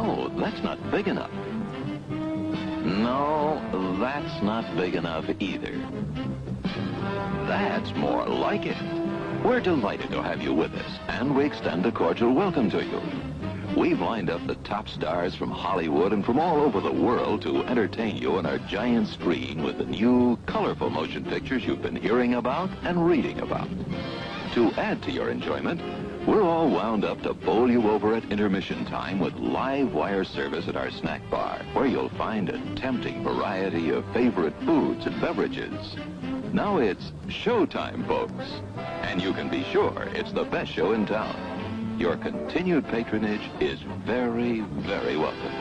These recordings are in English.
No, that's not big enough. No, that's not big enough either. That's more like it. We're delighted to have you with us, and we extend a cordial welcome to you. We've lined up the top stars from Hollywood and from all over the world to entertain you on our giant screen with the new, colorful motion pictures you've been hearing about and reading about. To add to your enjoyment, we're all wound up to bowl you over at intermission time with live wire service at our snack bar, where you'll find a tempting variety of favorite foods and beverages. Now it's showtime, folks, and you can be sure it's the best show in town. Your continued patronage is very, very welcome.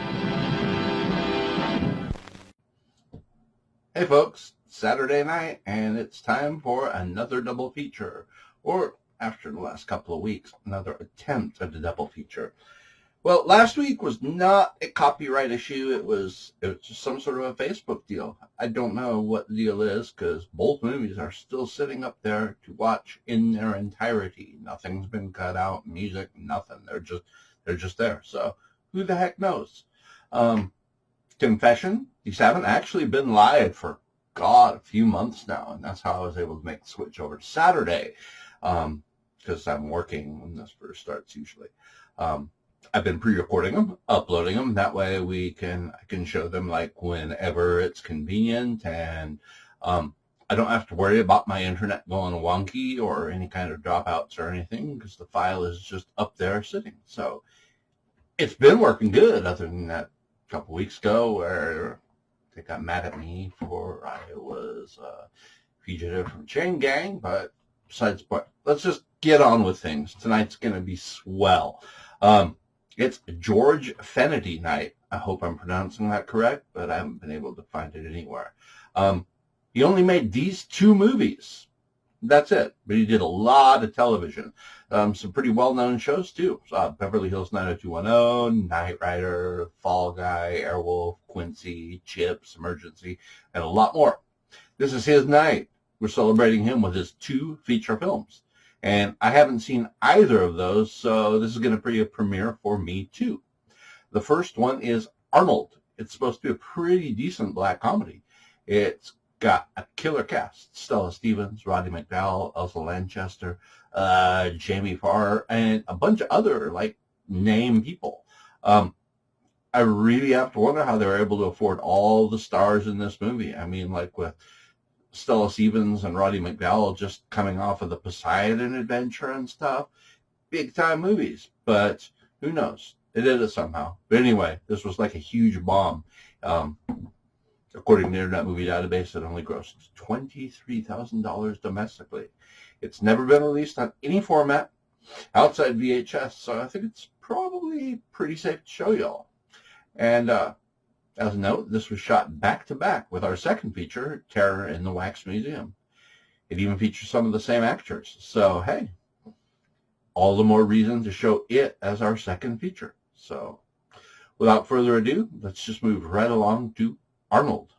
Hey folks, Saturday night, and it's time for another double feature, or after the last couple of weeks, another attempt at a double feature. Well, last week was not a copyright issue. It was just some sort of a Facebook deal. I don't know what the deal is because both movies are still sitting up there to watch in their entirety. Nothing's been cut out, music, nothing. They're just there. So who the heck knows? Confession, these haven't actually been live for, God, a few months now, and that's how I was able to make the switch over to Saturday, because I'm working when this first starts usually. I've been pre-recording them, uploading them. That way I can show them like whenever it's convenient, and I don't have to worry about my internet going wonky or any kind of dropouts or anything because the file is just up there sitting. So it's been working good, other than that couple weeks ago where they got mad at me for I was a fugitive from chain gang. But besides the point, let's just get on with things. Tonight's going to be swell. It's Georg Fenady night. I hope I'm pronouncing that correct, but I haven't been able to find it anywhere. He only made these two movies. That's it. But he did a lot of television. Some pretty well-known shows, too. Beverly Hills 90210, Knight Rider, Fall Guy, Airwolf, Quincy, Chips, Emergency, and a lot more. This is his night. We're celebrating him with his two feature films. And I haven't seen either of those, so this is going to be a premiere for me, too. The first one is Arnold. It's supposed to be a pretty decent black comedy. It's got a killer cast. Stella Stevens, Roddy McDowall, Elsa Lanchester, Jamie Farr, and a bunch of other, name people. I really have to wonder how they were able to afford all the stars in this movie. I mean, with Stella Stevens and Roddy McDowall just coming off of the Poseidon Adventure and stuff. Big time movies, but who knows? They did it somehow. But anyway, this was like a huge bomb. According to the Internet Movie Database, it only grossed $23,000 domestically. It's never been released on any format outside VHS, so I think it's probably pretty safe to show y'all. And as a note, this was shot back-to-back with our second feature, Terror in the Wax Museum. It even features some of the same actors. So, hey, all the more reason to show it as our second feature. So, without further ado, let's just move right along to Arnold.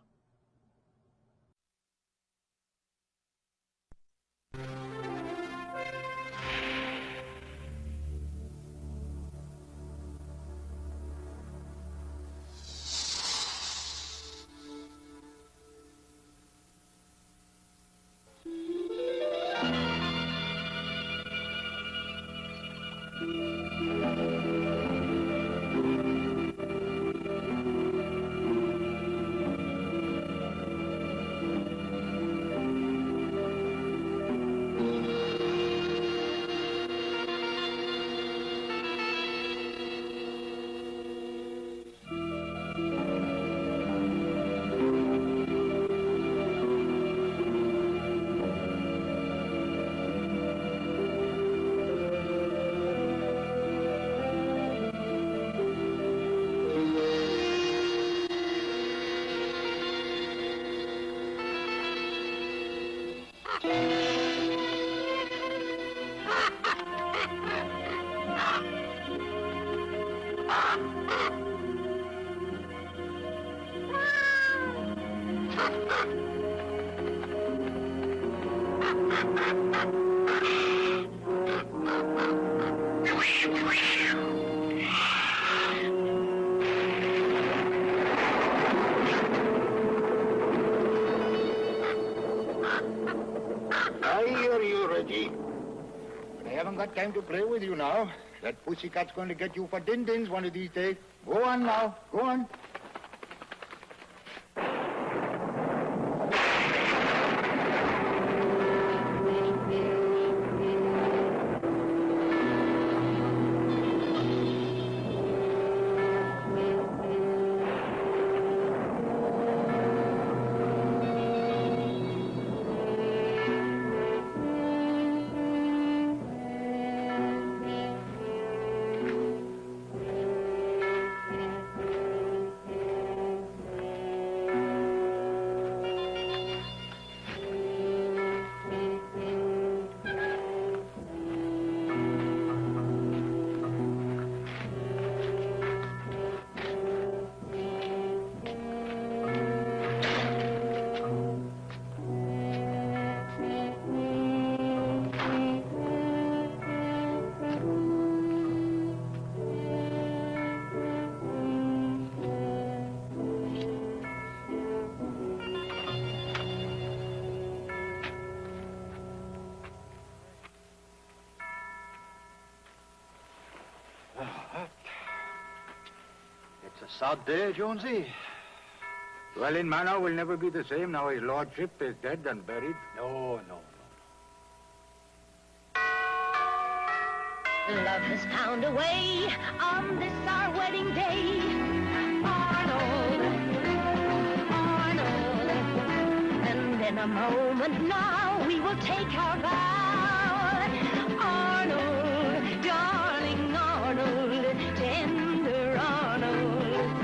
right time to play with you now. That pussycat's going to get you for din-dins one of these days. Go on now. Go on. It's a sad day, Jonesy. Well, in manner will never be the same now his lordship is dead and buried. No. Love has found a way on this our wedding day. Arnold, Arnold. And in a moment now we will take our vow. Arnold, darling Arnold, tender Arnold.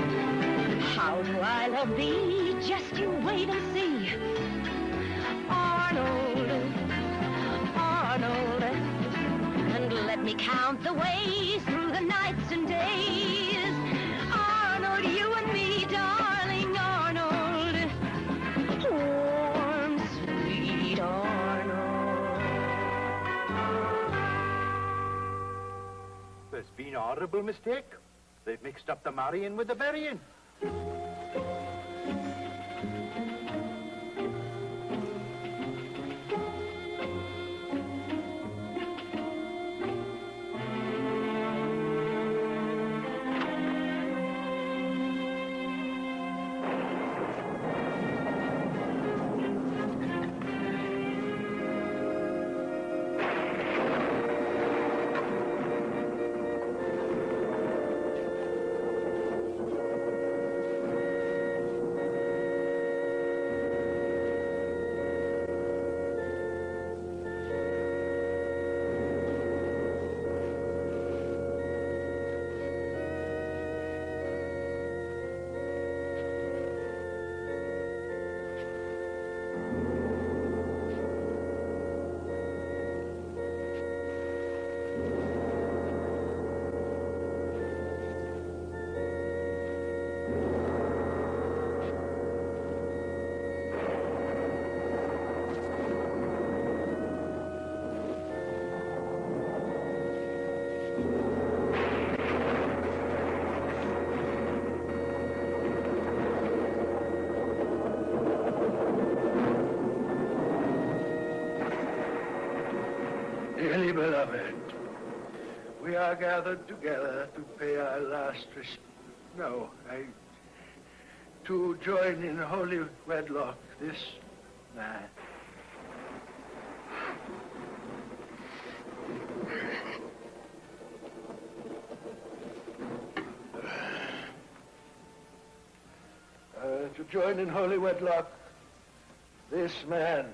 How do I love thee? Just you wait and see. Arnold, Arnold. And let me count the ways through the nights and days. Arnold, you and me, darling Arnold. Warm, sweet Arnold. There's been a horrible mistake. They've mixed up the marrying with the burying. Dearly beloved, we are gathered together to pay our last to join in holy wedlock this man. To join in holy wedlock this man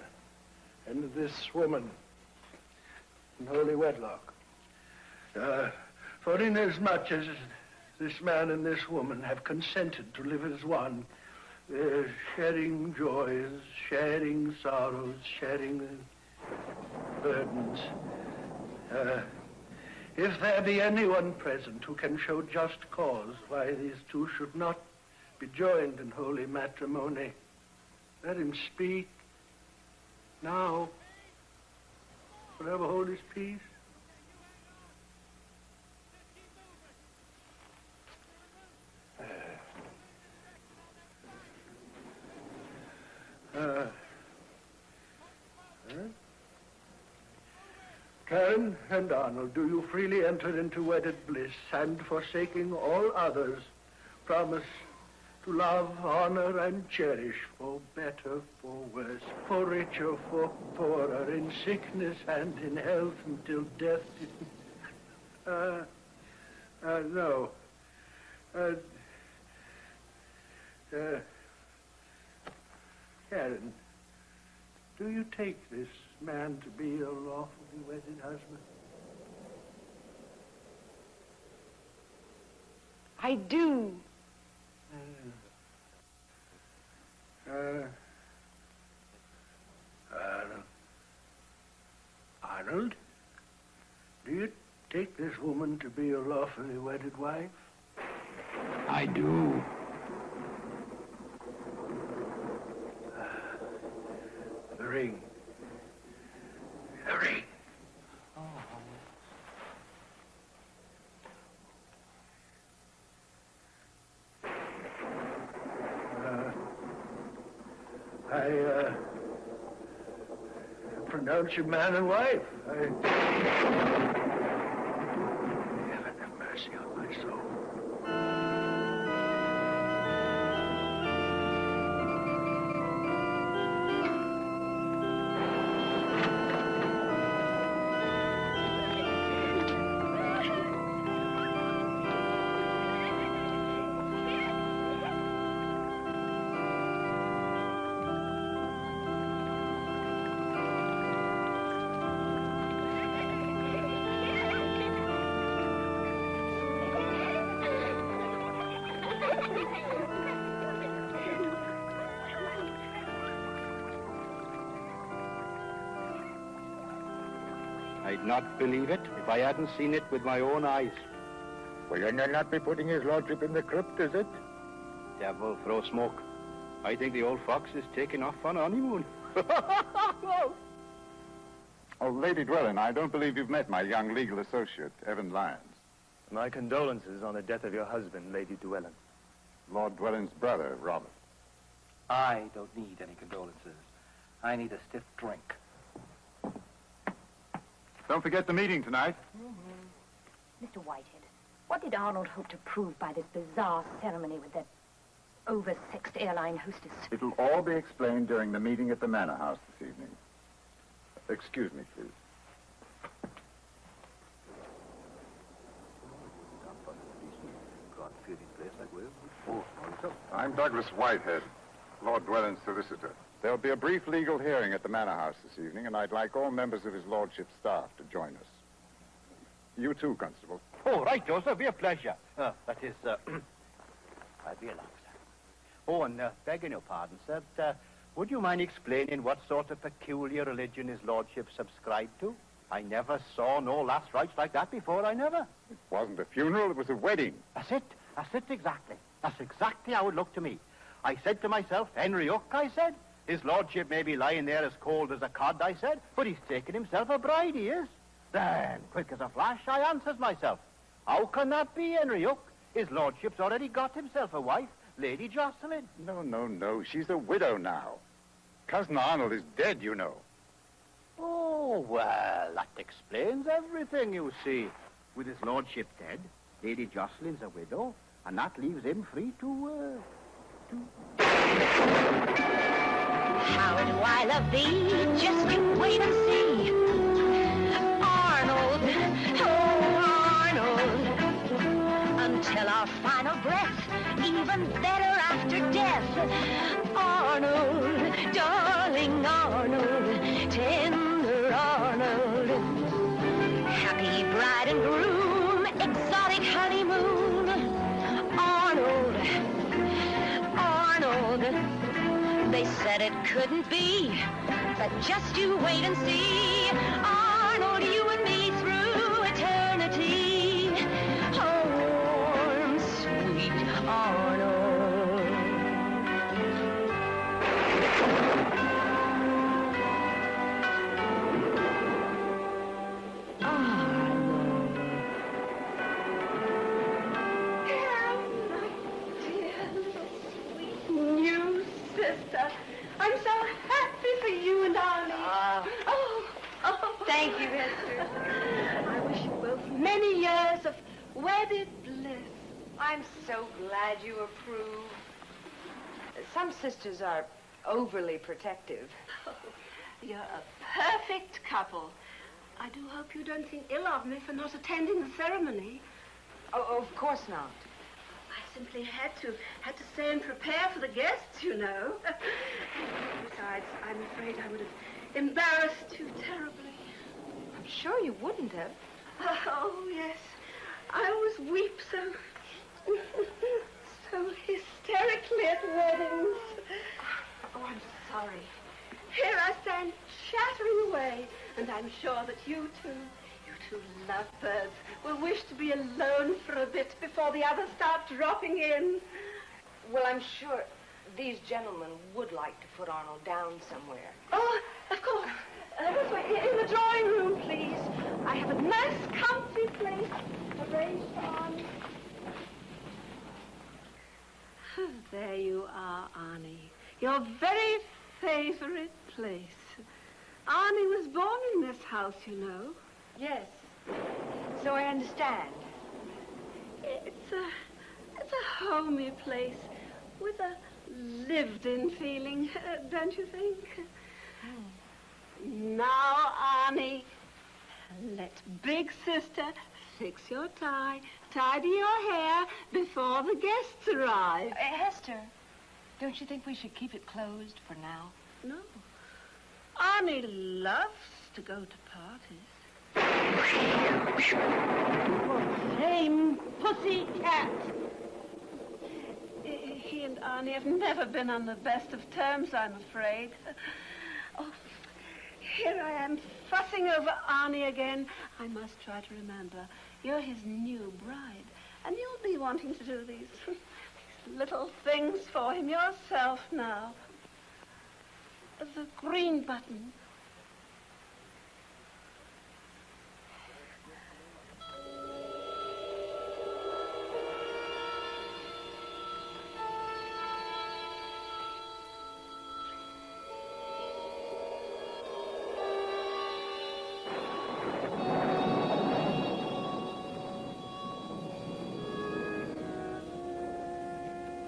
and this woman in holy wedlock. For inasmuch as this man and this woman have consented to live as one, sharing joys, sharing sorrows, sharing burdens. If there be anyone present who can show just cause why these two should not be joined in holy matrimony, let him speak now. Forever hold his peace. Karen and Arnold, do you freely enter into wedded bliss and, forsaking all others, promise to love, honor, and cherish, for better, for worse, for richer, for poorer, in sickness and in health, until death? No. Karen, do you take this man to be your lawfully wedded husband? I do. Arnold, do you take this woman to be your lawfully wedded wife? I do. The ring. The ring. I pronounce you man and wife. Heaven have mercy on my soul. I'd not believe it if I hadn't seen it with my own eyes. Well, then they'll not be putting his lordship in the crypt, is it? Devil throw smoke. I think the old fox is taking off on a honeymoon. Oh, Lady Dwelling, I don't believe you've met my young legal associate, Evan Lyons. My condolences on the death of your husband, Lady Dwelling. Lord Dwelling's brother, Robert. I don't need any condolences. I need a stiff drink. Don't forget the meeting tonight. Mr. Whitehead, what did Arnold hope to prove by this bizarre ceremony with that oversexed airline hostess? It'll all be explained during the meeting at the Manor House this evening. Excuse me, please. I'm Douglas Whitehead, Lord Dwelling's solicitor. There'll be a brief legal hearing at the Manor House this evening, and I'd like all members of his lordship's staff to join us. You too, Constable. Oh, right, Joseph. Be a pleasure. That is, I'll be allowed, sir. Oh, and begging your pardon, sir, would you mind explaining what sort of peculiar religion his lordship subscribed to? I never saw no last rites like that before, I never. It wasn't a funeral, it was a wedding. That's it exactly. That's exactly how it looked to me. I said to myself, Henry Hook, I said. His lordship may be lying there as cold as a cod, I said, but he's taken himself a bride, he is. Then, quick as a flash, I answers myself. How can that be, Henry Hook? His lordship's already got himself a wife, Lady Jocelyn. No. She's a widow now. Cousin Arnold is dead, you know. Oh, well, that explains everything, you see. With his lordship dead, Lady Jocelyn's a widow, and that leaves him free to... How do I love thee? Just you wait and see. Arnold, oh Arnold, until our final breath, even better after death. Arnold, darling Arnold, tender Arnold, happy bride and groom, exotic honeymoon. Arnold, they said it couldn't be, but just you wait and see. Arnold, you and me through eternity. Oh, warm, sweet Arnold. Arnold. New sister. I'm so happy for you and Arnie. Thank Thank you, Hester. I wish you both many years of wedded bliss. I'm so glad you approve. Some sisters are overly protective. Oh, you're a perfect couple. I do hope you don't think ill of me for not attending the ceremony. Oh, of course not. I simply had to stay and prepare for the guests, you know. Besides, I'm afraid I would have embarrassed you terribly. I'm sure you wouldn't have. Oh, yes. I always weep so hysterically at weddings. Oh, I'm sorry. Here I stand chattering away, and I'm sure that you two lovebirds, will wish to be alone for a bit before the others start dropping in. Well, I'm sure these gentlemen would like to put Arnold down somewhere. Oh, of course. This way, in the drawing room, please. I have a nice, comfy place arranged for Arnie. There you are, Arnie. Your very favorite place. Arnie was born in this house, you know. Yes. So I understand. It's a homey place with a lived-in feeling, don't you think? Now, Arnie, let big sister fix your tie, tidy your hair before the guests arrive. Hester, don't you think we should keep it closed for now? No. Arnie loves to go to parties. Shame, pussy cat. He and Arnie have never been on the best of terms, I'm afraid. Oh, here I am fussing over Arnie again. I must try to remember. You're his new bride, and you'll be wanting to do these little things for him yourself now. The green button.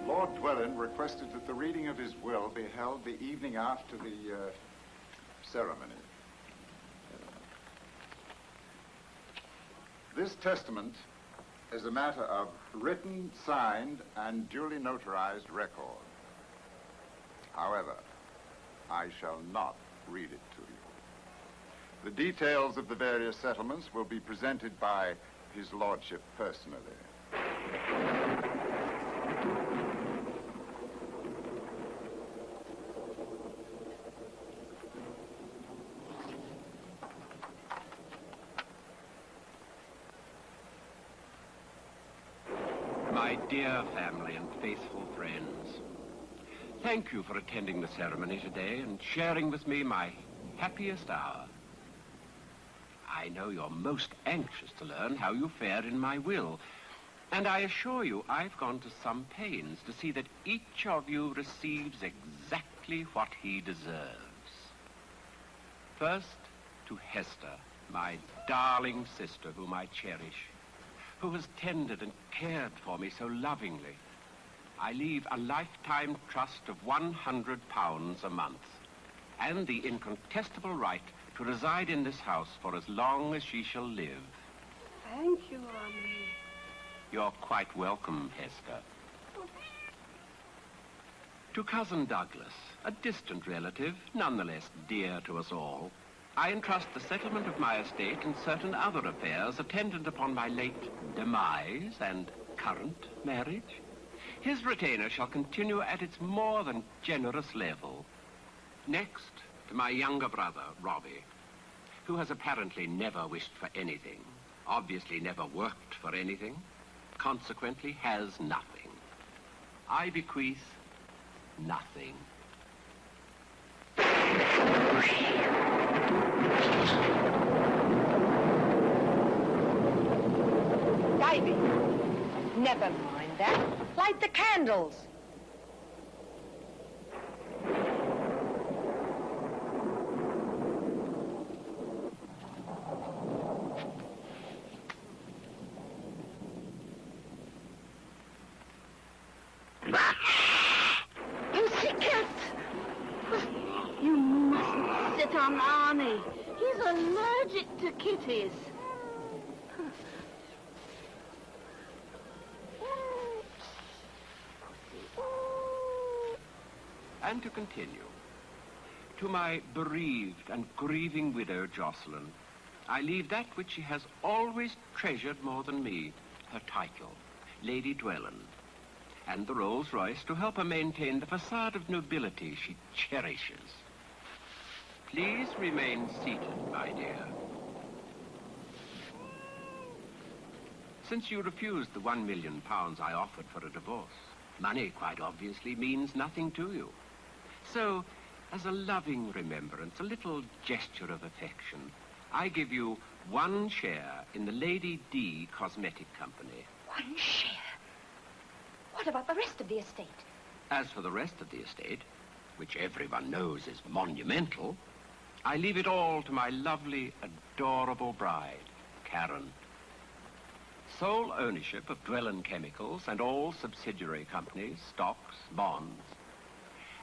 Lord Dwellin requested that the reading of his will be held the evening after the ceremony. This testament is a matter of written, signed, and duly notarized record. However, I shall not read it to you. The details of the various settlements will be presented by his lordship personally. My dear family and faithful friends, thank you for attending the ceremony today and sharing with me my happiest hour. I know you're most anxious to learn how you fared in my will, and I assure you I've gone to some pains to see that each of you receives exactly what he deserves. First, to Hester, my darling sister whom I cherish, who has tended and cared for me so lovingly. I leave a lifetime trust of £100 a month and the incontestable right to reside in this house for as long as she shall live. Thank you, Arnie. You're quite welcome, Hester. To Cousin Douglas, a distant relative, nonetheless dear to us all, I entrust the settlement of my estate and certain other affairs attendant upon my late demise and current marriage. His retainer shall continue at its more than generous level. Next, to my younger brother, Roddy, who has apparently never wished for anything, obviously never worked for anything, consequently has nothing. I bequeath nothing. Ivy, never mind that. Light the candles. on Arnie. He's allergic to kitties. And to continue. To my bereaved and grieving widow, Jocelyn, I leave that which she has always treasured more than me, her title, Lady Dwellan, and the Rolls Royce to help her maintain the facade of nobility she cherishes. Please remain seated, my dear. Since you refused the £1 million I offered for a divorce, money, quite obviously, means nothing to you. So, as a loving remembrance, a little gesture of affection, I give you 1 share in the Lady D Cosmetic Company. 1 share? What about the rest of the estate? As for the rest of the estate, which everyone knows is monumental, I leave it all to my lovely, adorable bride, Karen. Sole ownership of Dwellan Chemicals and all subsidiary companies, stocks, bonds,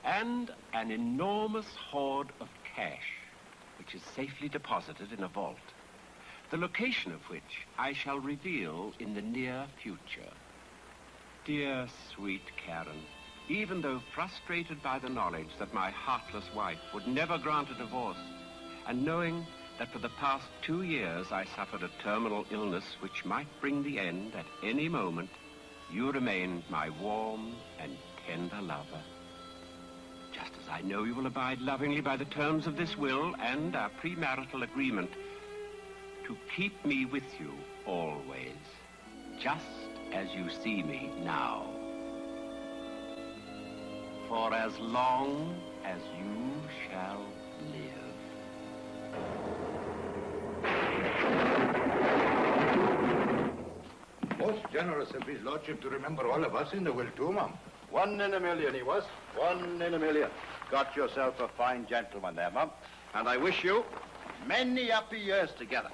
and an enormous hoard of cash, which is safely deposited in a vault, the location of which I shall reveal in the near future. Dear, sweet Karen, even though frustrated by the knowledge that my heartless wife would never grant a divorce, and knowing that for the past 2 years I suffered a terminal illness which might bring the end at any moment, you remained my warm and tender lover. Just as I know you will abide lovingly by the terms of this will and our premarital agreement to keep me with you always, just as you see me now. For as long as you shall live. Most generous of his lordship to remember all of us in the will too, Mum. 1 in a million he was. 1 in a million. Got yourself a fine gentleman there, Mum. And I wish you many happy years together.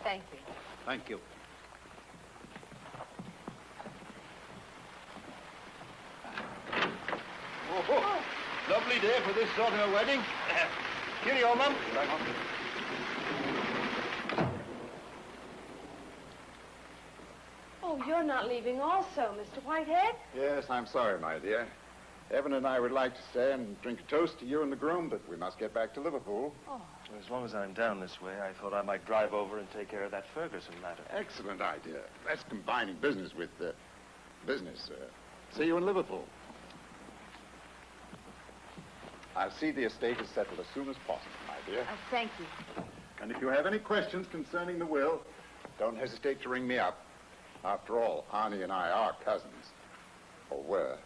Thank you. Thank you. Oh, lovely day for this sort of a wedding. Cheerio, Mum. Oh, you're not leaving also, Mr. Whitehead? Yes, I'm sorry, my dear. Evan and I would like to stay and drink a toast to you and the groom, but we must get back to Liverpool. Oh. As long as I'm down this way, I thought I might drive over and take care of that Ferguson matter. Excellent idea. That's combining business with business. See you in Liverpool. I'll see the estate is settled as soon as possible, my dear. Thank you. And if you have any questions concerning the will, don't hesitate to ring me up. After all, Arnie and I are cousins. Or were.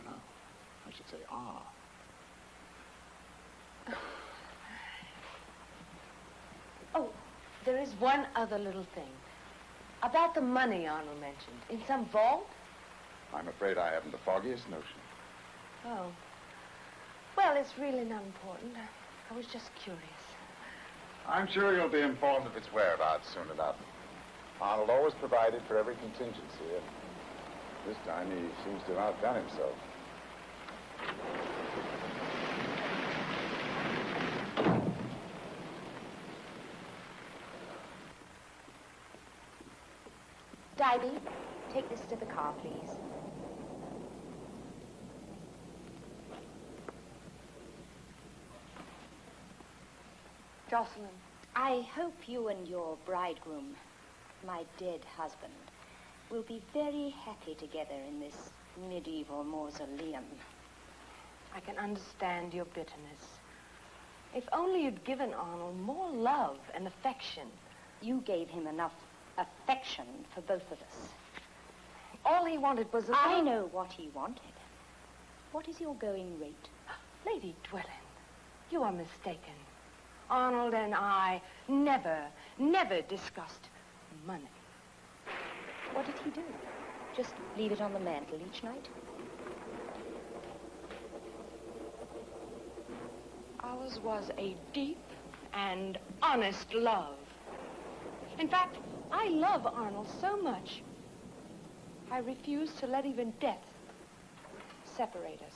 No, I should say are. Oh, there is one other little thing. About the money Arnold mentioned. In some vault? I'm afraid I haven't the foggiest notion. Oh. Well, it's really not important. I was just curious. I'm sure you'll be informed of its whereabouts soon enough. Arnold always provided for every contingency, and this time he seems to have outdone himself. Divey, take this to the car, please. Jocelyn. I hope you and your bridegroom, my dead husband, will be very happy together in this medieval mausoleum. I can understand your bitterness. If only you'd given Arnold more love and affection. You gave him enough affection for both of us. All he wanted was a I little... know what he wanted. What is your going rate? Lady Dwellan, you are mistaken. Arnold and I never discussed money. What did he do? Just leave it on the mantel each night? Ours was a deep and honest love. In fact, I love Arnold so much, I refuse to let even death separate us.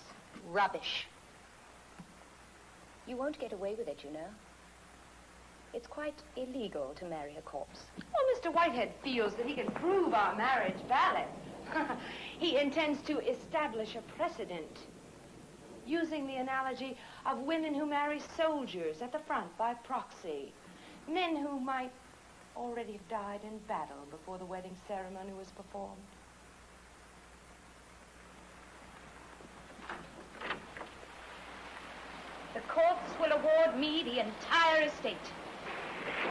Rubbish. You won't get away with it, you know. It's quite illegal to marry a corpse. Well, Mr. Whitehead feels that he can prove our marriage valid. He intends to establish a precedent, using the analogy of women who marry soldiers at the front by proxy, men who might already have died in battle before the wedding ceremony was performed. The courts will award me the entire estate.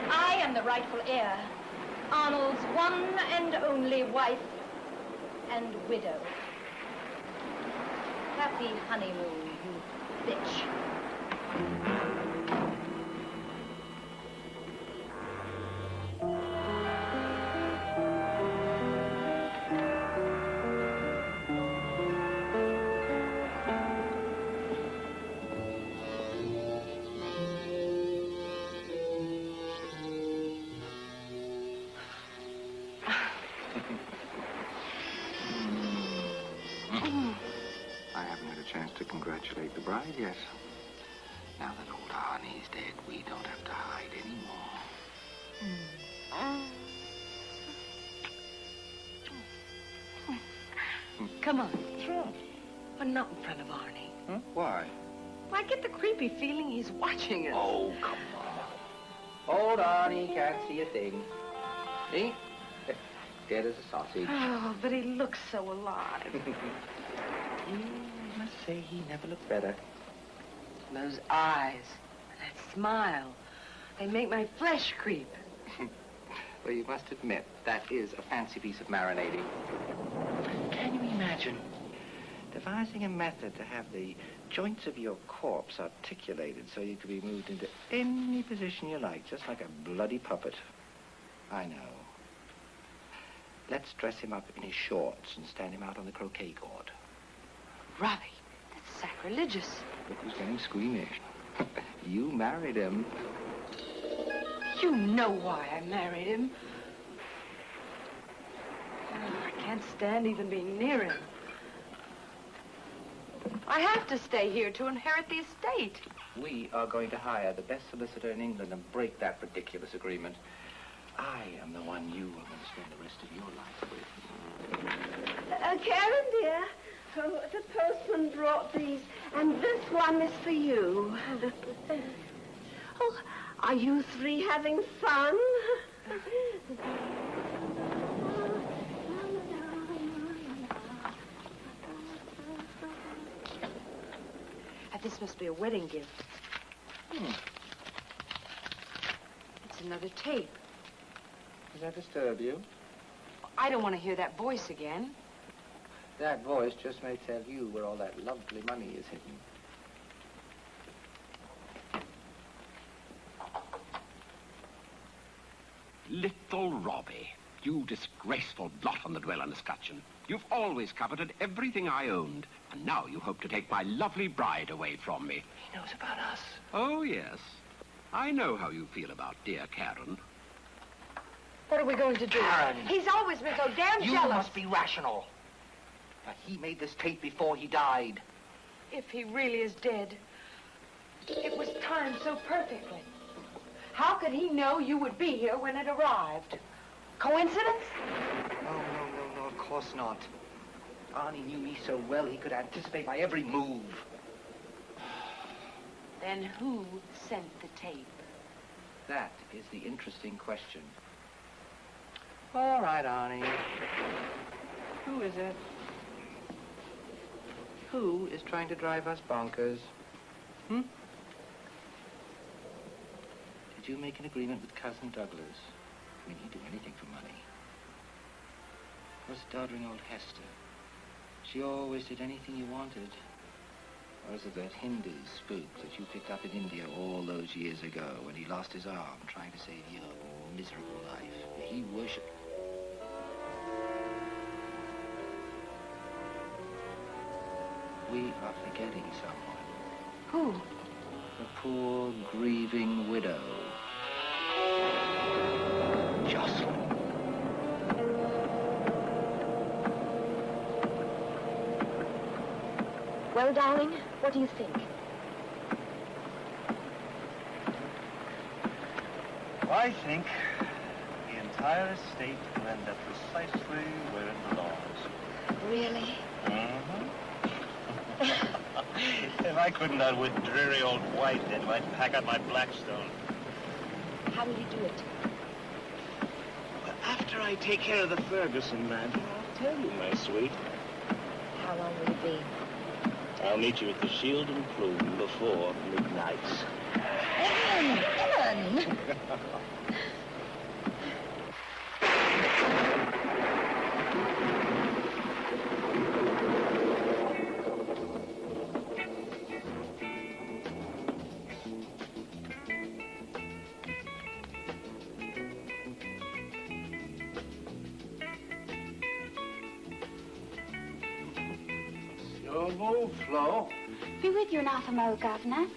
I am the rightful heir, Arnold's one and only wife and widow. Happy honeymoon, you bitch. To congratulate the bride, yes. Now that old Arnie's dead, we don't have to hide anymore. Come on, throw. But not in front of Arnie. Huh? Why? I get the creepy feeling he's watching us. Oh, come on. Old Arnie can't see a thing. See? Dead as a sausage. Oh, but he looks so alive. I must say he never looked better. Those eyes, that smile, they make my flesh creep. Well, you must admit, that is a fancy piece of marinating. Can you imagine devising a method to have the joints of your corpse articulated so you could be moved into any position you like, just like a bloody puppet? I know. Let's dress him up in his shorts and stand him out on the croquet court. Roddy, that's sacrilegious. Look who's getting squeamish. You married him. You know why I married him. Oh, I can't stand even being near him. I have to stay here to inherit the estate. We are going to hire the best solicitor in England and break that ridiculous agreement. I am the one you are going to spend the rest of your life with. Karen, dear, oh, the postman brought these, and this one is for you. Oh, are you three having fun? This must be a wedding gift. It's another tape. Does that disturb you? I don't want to hear that voice again. That voice just may tell you where all that lovely money is hidden. Little Robbie, you disgraceful blot on the dwelling escutcheon. You've always coveted everything I owned, and now you hope to take my lovely bride away from me. He knows about us. Oh, yes. I know how you feel about dear Karen. What are we going to do? Karen! He's always been so damn You jealous. must be rational. But he made this tape before he died. If he really is dead, it was timed so perfectly. How could he know you would be here when it arrived? Coincidence? No, of course not. Arnie knew me so well he could anticipate my every move. Then who sent the tape? That is the interesting question. All right, Arnie. Who is it? Who is trying to drive us bonkers? Did you make an agreement with Cousin Douglas? I mean, he'd do anything for money. Was it doddering old Hester? She always did anything you wanted. Or is it that Hindu spook that you picked up in India all those years ago when he lost his arm trying to save your miserable life? He worshipped. We are forgetting someone. Who? The poor, grieving widow. Jocelyn. Well, darling, what do you think? I think the entire estate will end up precisely where it belongs. Really? Mm-hmm. If I couldn't outwit dreary old Whitehead, I'd pack up my Blackstone. How will you do it? Well, after I take care of the Ferguson matter, I'll tell you, my sweet. How long will it be? I'll meet you at the Shield and Plume before midnight. Milland! Your move, Flo. Be with you in half a mo, Governor.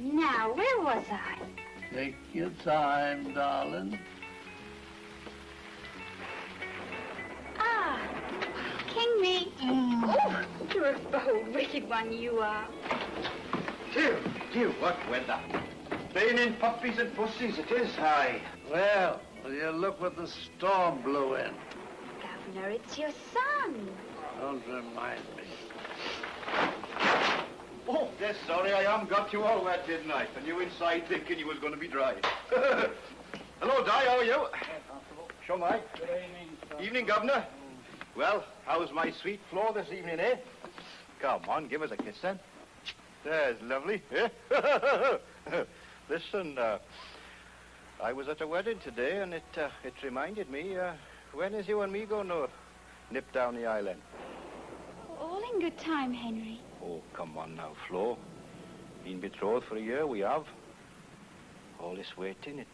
Now, where was I? Take your time, darling. King me. Oh, you're a bold, wicked one, you are. Dear, what weather. Been in puppies and pussies, it is, aye. Well, will you look what the storm blew in? Governor, it's your son. Don't remind me. Oh, yes, sorry, I got you all wet, didn't I? And you inside thinking you was going to be dry. Hello, Di, how are you? Show my. Good evening, sir. Evening, Governor. Well, how's my sweet Flo this evening, eh? Come on, give us a kiss, then. There's lovely, eh? Listen, I was at a wedding today, and it reminded me, when is you and me going to nip down the island? All in good time, Henry. Oh, come on now, Flo. Been betrothed for a year, we have. All this waiting, it's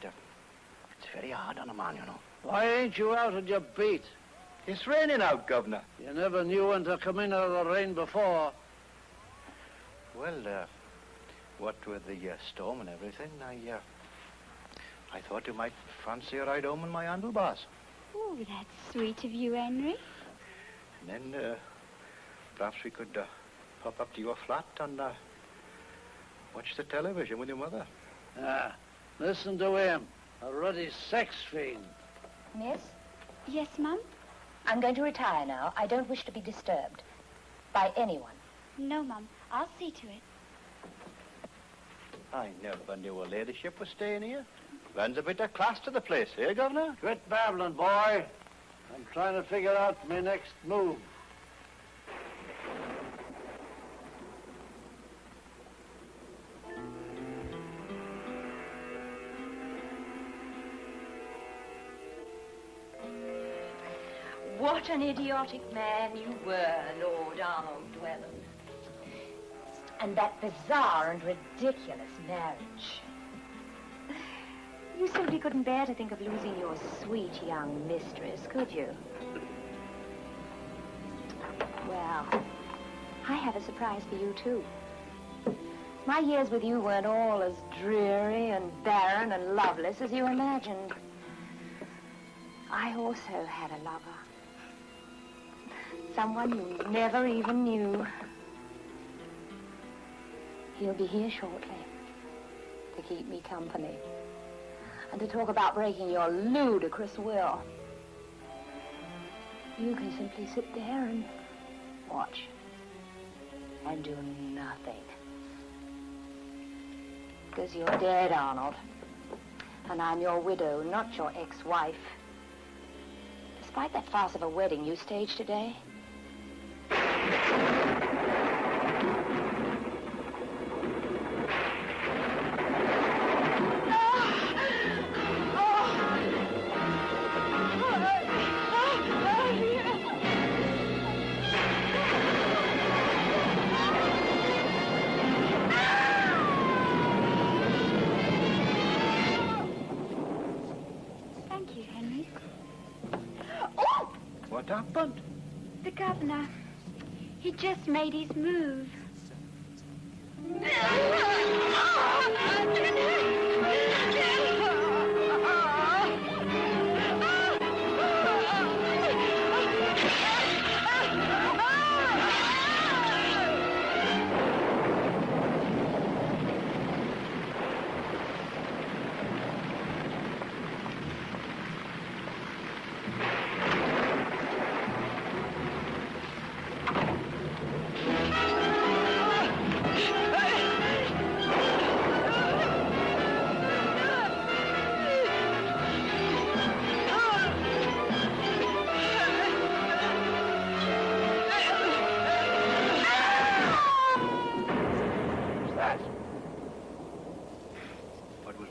very hard on a man, you know. Why ain't you out on your beat? It's raining out, Governor. You never knew when to come in out of the rain before. Well, what with the storm and everything, I thought you might fancy a ride home in my handlebars. Oh, that's sweet of you, Henry. And then, perhaps we could pop up to your flat and watch the television with your mother. Listen to him. A ruddy sex fiend. Miss, Yes, Mum? I'm going to retire now. I don't wish to be disturbed by anyone. No, Mum. I'll see to it. I never knew a ladyship was staying here. Lends a bit of class to the place, eh, Governor? Quit babbling, boy. I'm trying to figure out my next move. What an idiotic man you were, Lord Arnold Dwelland. And that bizarre and ridiculous marriage. You simply couldn't bear to think of losing your sweet young mistress, could you? Well, I have a surprise for you, too. My years with you weren't all as dreary and barren and loveless as you imagined. I also had a lover. Someone you never even knew. He'll be here shortly to keep me company and to talk about breaking your ludicrous will. You can simply sit there and watch and do nothing. Because you're dead, Arnold. And I'm your widow, not your ex-wife. Despite that farce of a wedding you staged today, Thank you, Henry. What happened? The governor. He just made his move.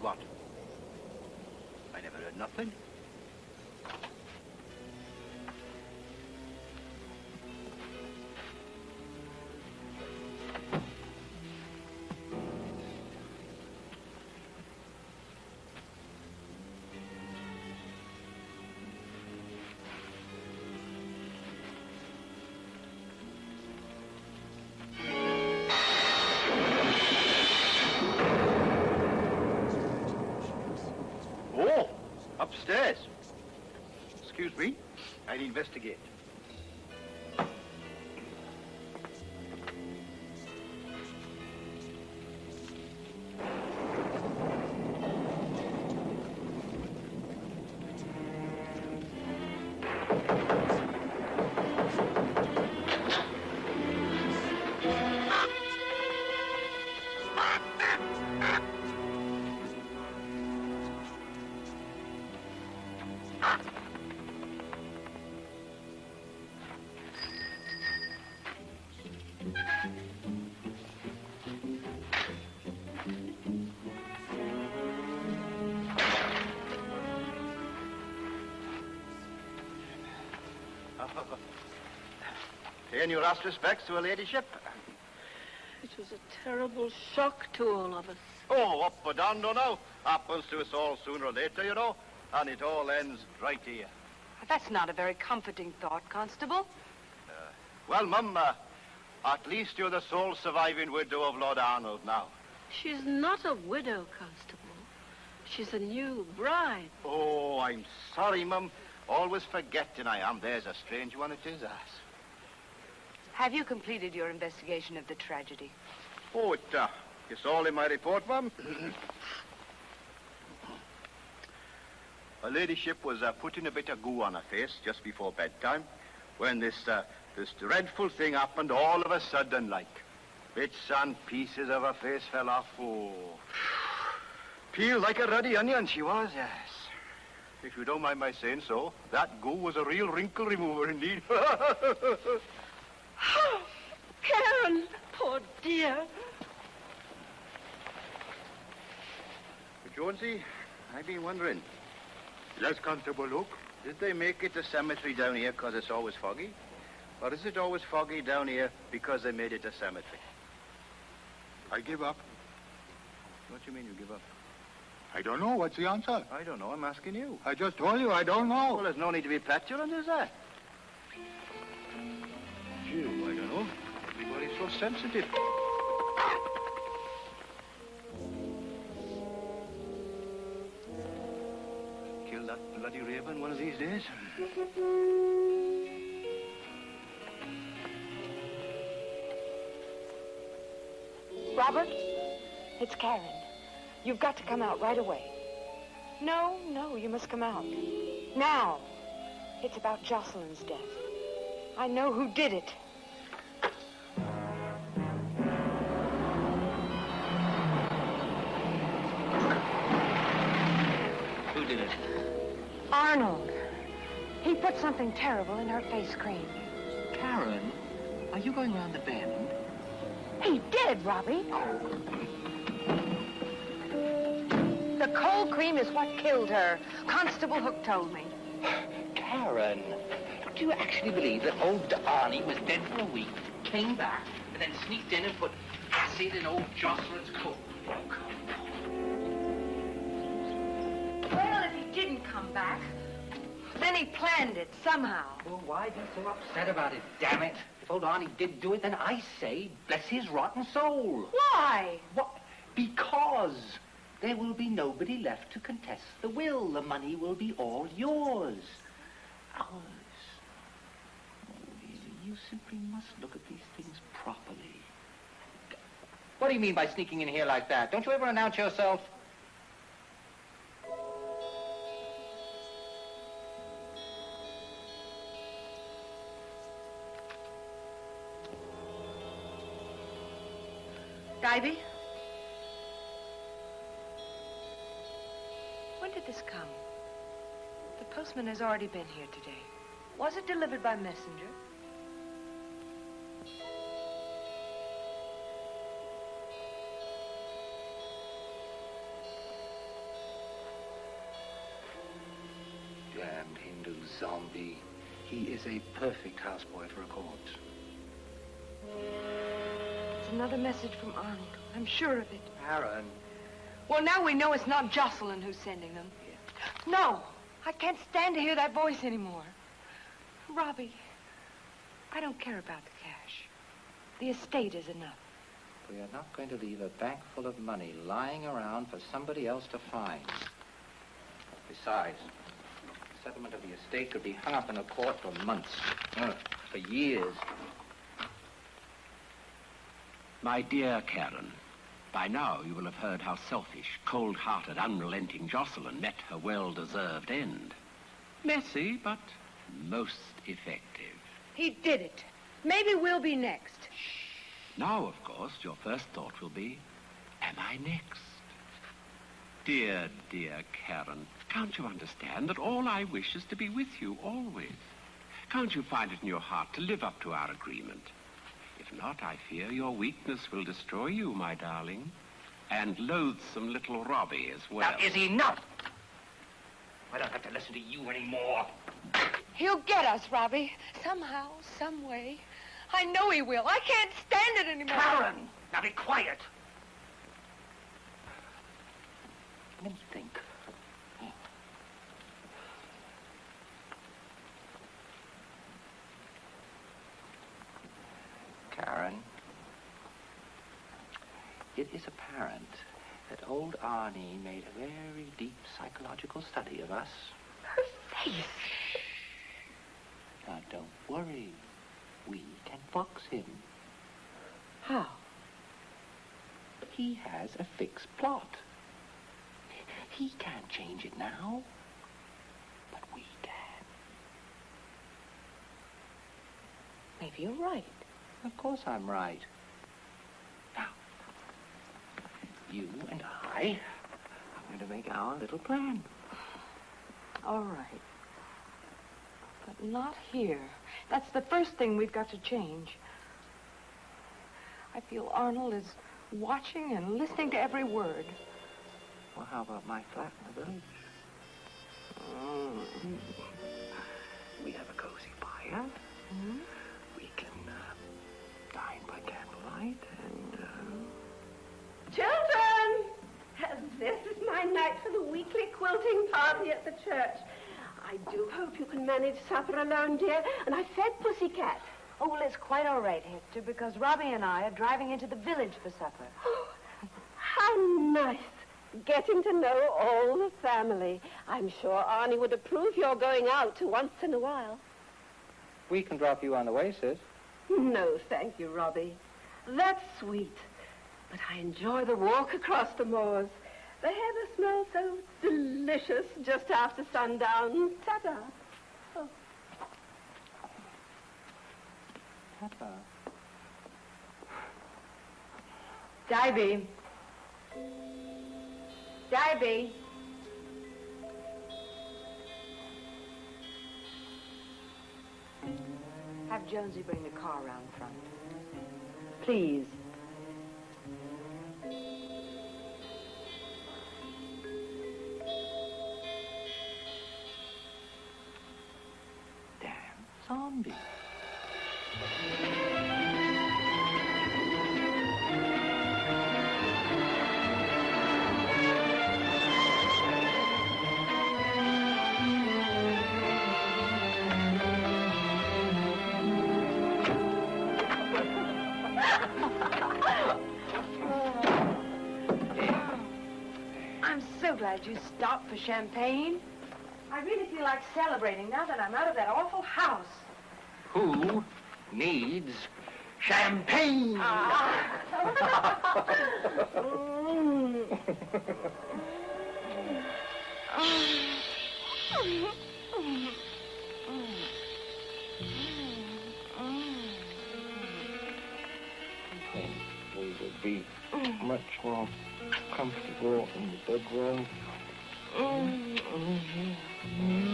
what? I never heard nothing. Upstairs. Excuse me, I'll investigate. Paying your last respects to her ladyship. It was a terrible shock to all of us. Oh, up or down, don't know. Happens to us all sooner or later, you know. And it all ends right here. That's not a very comforting thought, Constable. Well, Mum, at least you're the sole surviving widow of Lord Arnold now. She's not a widow, Constable. She's a new bride. Oh, I'm sorry, Mum. Always forgetting I am. There's a strange one it is, ass. Have you completed your investigation of the tragedy? Oh, it's all in my report, Mum. Her ladyship was putting a bit of goo on her face just before bedtime when this dreadful thing happened all of a sudden, like. Bits and pieces of her face fell off. Oh, peeled like a ruddy onion she was, yes. If you don't mind my saying so, that goo was a real wrinkle remover indeed. Oh, Karen, poor dear. Jonesy, I've been wondering. Yes, Constable, look. Did they make it a cemetery down here because it's always foggy? Or is it always foggy down here because they made it a cemetery? I give up. What do you mean you give up? I don't know. What's the answer? I don't know. I'm asking you. I just told you I don't know. Well, there's no need to be petulant, is there? Phew, I don't know. Everybody's so sensitive. Kill that bloody raven one of these days. Robert, it's Karen. You've got to come out right away. No, you must come out. Now. It's about Jocelyn's death. I know who did it. Who did it? Arnold. He put something terrible in her face cream. Karen, are you going round the bend? He did, Robbie. The cold cream is what killed her. Constable Hook told me. Karen, do you actually believe that old Arnie was dead for a week, came back, and then sneaked in and put acid in old Jocelyn's coat? Oh, come on. Well, if he didn't come back, then he planned it somehow. Well, why be so upset about it, damn it? If old Arnie did do it, then I say, bless his rotten soul. Why? What? Because there will be nobody left to contest the will. The money will be all yours. Ours. Oh, really, you simply must look at these things properly. What do you mean by sneaking in here like that? Don't you ever announce yourself? Divey? When did this come? The postman has already been here today. Was it delivered by messenger? zombie. He is a perfect houseboy for a corpse. It's another message from Arnold. I'm sure of it. Aaron. Well, now we know it's not Jocelyn who's sending them. No, I can't stand to hear that voice anymore. Robbie, I don't care about the cash. The estate is enough. We are not going to leave a bank full of money lying around for somebody else to find. Besides, the settlement of the estate could be hung up in a court for months, for years. My dear Karen, by now you will have heard how selfish, cold-hearted, unrelenting Jocelyn met her well-deserved end. Messy, but most effective. He did it. Maybe we'll be next. Now, of course, your first thought will be, am I next? Dear, dear Karen, can't you understand that all I wish is to be with you always? Can't you find it in your heart to live up to our agreement? If not, I fear your weakness will destroy you, my darling. And loathsome little Robbie as well. Now, is enough! I don't have to listen to you anymore. He'll get us, Robbie. Somehow, some way. I know he will. I can't stand it anymore. Karen! Now be quiet. Let me think. Karen, it is apparent that old Arnie made a very deep psychological study of us. Her face. Now, don't worry. We can fox him. How? He has a fixed plot. He can't change it now, but we can. Maybe you're right. Of course I'm right. Now, you and I are going to make our little plan. All right. But not here. That's the first thing we've got to change. I feel Arnold is watching and listening to every word. Well, how about my flat in the village? We have a cozy fire. We can dine by candlelight and... Children! This is my night for the weekly quilting party at the church. I do hope you can manage supper alone, dear. And I fed Pussycat. Oh, well, it's quite all right, Hector, because Robbie and I are driving into the village for supper. Oh, how nice. Getting to know all the family. I'm sure Arnie would approve your going out once in a while. We can drop you on the way, sis. No, thank you, Robbie. That's sweet. But I enjoy the walk across the moors. The heather smells so delicious just after sundown. Ta-da. Oh. Ta-ta. Divey. Divey. Have Jonesy bring the car around front. Please. Zombie. I'm so glad you stopped for champagne. I really feel like celebrating now that I'm out of that awful house. Who needs champagne? We would be much more comfortable in the bedroom.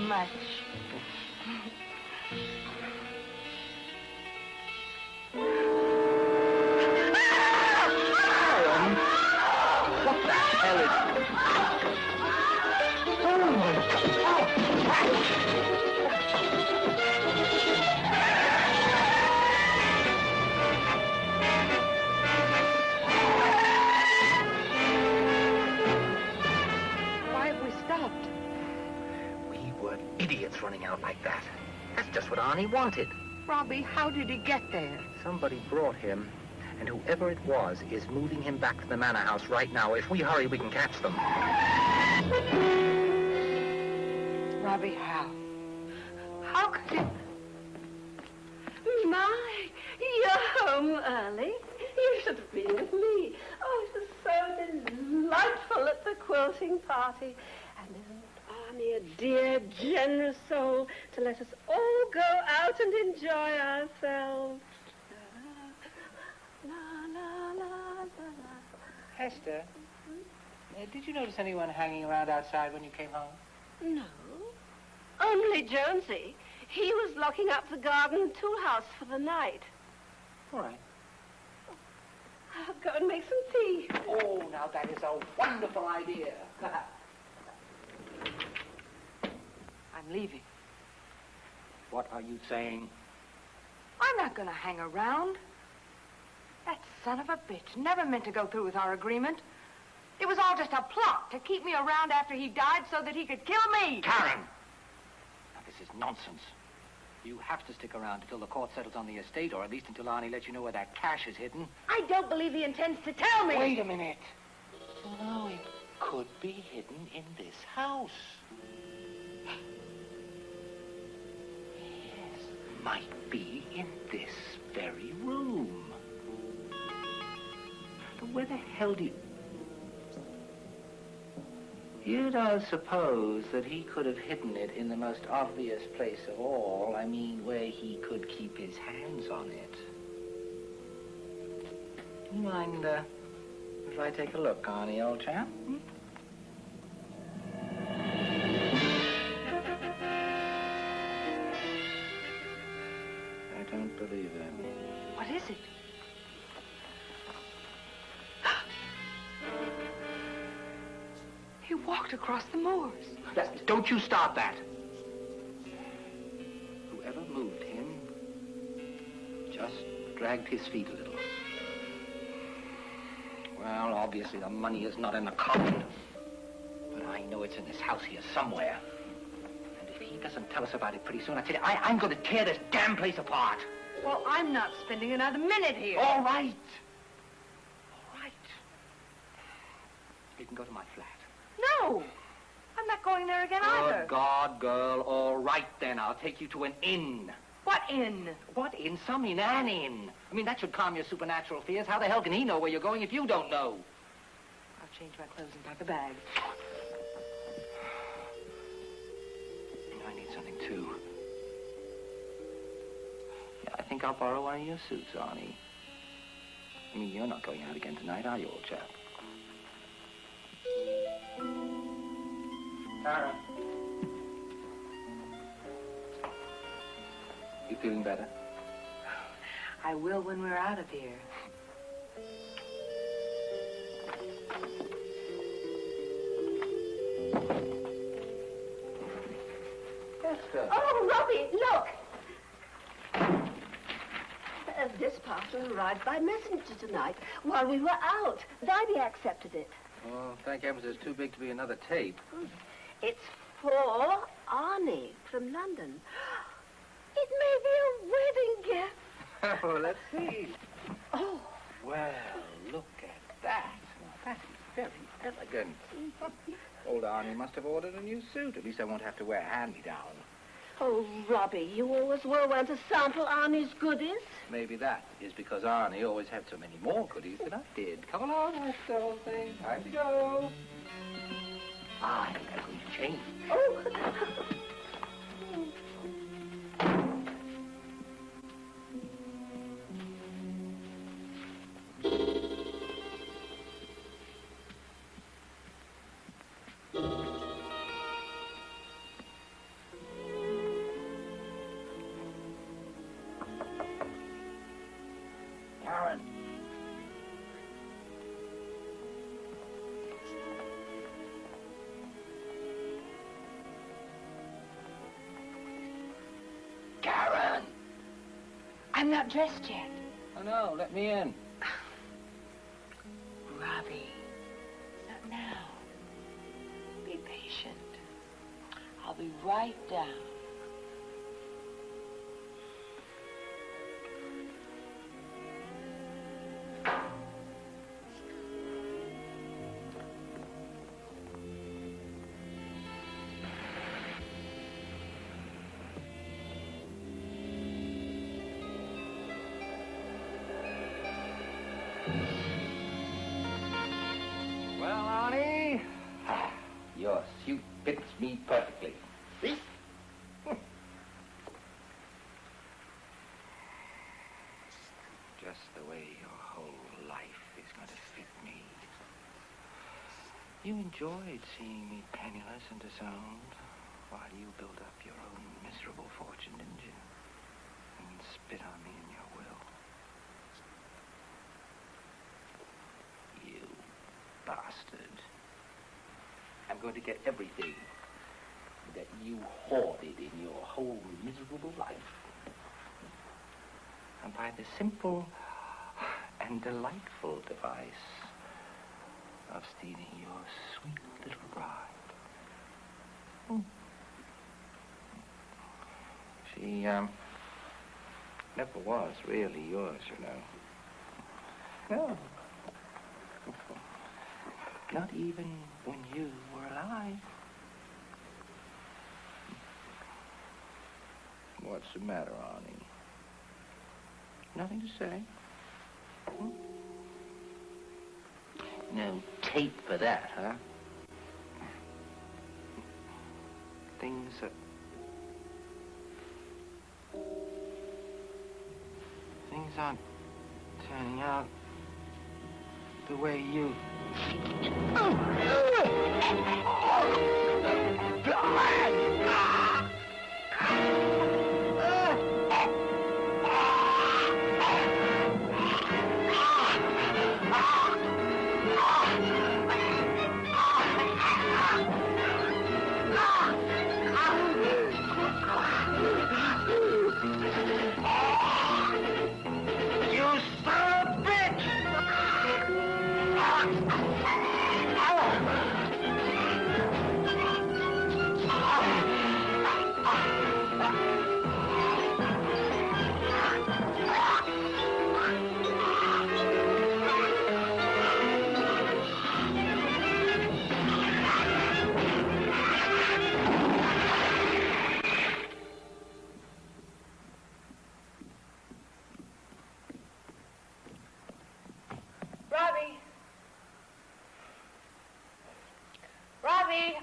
Much. What the hell is this? idiots running out like that. That's just what Arnie wanted. Robbie, how did he get there? Somebody brought him, and whoever it was is moving him back to the manor house right now. If we hurry, we can catch them. Robbie, how? How could it... My, you're home early. You should have been with me. Oh, it was so delightful at the quilting party. And isn't Arnie a dear, generous soul to let us all go out and enjoy ourselves? La, la, la, la, la. Hester, did you notice anyone hanging around outside when you came home? No, only Jonesy. He was locking up the garden tool house for the night. All right. I'll go and make some tea. Oh, now that is a wonderful idea. I'm leaving. What are you saying? I'm not going to hang around. That son of a bitch never meant to go through with our agreement. It was all just a plot to keep me around after he died so that he could kill me. Karen! Now, this is nonsense. You have to stick around until the court settles on the estate, or at least until Arnie lets you know where that cash is hidden. I don't believe he intends to tell me. Wait a minute. No, it could be hidden in this house. Yes, might be in this very room. But where the hell do you... You don't suppose that he could have hidden it in the most obvious place of all? I mean, where he could keep his hands on it. You mind, if I take a look, Arnie, old chap? I don't believe him. What is it? He walked across the moors. Don't you start that. Whoever moved him just dragged his feet a little. Well, obviously the money is not in the coffin. But I know it's in this house here somewhere. And if he doesn't tell us about it pretty soon, I tell you, I'm going to tear this damn place apart. Well, I'm not spending another minute here. All right. All right. You can go to my flat. No. I'm not going there again either. Good God, girl. All right, then. I'll take you to an inn. What inn? What inn? Some inn, an inn. I mean, that should calm your supernatural fears. How the hell can he know where you're going if you don't know? I'll change my clothes and pack a bag. I need something, too. Yeah, I think I'll borrow one of your suits, Arnie. I mean, you're not going out again tonight, are you, old chap? Tara. You feeling better? I will when we're out of here. Esther. Oh, Robbie, look. This parcel arrived by messenger tonight while we were out. Daddy accepted it. Oh, thank heavens it's too big to be another tape. It's for Arnie from London. It may be a wedding gift. Oh, let's see. Oh. Well, look at that. Now, that is very elegant. Old Arnie must have ordered a new suit. At least I won't have to wear a hand-me-down. Oh, Robbie, you always were one to sample Arnie's goodies. Maybe that is because Arnie always had so many more goodies than I did. Come along, Esther, old thing. Time to go. I'm going to change. Oh. Karen. Karen. I'm not dressed yet. Oh, no, let me in. Robbie, not now. Be patient. I'll be right down. Well, Arnie, your suit fits me perfectly. See? Just the way your whole life is going to fit me. You enjoyed seeing me penniless and disowned while you built up your own miserable fortune, didn't you? And spit on me in your will. You bastard. I'm going to get everything that you hoarded in your whole miserable life. And by the simple and delightful device of stealing your sweet little bride. She, never was really yours, you know. No. Not even when you were alive. What's the matter, Arnie? Nothing to say? No tape for that, huh? Things aren't turning out the way you...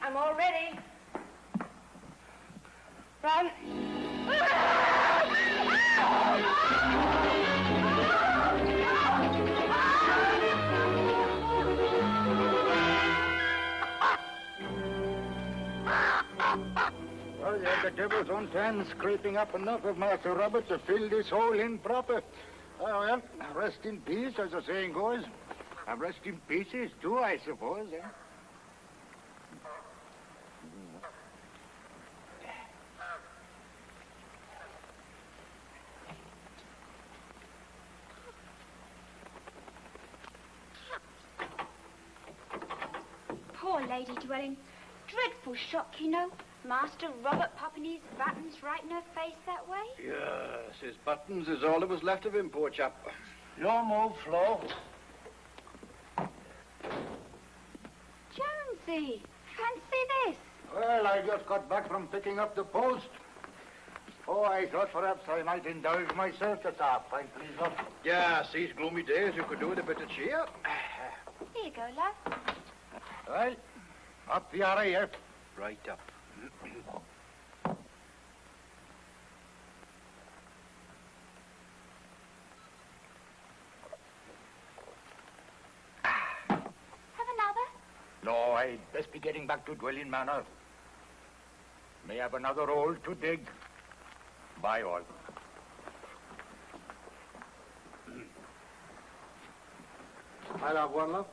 I'm all ready. Run. Well, the devil's on hand, scraping up enough of Master Robert to fill this hole in proper. Oh, well, rest in peace, as the saying goes. And rest in pieces, too, I suppose, eh? Poor lady dwelling. Dreadful shock, you know. Master Robert popping his buttons right in her face that way. Yes, his buttons is all that was left of him, poor chap. No move, Flo. Jonesy, fancy this. Well, I just got back from picking up the post. Oh, I thought perhaps I might indulge myself this half pint, please, love. Yes, these gloomy days you could do with a bit of cheer. Here you go, love. Well, up the alley here. Right up. Have another? No, I'd best be getting back to Dwelling Manor. May have another hole to dig. Bye, all. I'll have one, love.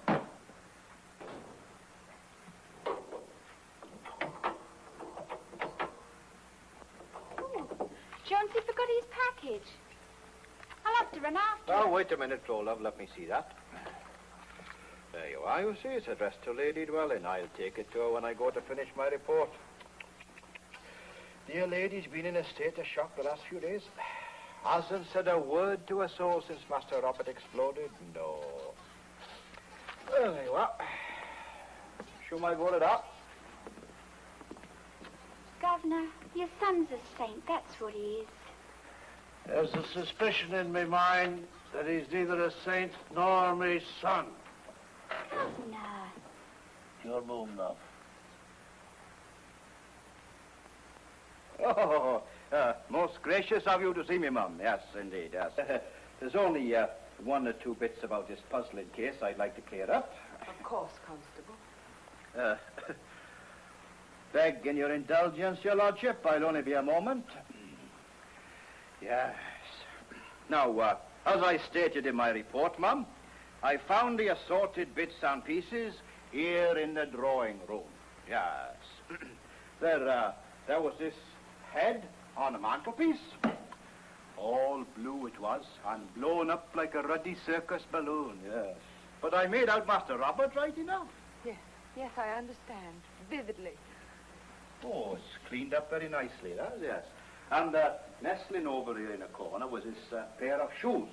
Jonesy forgot his package. I'll have to run after Oh, him. wait a minute, Flo, love. Let me see that. There you are, you see. It's addressed to Lady Dwelling. I'll take it to her when I go to finish my report. Dear lady's been in a state of shock the last few days. Hasn't said a word to a soul since Master Robert exploded. No. Well, there you are. Show my wallet up. Governor, your son's a saint, that's what he is. There's a suspicion in my mind that he's neither a saint nor my son. Governor. Your move now. Oh, most gracious of you to see me, Mum. Yes, indeed, yes. There's only one or two bits about this puzzling case I'd like to clear up. Of course, Constable. Begging your indulgence, your lordship, I'll only be a moment. Yes. Now, as I stated in my report, Mum, I found the assorted bits and pieces here in the drawing room. Yes. There was this head on the mantelpiece. All blue it was, and blown up like a ruddy circus balloon, yes. But I made out Master Robert right enough. Yes, I understand. Vividly. Oh, it's cleaned up very nicely, that, yes. And nestling over here in a corner was this pair of shoes.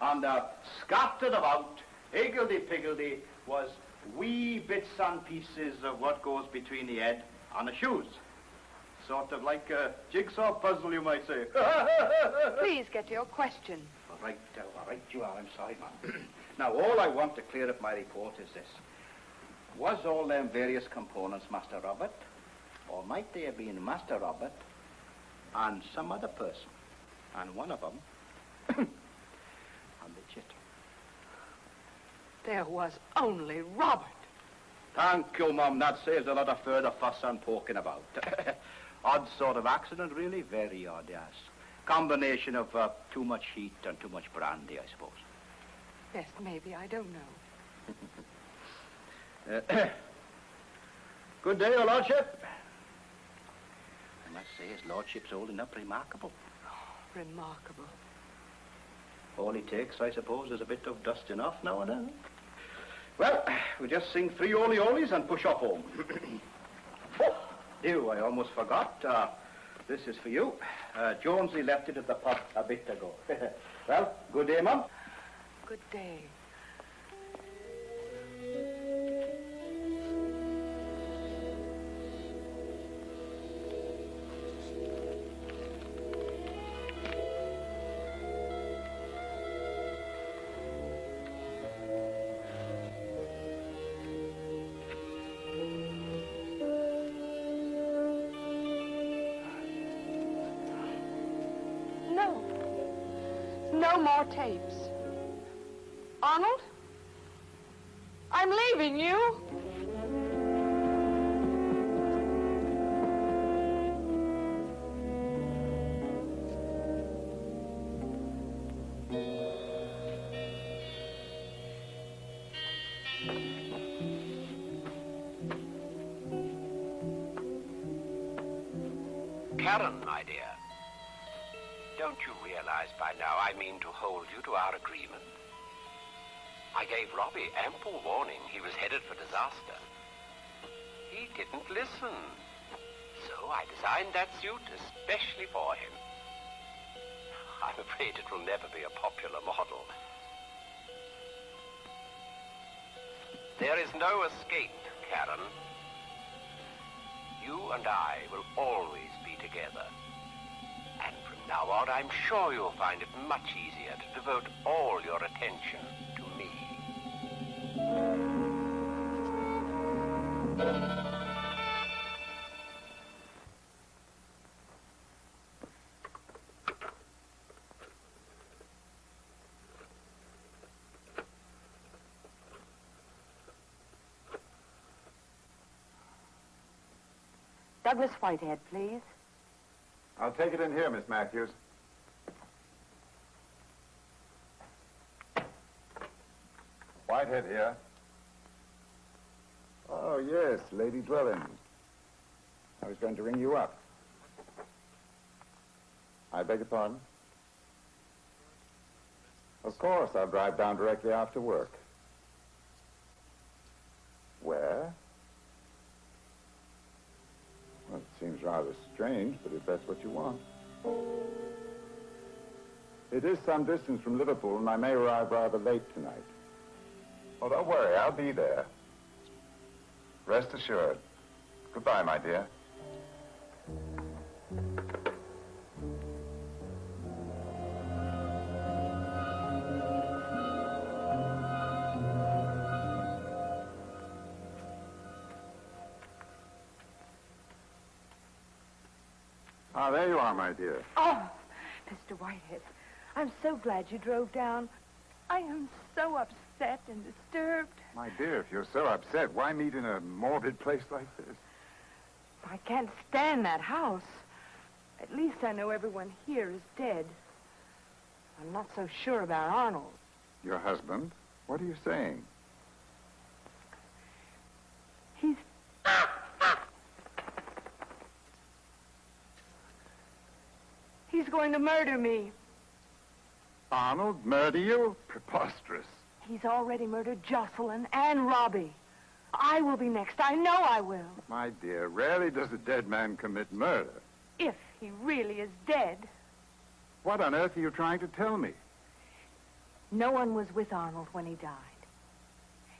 And scattered about, higgledy-piggledy, was wee bits and pieces of what goes between the head and the shoes. Sort of like a jigsaw puzzle, you might say. Please get to your question. All right, you are. I'm sorry, ma'am. Now, all I want to clear up my report is this. Was all them various components Master Robert? Or might they have been Master Robert and some other person? And one of them, a midget. There was only Robert. Thank you, Mum. That saves a lot of further fuss and poking about. Odd sort of accident, really. Very odd, yes. Combination of too much heat and too much brandy, I suppose. Yes, maybe. I don't know. Good day, Your Lordship. I must say, His Lordship's holding up remarkable. Oh, remarkable. All he takes, I suppose, is a bit of dusting off now and then. Well, we just sing 3 Oli-Olis and push off home. Oh, you, I almost forgot. This is for you. Jonesy left it at the pub a bit ago. Well, good day, Mum. Good day. No more tapes. Arnold? I'm leaving you. Karen, my dear. Don't you realize by now I mean to hold you to our agreement? I gave Robbie ample warning he was headed for disaster. He didn't listen. So I designed that suit especially for him. I'm afraid it will never be a popular model. There is no escape, Karen. You and I will always be together. And from now on, I'm sure you'll find it much easier to devote all your attention to me. Douglas Whitehead, please. I'll take it in here, Miss Matthews. Whitehead here. Oh, yes, Lady Dwellings. I was going to ring you up. I beg your pardon? Of course, I'll drive down directly after work. Where? Well, it seems rather strange, but if that's what you want. It is some distance from Liverpool, and I may arrive rather late tonight. Oh, don't worry, I'll be there. Rest assured. Goodbye, my dear. Ah, there you are, my dear. Oh, Mr. Whitehead, I'm so glad you drove down. I am so upset and disturbed. My dear, if you're so upset, why meet in a morbid place like this? I can't stand that house. At least I know everyone here is dead. I'm not so sure about Arnold. Your husband? What are you saying? He's going to murder me. Arnold murder you? Preposterous. He's already murdered Jocelyn and Robbie. I will be next. I know I will. My dear, rarely does a dead man commit murder. If he really is dead. What on earth are you trying to tell me? No one was with Arnold when he died.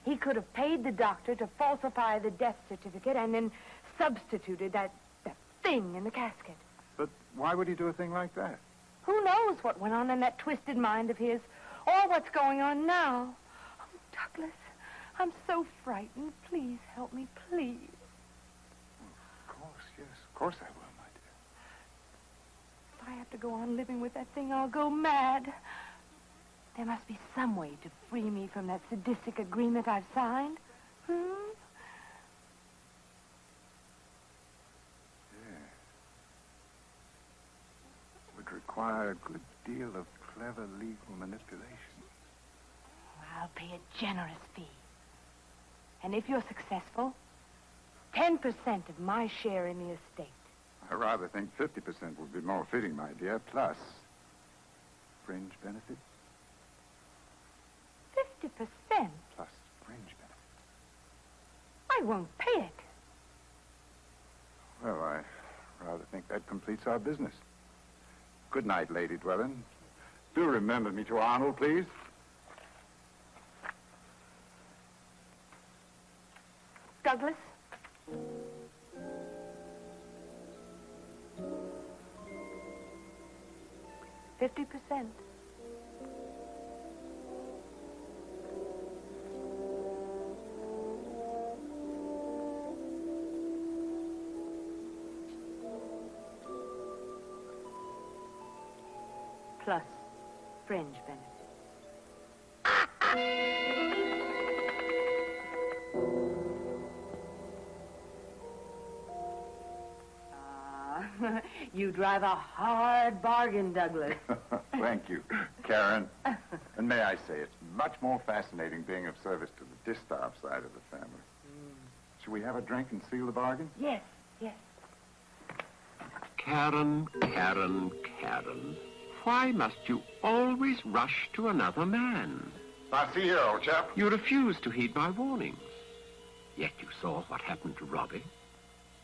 He could have paid the doctor to falsify the death certificate and then substituted that thing in the casket. But why would he do a thing like that? Who knows what went on in that twisted mind of his, or what's going on now. Oh, Douglas, I'm so frightened. Please help me, please. Of course, yes. Of course I will, my dear. If I have to go on living with that thing, I'll go mad. There must be some way to free me from that sadistic agreement I've signed. Require a good deal of clever legal manipulation. I'll pay a generous fee. And if you're successful, 10% of my share in the estate. I rather think 50% would be more fitting, my dear, plus fringe benefits. 50%? Plus fringe benefits. I won't pay it. Well, I rather think that completes our business. Good night, Lady Dwellin. Do remember me to Arnold, please. Douglas? $50%. Plus fringe benefits. You drive a hard bargain, Douglas. Thank you, Karen. And may I say, it's much more fascinating being of service to the distaff side of the family. Should we have a drink and seal the bargain? Yes, yes. Karen, Karen, Karen. Why must you always rush to another man? Now, see here, old chap. You refuse to heed my warnings. Yet you saw what happened to Robbie.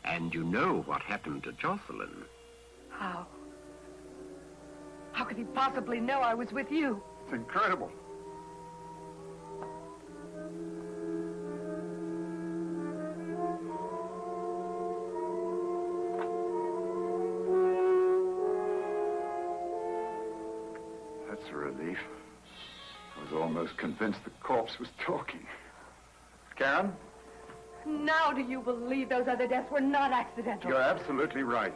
And you know what happened to Jocelyn. How? How could he possibly know I was with you? It's incredible. That's a relief. I was almost convinced the corpse was talking. Karen? Now do you believe those other deaths were not accidental? You're absolutely right.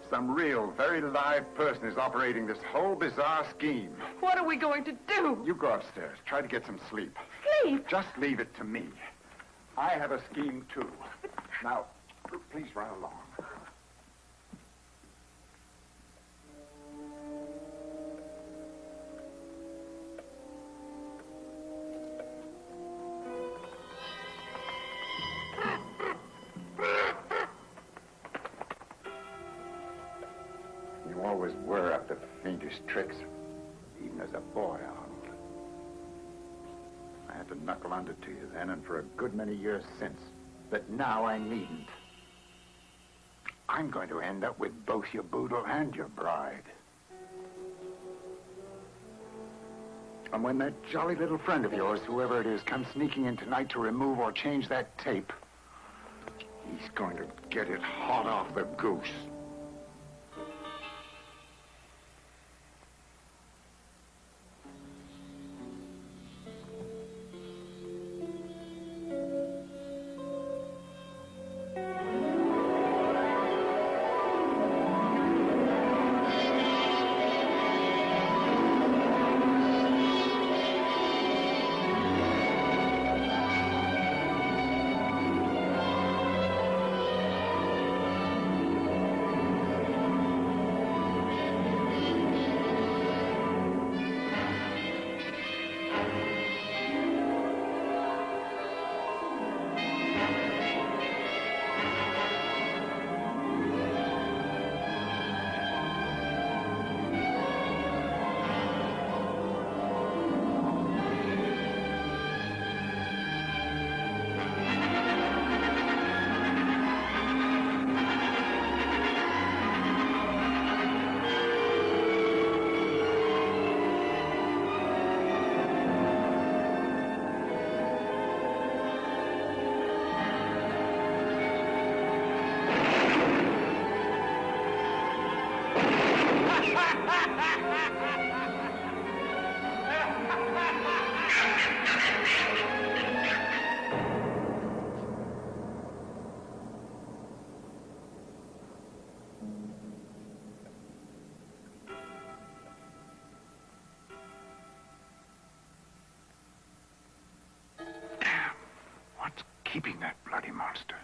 Some real, very live person is operating this whole bizarre scheme. What are we going to do? You go upstairs. Try to get some sleep. Sleep? Just leave it to me. I have a scheme, too. Now, please run along. You always were up to fiendish tricks, even as a boy, Arnold. I had to knuckle under to you then and for a good many years since. But now I needn't. I'm going to end up with both your boodle and your bride. And when that jolly little friend of yours, whoever it is, comes sneaking in tonight to remove or change that tape, he's going to get it hot off the goose. Keeping that bloody monster.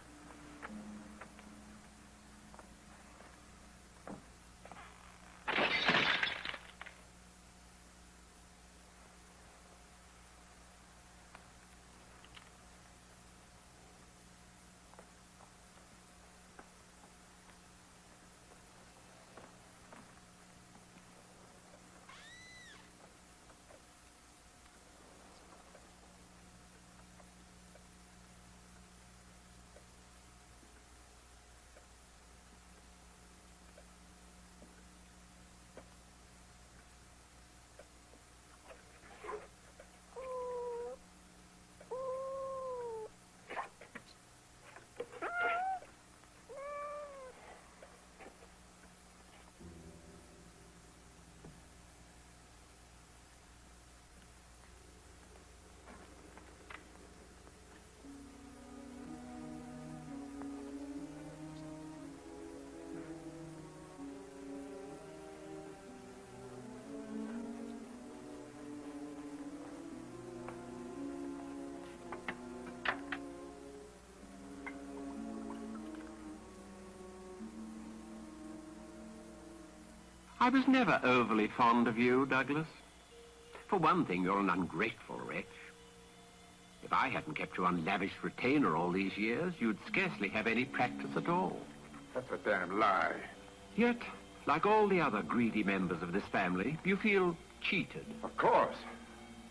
I was never overly fond of you, Douglas. For one thing, you're an ungrateful wretch. If I hadn't kept you on lavish retainer all these years, you'd scarcely have any practice at all. That's a damn lie. Yet, like all the other greedy members of this family, you feel cheated. Of course.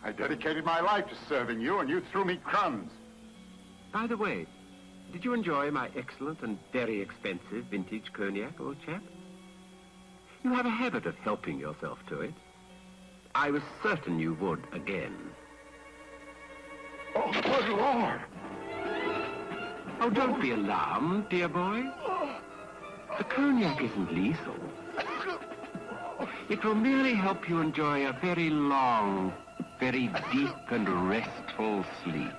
I dedicated my life to serving you, and you threw me crumbs. By the way, did you enjoy my excellent and very expensive vintage cognac, old chap? You have a habit of helping yourself to it. I was certain you would again. Oh, good Lord! Oh, don't be alarmed, dear boy. The cognac isn't lethal. It will merely help you enjoy a very long, very deep and restful sleep.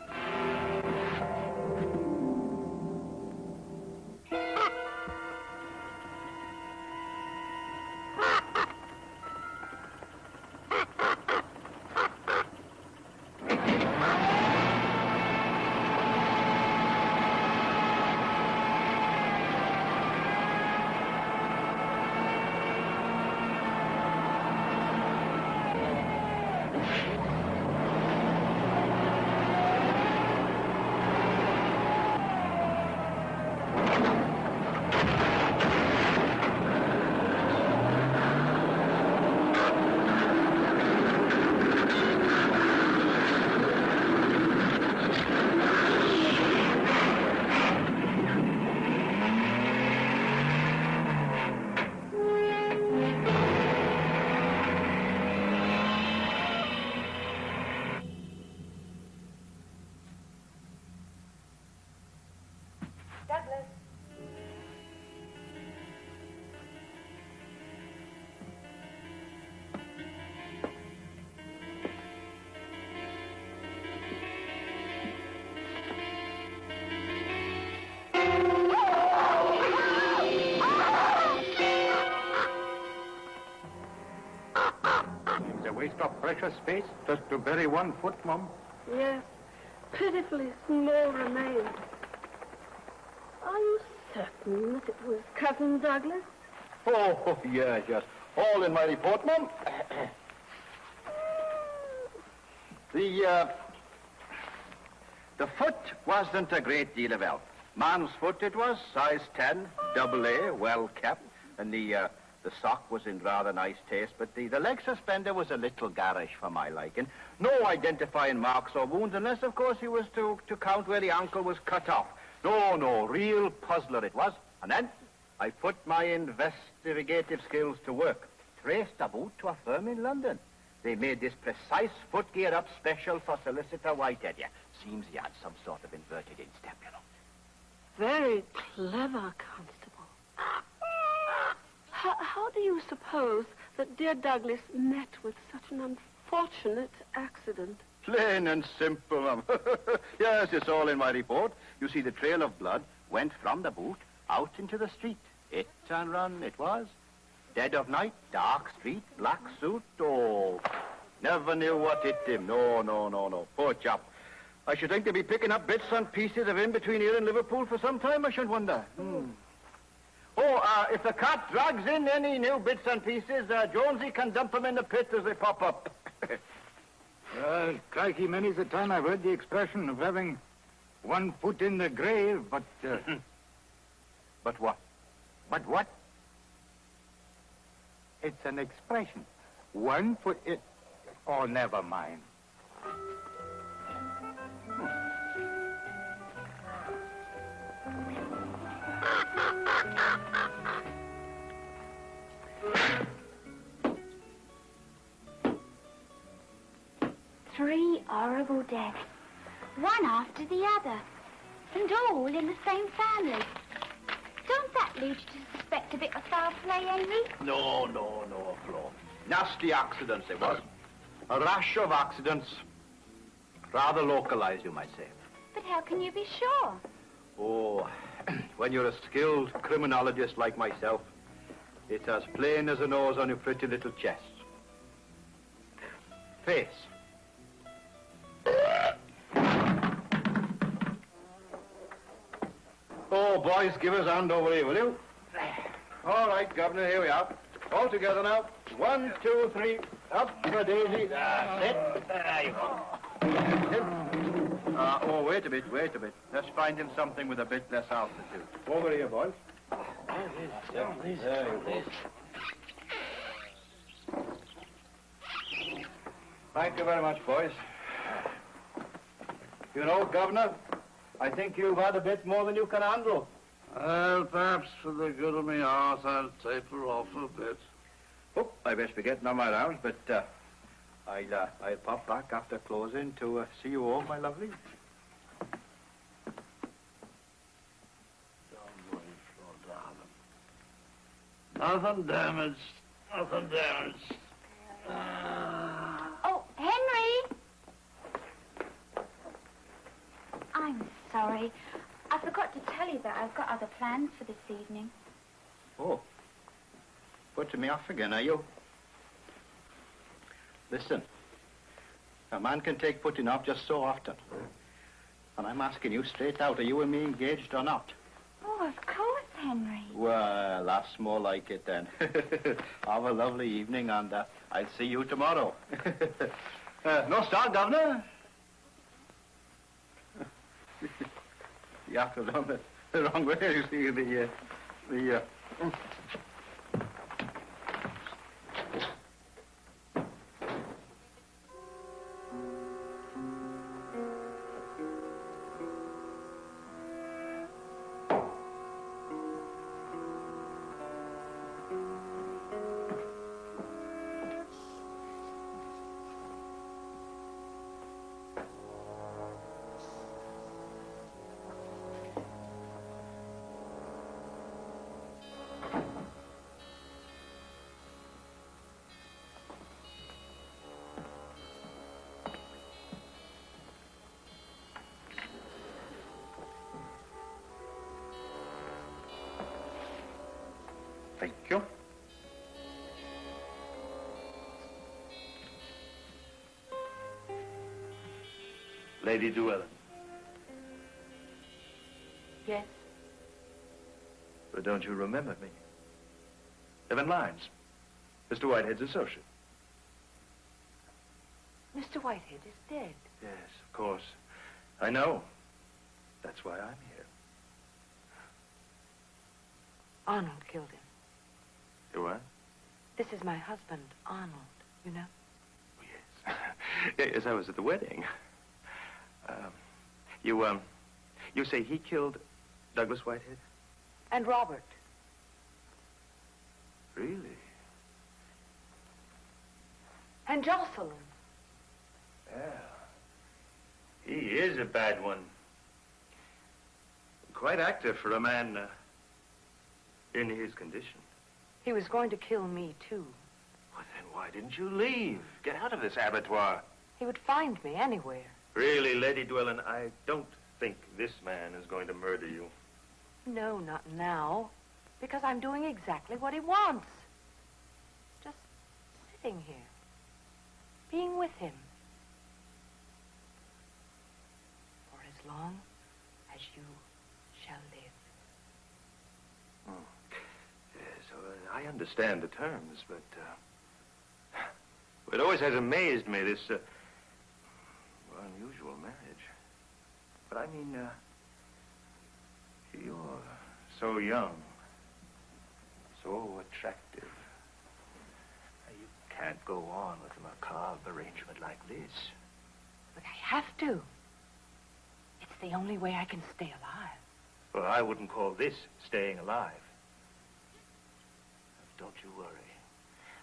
waste of precious space just to bury one foot, Mum? Yes, pitifully small remains. Are you certain that it was Cousin Douglas? Oh, yes, yes. All in my report, Mum. The foot wasn't a great deal of help. Man's foot it was, size 10, double A, well kept, and the sock was in rather nice taste, but the leg suspender was a little garish for my liking. No identifying marks or wounds, unless, of course, he was to count where the ankle was cut off. No, real puzzler it was. And then I put my investigative skills to work. Traced the boot to a firm in London. They made this precise foot gear up special for Solicitor Whitehead. Yeah, seems he had some sort of inverted instep, you know. Very clever, Constable. How do you suppose that dear Douglas met with such an unfortunate accident? Plain and simple. Yes, it's all in my report. You see, the trail of blood went from the boot out into the street. Hit and run it was. Dead of night, dark street, black suit. Oh, never knew what hit him. No. Poor chap. I should think they'd be picking up bits and pieces of him between here and Liverpool for some time, I should wonder. If the cat drags in any new bits and pieces, Jonesy can dump them in the pit as they pop up. Crikey, many's the time I've heard the expression of having one foot in the grave, but... But what? But what? It's an expression. One foot in... Oh, never mind. Three horrible deaths, one after the other, and all in the same family. Don't that lead you to suspect a bit of foul play, Henry? No, Flo. Nasty accidents it was. A rash of accidents. Rather localized, you might say. But how can you be sure? Oh, when you're a skilled criminologist like myself, it's as plain as a nose on your pretty little chest. Face. Oh, boys, give us a hand over here, will you? All right, Governor, here we are. All together now. 1, 2, 3. Up for Daisy. That's it. There you go. Wait a bit. Let's find him something with a bit less altitude. Over here, boys. There you go. Thank you very much, boys. You know, Governor, I think you've had a bit more than you can handle. Well, perhaps for the good of me heart, I'll taper off a bit. Oh, I best be getting on my rounds, but I'll pop back after closing to see you home, my lovely. Don't worry, Flo, darling. Nothing damaged. Oh, Henry! I'm sorry. I forgot to tell you that I've got other plans for this evening. Oh. Putting me off again, are you? Listen. A man can take putting off just so often. And I'm asking you straight out, are you and me engaged or not? Oh, of course, Henry. Well, that's more like it then. Have a lovely evening, and I'll see you tomorrow. No start, Governor? You have to run the wrong way, you see, Thank you. Lady Llewellyn? Yes. But don't you remember me? Evan Lyons, Mr. Whitehead's associate. Mr. Whitehead is dead. Yes, of course. I know. That's why I'm here. Arnold killed him. You what? This is my husband, Arnold, you know? Yes, I was at the wedding. You say he killed Douglas Whitehead? And Robert. Really? And Jocelyn. Yeah. He is a bad one. Quite active for a man in his condition. He was going to kill me, too. Well, then why didn't you leave? Get out of this abattoir. He would find me anywhere. Really, Lady Llewellyn, I don't think this man is going to murder you. No, not now. Because I'm doing exactly what he wants. Just sitting here. Being with him. For as long as you shall live. Yes, I understand the terms, but it always has amazed me, this unusual marriage. But I mean, you're so young, so attractive. You can't go on with a macabre arrangement like this. But I have to. It's the only way I can stay alive. Well, I wouldn't call this staying alive. Don't you worry.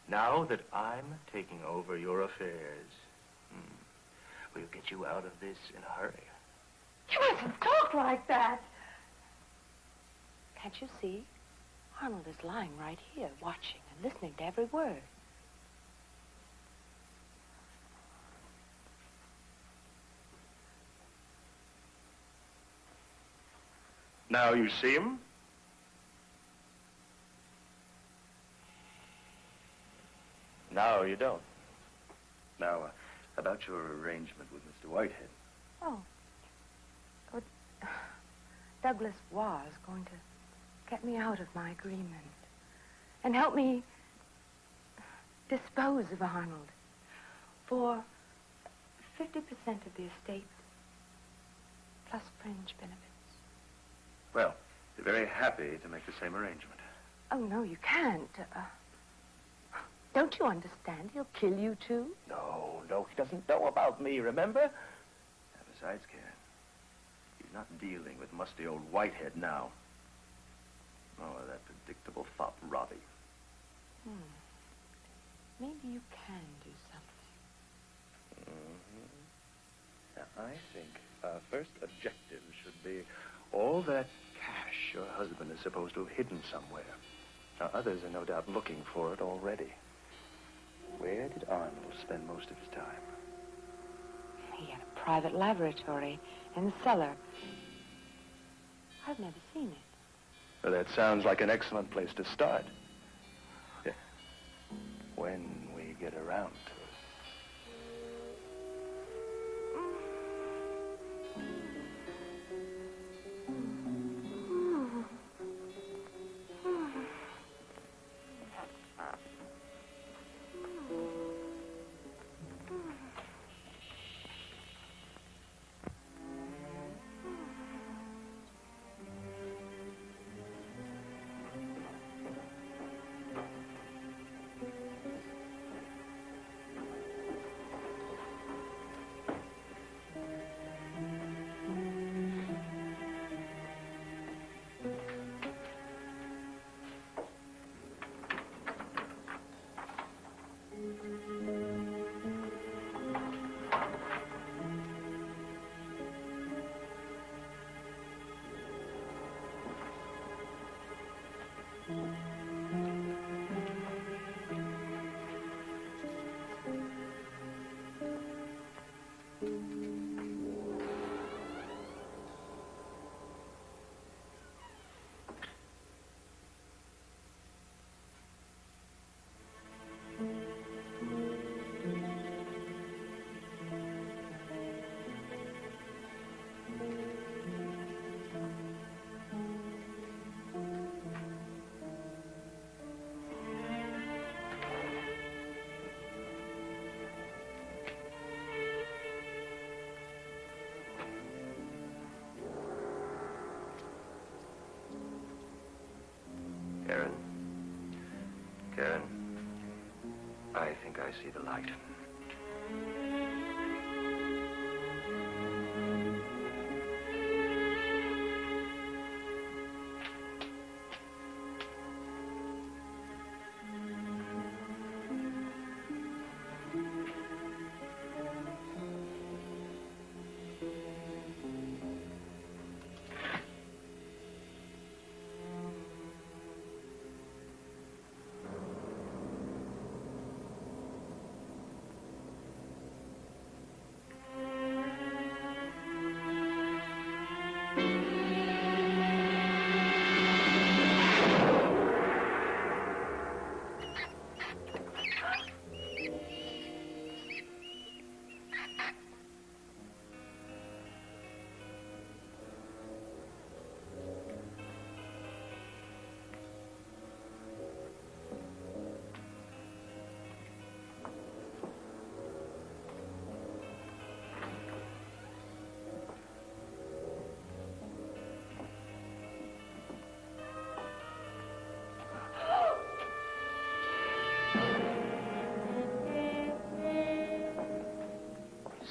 Now that I'm taking over your affairs, we'll get you out of this in a hurry. You mustn't talk like that. Can't you see? Arnold is lying right here, watching and listening to every word. Now you see him? Now you don't. Now, about your arrangement with Mr. Whitehead. Oh. Douglas was going to get me out of my agreement and help me dispose of Arnold for 50% of the estate plus fringe benefits. Well, you're very happy to make the same arrangement. Oh, no, you can't. Don't you understand? He'll kill you, too. No, he doesn't know about me, remember? And besides, Karen, he's not dealing with musty old Whitehead now. Oh, that predictable fop, Roddy. Maybe you can do something. Now, I think our first objective should be all that cash your husband is supposed to have hidden somewhere. Now, others are no doubt looking for it already. Where did Arnold spend most of his time? He had a private laboratory in the cellar. I've never seen it. Well, that sounds like an excellent place to start. Yeah. When we get around to it. Karen. Karen, I think I see the light.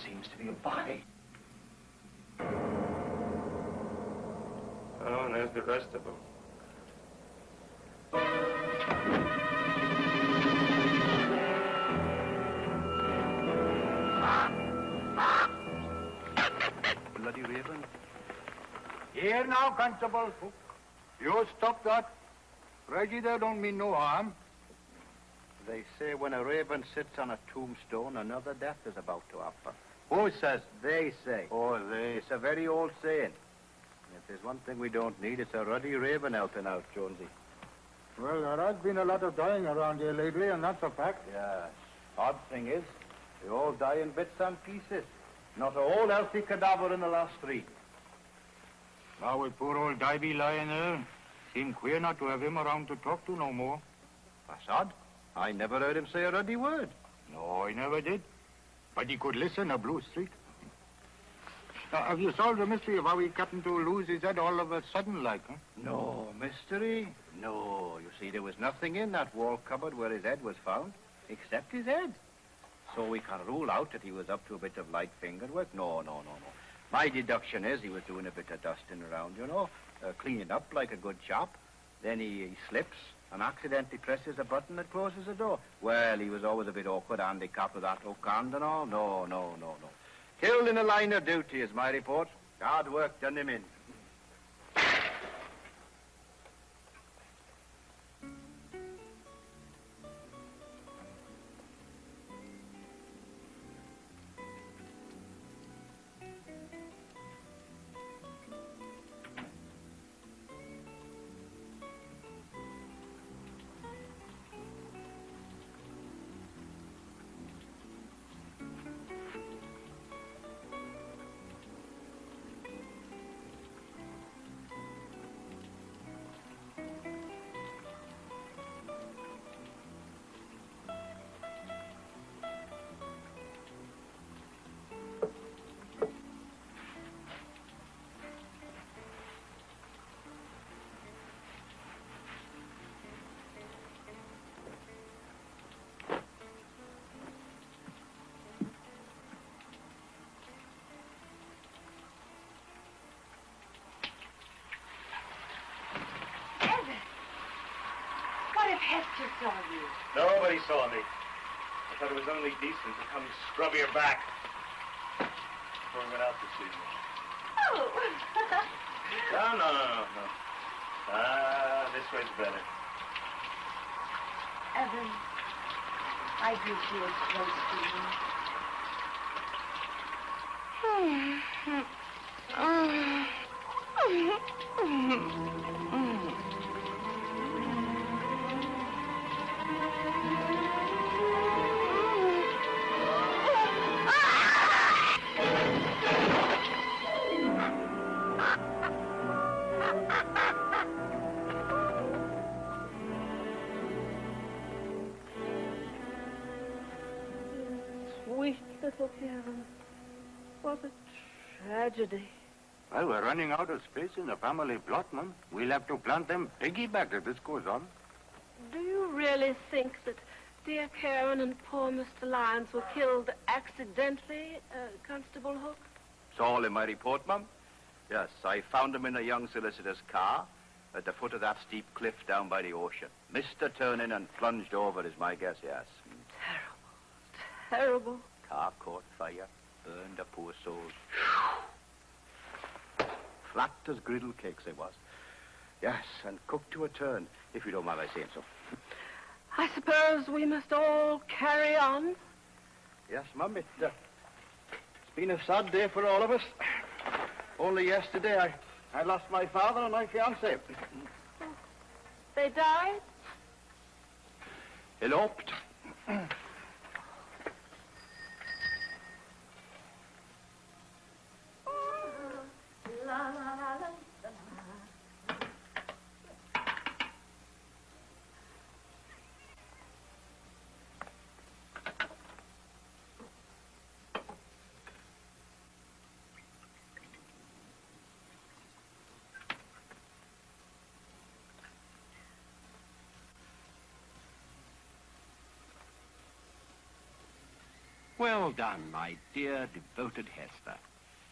Seems to be a body. Oh, and there's the rest of them. Bloody raven. Here now, Constable. You stop that. Reggie there don't mean no harm. They say when a raven sits on a tombstone, another death is about to happen. Who says? They say. Oh, they. It's a very old saying. And if there's one thing we don't need, it's a ruddy raven helping out, Jonesy. Well, there has been a lot of dying around here lately, and that's a fact. Yes. Odd thing is, they all die in bits and pieces. Not a whole healthy cadaver in the last 3. Now with poor old Divey lying there, seemed queer not to have him around to talk to no more. That's odd. I never heard him say a ruddy word. No, he never did. But he could listen a blue streak. Now, have you solved the mystery of how he happened to lose his head all of a sudden like, huh? No mystery? No. You see, there was nothing in that wall cupboard where his head was found, except his head. So we can rule out that he was up to a bit of light finger work. No. My deduction is he was doing a bit of dusting around, you know, cleaning up like a good chap. Then he slips and accidentally presses a button that closes the door. Well, he was always a bit awkward, handicapped with that hook hand and all. No. Killed in a line of duty is my report. Hard work done him in. Hester saw you. Nobody saw me. I thought it was only decent to come scrub your back before we went out this evening. Oh. No. This way's better. Evan, I do feel close to you. Sweet little Karen. What a tragedy. Well, we're running out of space in the family plot, Mum. We'll have to plant them piggyback if this goes on. Do you really think that dear Karen and poor Mr. Lyons were killed accidentally, Constable Hook? It's all in my report, Mum. Yes, I found them in a young solicitor's car at the foot of that steep cliff down by the ocean. Missed the turning and plunged over is my guess, yes. Terrible. Car caught fire, burned the poor souls. Flat as griddle cakes they was. Yes, and cooked to a turn, if you don't mind my saying so. I suppose we must all carry on. Yes, Mum, it's been a sad day for all of us. Only yesterday I lost my father and my fiancée. They died? Eloped. Well done, my dear, devoted Hester.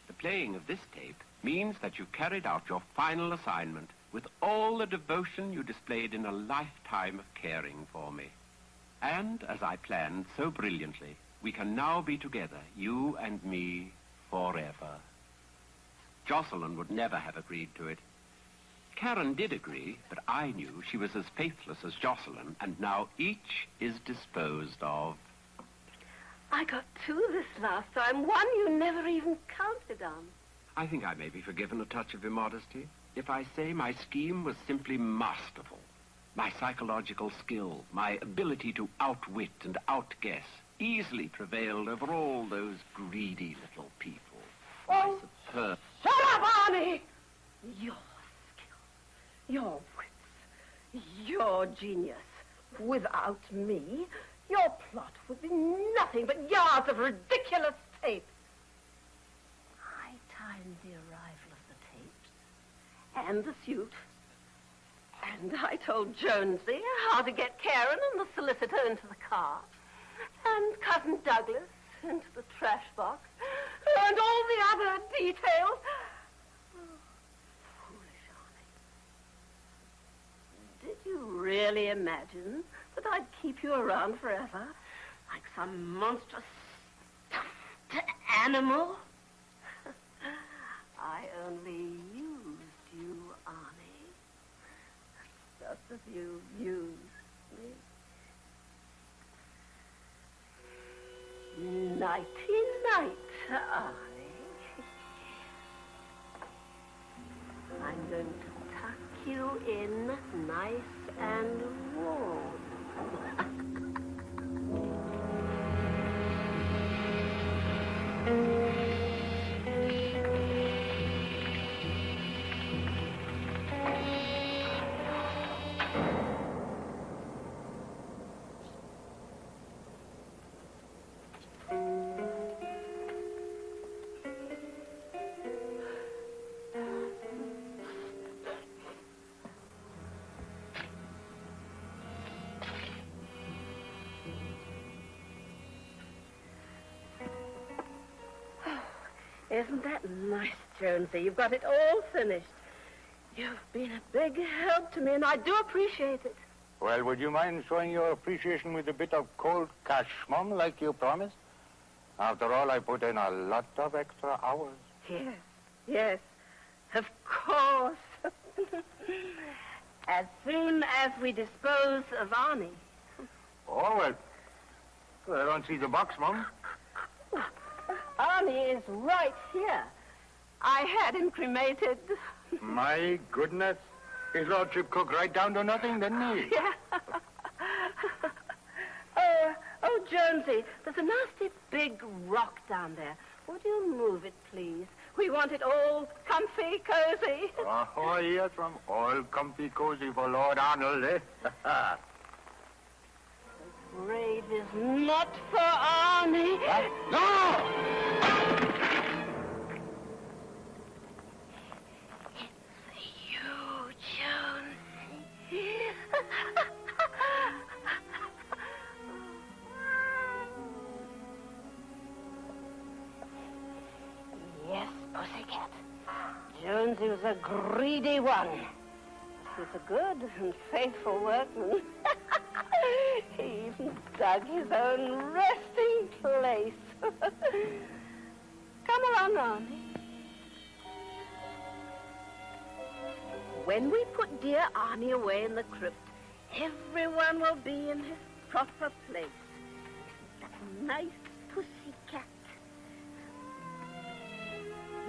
The playing of this tape means that you carried out your final assignment with all the devotion you displayed in a lifetime of caring for me. And, as I planned so brilliantly, we can now be together, you and me, forever. Jocelyn would never have agreed to it. Karen did agree, but I knew she was as faithless as Jocelyn, and now each is disposed of. I got two this last time, one you never even counted on. I think I may be forgiven a touch of immodesty if I say my scheme was simply masterful. My psychological skill, my ability to outwit and outguess easily prevailed over all those greedy little people. Oh, Superb. shut up, Arnie! Your skill, your wits, your genius. Without me, your plot would be nothing but yards of ridiculous tape. I timed the arrival of the tapes and the suit. And I told Jonesy how to get Karen and the solicitor into the car. And Cousin Douglas into the trash box. And all the other details. Oh, foolish Arnie. Did you really imagine that I'd keep you around forever? Like some monstrous stuffed animal? I only used you, Arnie. Just as you used me. Nighty-night, Arnie. I'm going to tuck you in nice and warm. Isn't that nice, Jonesy? You've got it all finished. You've been a big help to me, and I do appreciate it. Well, would you mind showing your appreciation with a bit of cold cash, Mum, like you promised? After all, I put in a lot of extra hours. Yes, yes, of course. As soon as we dispose of Arnie. Oh, well, I don't see the box, Mum. Arnie is right here. I had him cremated. My goodness. His lordship cooked right down to nothing, didn't he? Yeah. Oh, Jonesy, there's a nasty big rock down there. Would you move it, please? We want it all comfy, cozy. Oh, yes, from all comfy cozy for Lord Arnold, eh? Grave is not for Arnie. No! a greedy one. He's a good and faithful workman. He even dug his own resting place. Come along, Arnie. When we put dear Arnie away in the crypt, everyone will be in his proper place. That nice pussy cat.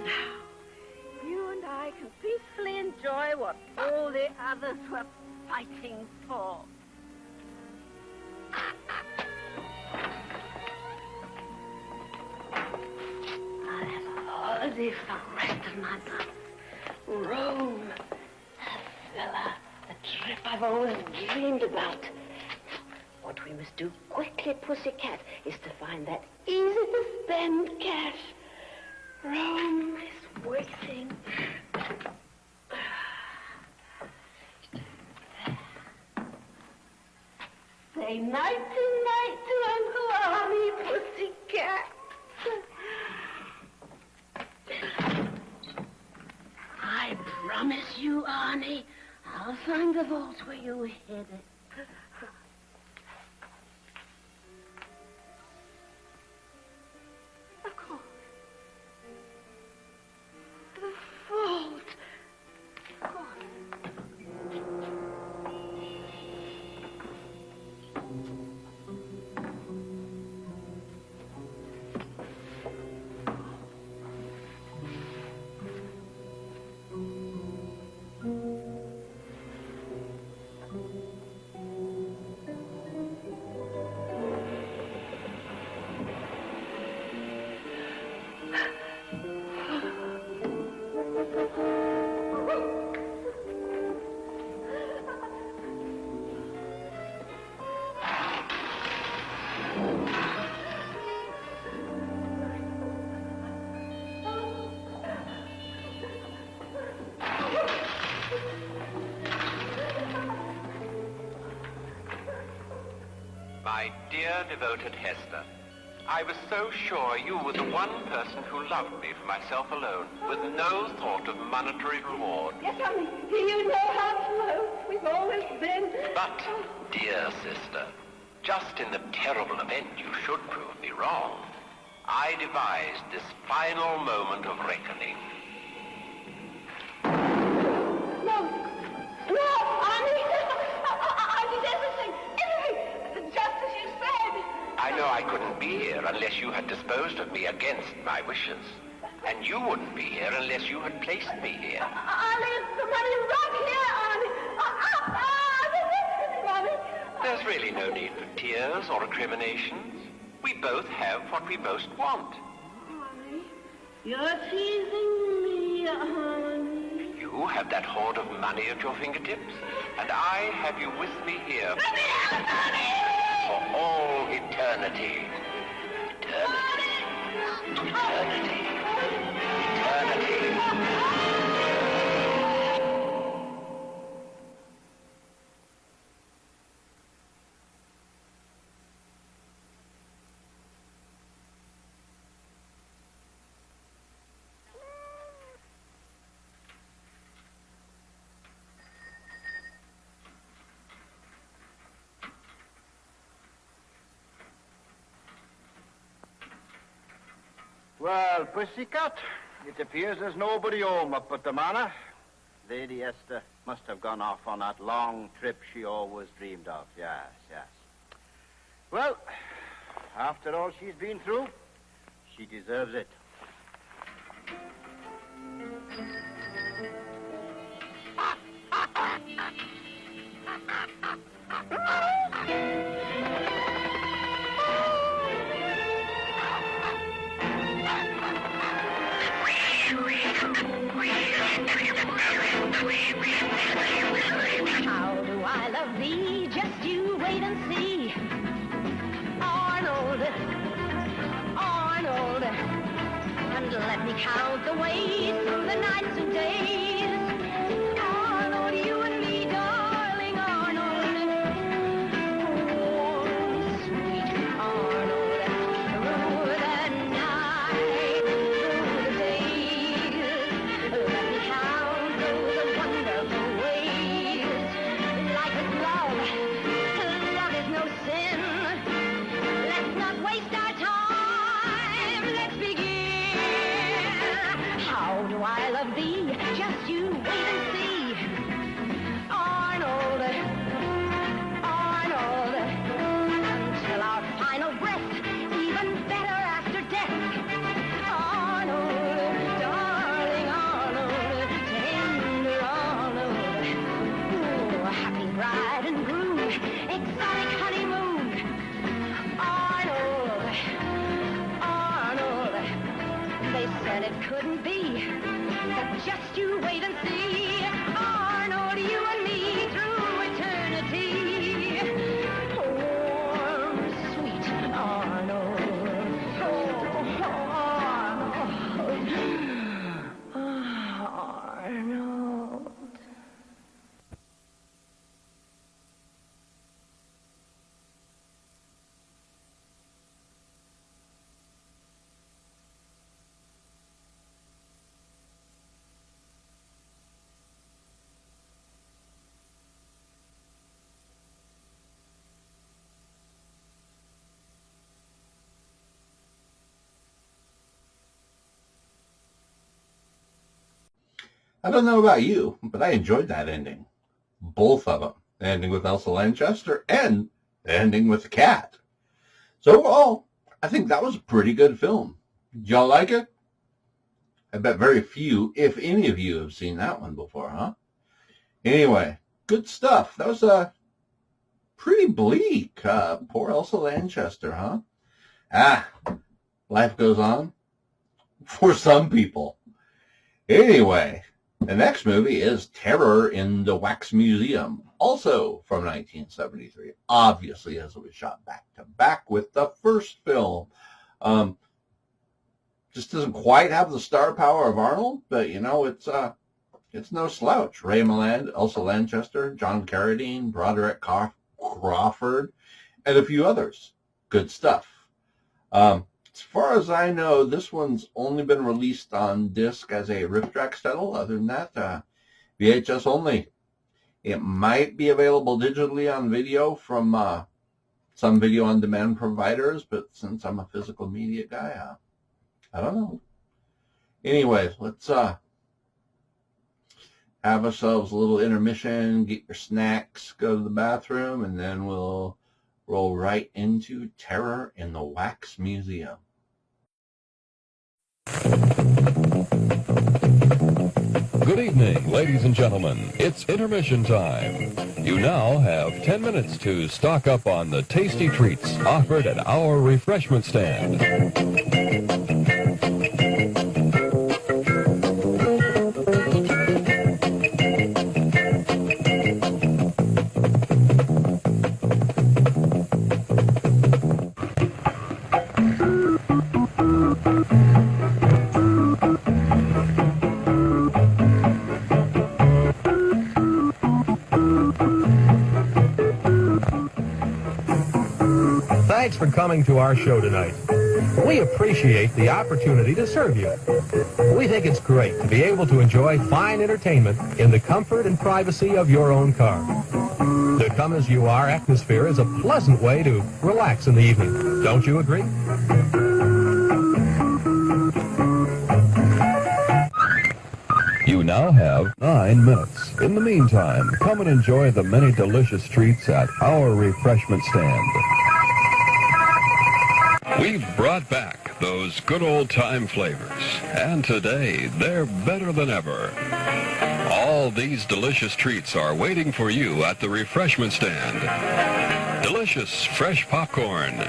Now, you and I can peacefully enjoy what all the others were fighting for. I'll have a holiday for the rest of my life. Rome, that villa, the trip I've always dreamed about. What we must do quickly, pussycat, is to find that easy-to-spend cash. Rome is waiting. Say nighty-night to Uncle Arnie, pussycat. I promise you, Arnie, I'll find the vault where you hid it. Of course. The vault. Of course. My dear devoted Hester, I was so sure you were the one person who loved me for myself alone, with no thought of monetary reward. Yes, honey, you know how close we've always been. But, dear sister, just in the terrible event you should prove me wrong, I devised this final moment of reckoning. No, Arnie! I did everything! Just as you said! I know I couldn't be here unless you had disposed of me against my wishes. And you wouldn't be here unless you had placed me here. Arnie, the money right here, Arnie! Money! There's really no need for tears or recriminations. We both have what we most want. Arnie, you're teasing me, Arnie. You have that hoard of money at your fingertips, and I have you with me here for all eternity. Eternity. Well, pussycat, it appears there's nobody home up at the manor. Lady Esther must have gone off on that long trip she always dreamed of. Yes, yes. Well, after all she's been through, she deserves it. How do I love thee? Just you wait and see. Arnold, Arnold, and let me count the ways, the nights and days. Arnold, you and me, darling Arnold. Oh, sweet Arnold, through the night, through the days. Let me count bride and groom, exotic honeymoon. Arnold, Arnold, they said it couldn't be, but just you wait and see. Arnold, you and me through eternity. Warm, sweet Arnold. Oh, Arnold. Arnold. I don't know about you, but I enjoyed that ending. Both of them. The ending with Elsa Lanchester and the ending with the cat. So overall, I think that was a pretty good film. Did y'all like it? I bet very few, if any of you, have seen that one before, huh? Anyway, good stuff. That was pretty bleak. Poor Elsa Lanchester, huh? Life goes on for some people. Anyway, the next movie is Terror in the Wax Museum, also from 1973, obviously as it was shot back-to-back with the first film. Just doesn't quite have the star power of Arnold, but, you know, it's no slouch. Ray Milland, Elsa Lanchester, John Carradine, Broderick Crawford, and a few others. Good stuff. As far as I know, this one's only been released on disc as a riff track title. Other than that, VHS only. It might be available digitally on video from some video on demand providers, but since I'm a physical media guy, I don't know. Anyway, let's have ourselves a little intermission, get your snacks, go to the bathroom, and then we'll roll right into Terror in the Wax Museum. Good evening, ladies and gentlemen. It's intermission time. You now have 10 minutes to stock up on the tasty treats offered at our refreshment stand. Thanks for coming to our show tonight. We appreciate the opportunity to serve you. We think it's great to be able to enjoy fine entertainment in the comfort and privacy of your own car. The come-as-you-are atmosphere is a pleasant way to relax in the evening. Don't you agree? You now have 9 minutes. In the meantime, come and enjoy the many delicious treats at our refreshment stand. We've brought back those good old-time flavors, and today they're better than ever. All these delicious treats are waiting for you at the refreshment stand. Delicious fresh popcorn,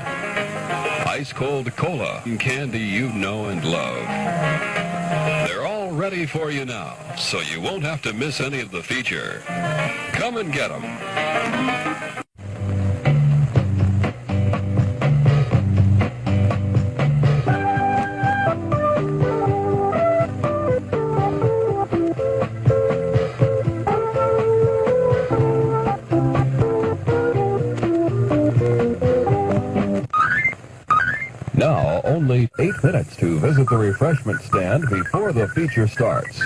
ice-cold cola, and candy you know and love. They're all ready for you now, so you won't have to miss any of the feature. Come and get them. Now, only 8 minutes to visit the refreshment stand before the feature starts.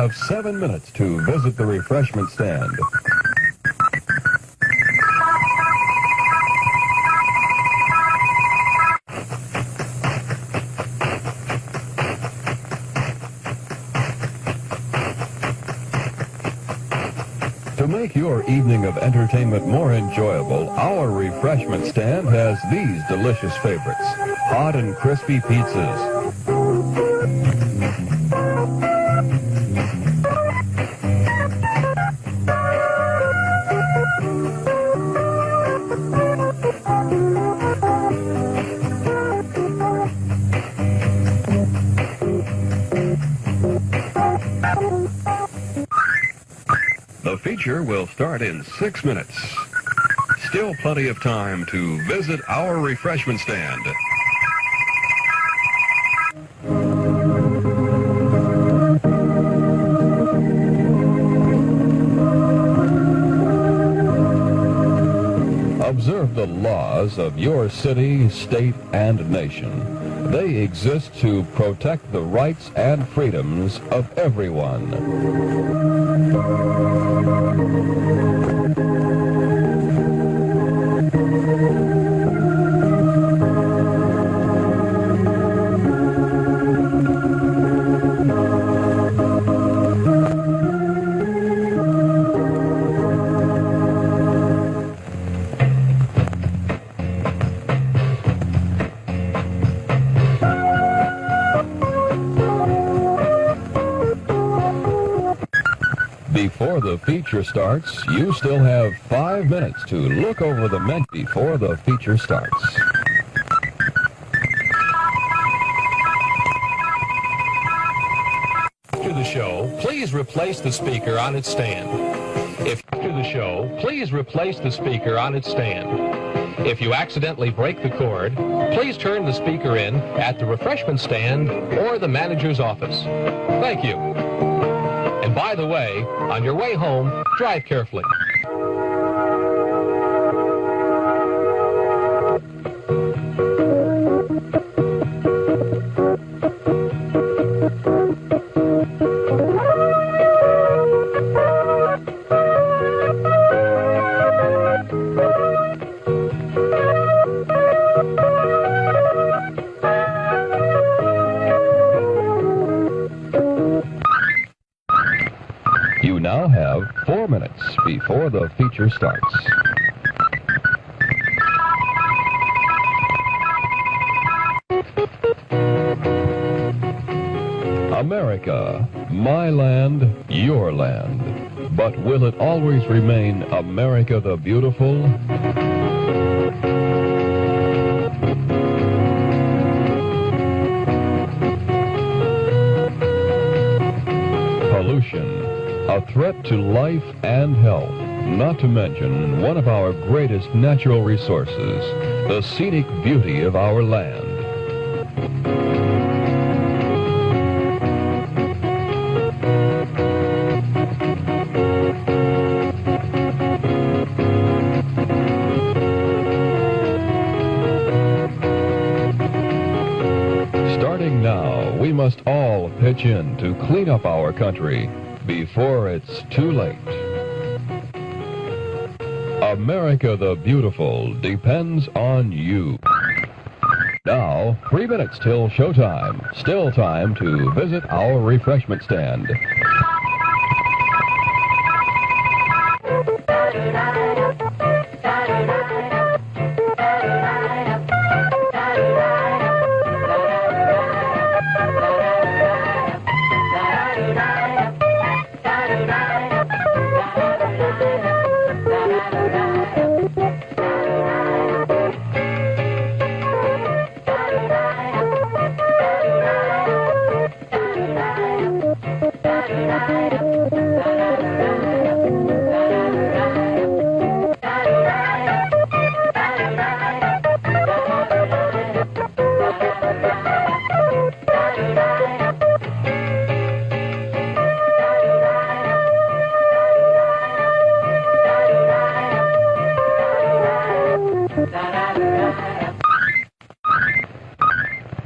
have 7 minutes to visit the refreshment stand. To make your evening of entertainment more enjoyable, our refreshment stand has these delicious favorites. Hot and crispy pizzas. The feature will start in 6 minutes. Still plenty of time to visit our refreshment stand. Observe the laws of your city, state, and nation. They exist to protect the rights and freedoms of everyone. Before the feature starts, you still have 5 minutes to look over the menu before the feature starts. After the show, please replace the speaker on its stand. After the show, please replace the speaker on its stand. If you accidentally break the cord, please turn the speaker in at the refreshment stand or the manager's office. Thank you. And by the way, on your way home, drive carefully. You now have 4 minutes before the feature starts. America, my land, your land. But will it always remain America the Beautiful? Pollution, a threat to life and health, not to mention one of our greatest natural resources, the scenic beauty of our land. Starting now, we must all pitch in to clean up our country before it's too late. America the Beautiful depends on you. Now, 3 minutes till showtime. Still time to visit our refreshment stand.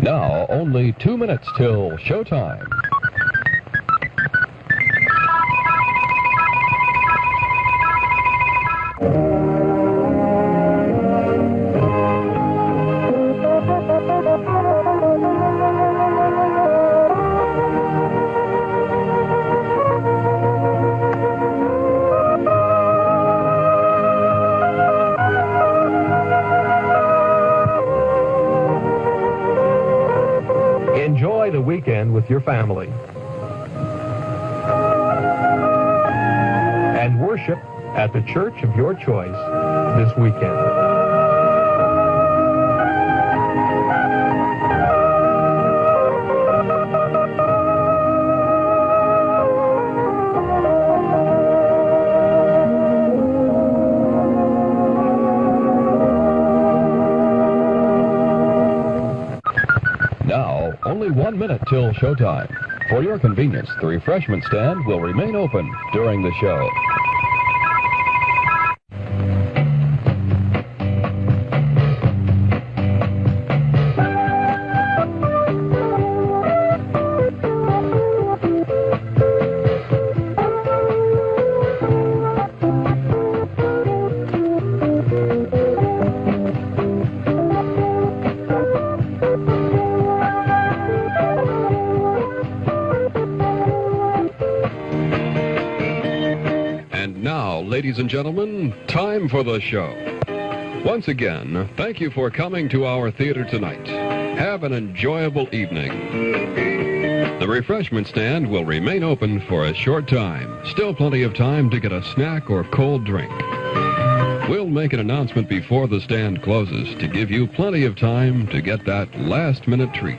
Now, only 2 minutes till showtime. weekend with your family. And worship at the church of your choice this weekend. Now, only 1 minute till showtime. For your convenience, the refreshment stand will remain open during the show. Ladies and gentlemen, time for the show. Once again, thank you for coming to our theater tonight. Have an enjoyable evening. The refreshment stand will remain open for a short time. Still plenty of time to get a snack or cold drink. We'll make an announcement before the stand closes to give you plenty of time to get that last-minute treat.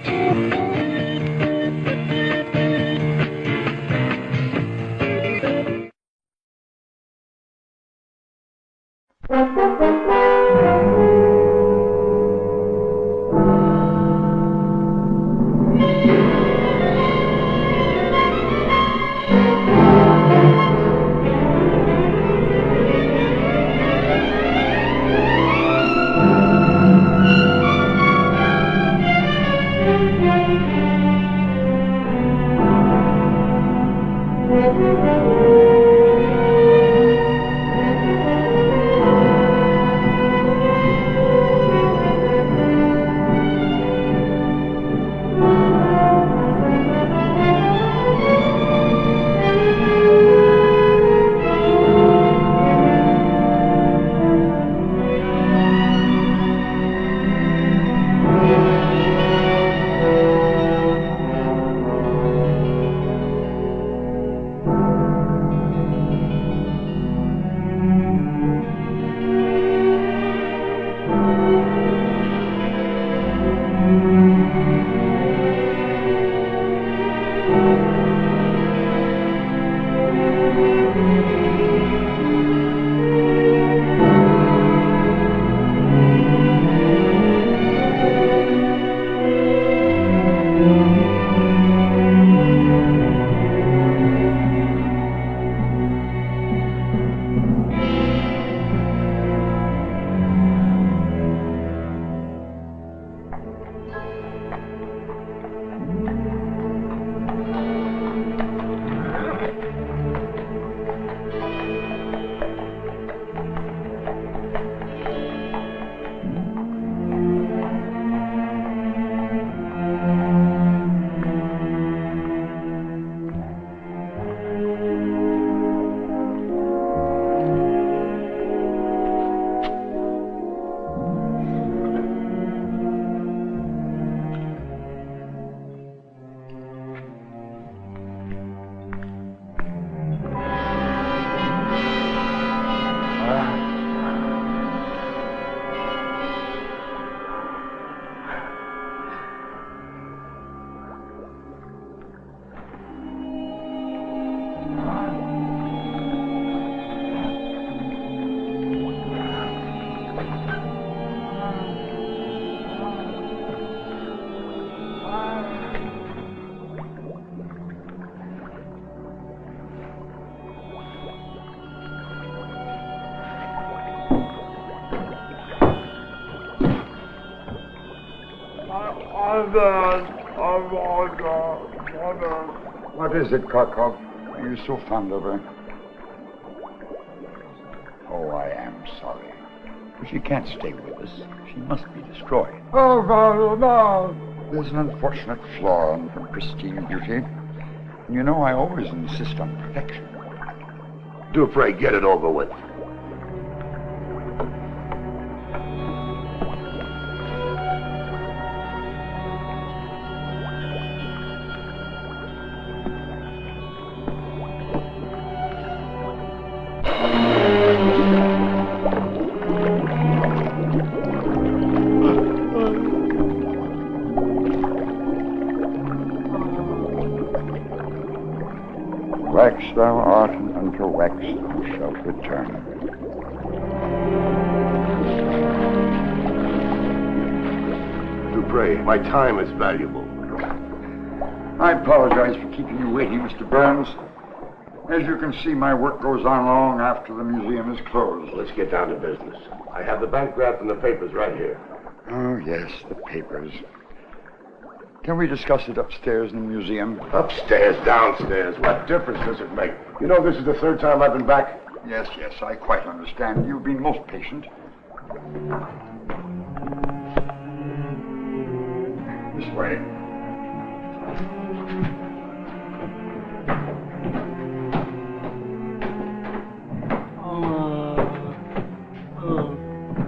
What is it, Karkov? Are you so fond of her? Oh, I am sorry. But she can't stay with us. She must be destroyed. Oh, Father, no. There's an unfortunate flaw in her pristine beauty. You know, I always insist on perfection. Do pray get it over with. wax thou art, and unto wax thou shalt return. Dupre, my time is valuable. I apologize for keeping you waiting, Mr. Burns. As you can see, my work goes on long after the museum is closed. Let's get down to business. I have the bank draft and the papers right here. Oh, yes, the papers. Can we discuss it upstairs in the museum? Upstairs, downstairs, what difference does it make? You know this is the third time I've been back? Yes, I quite understand. You've been most patient. This way.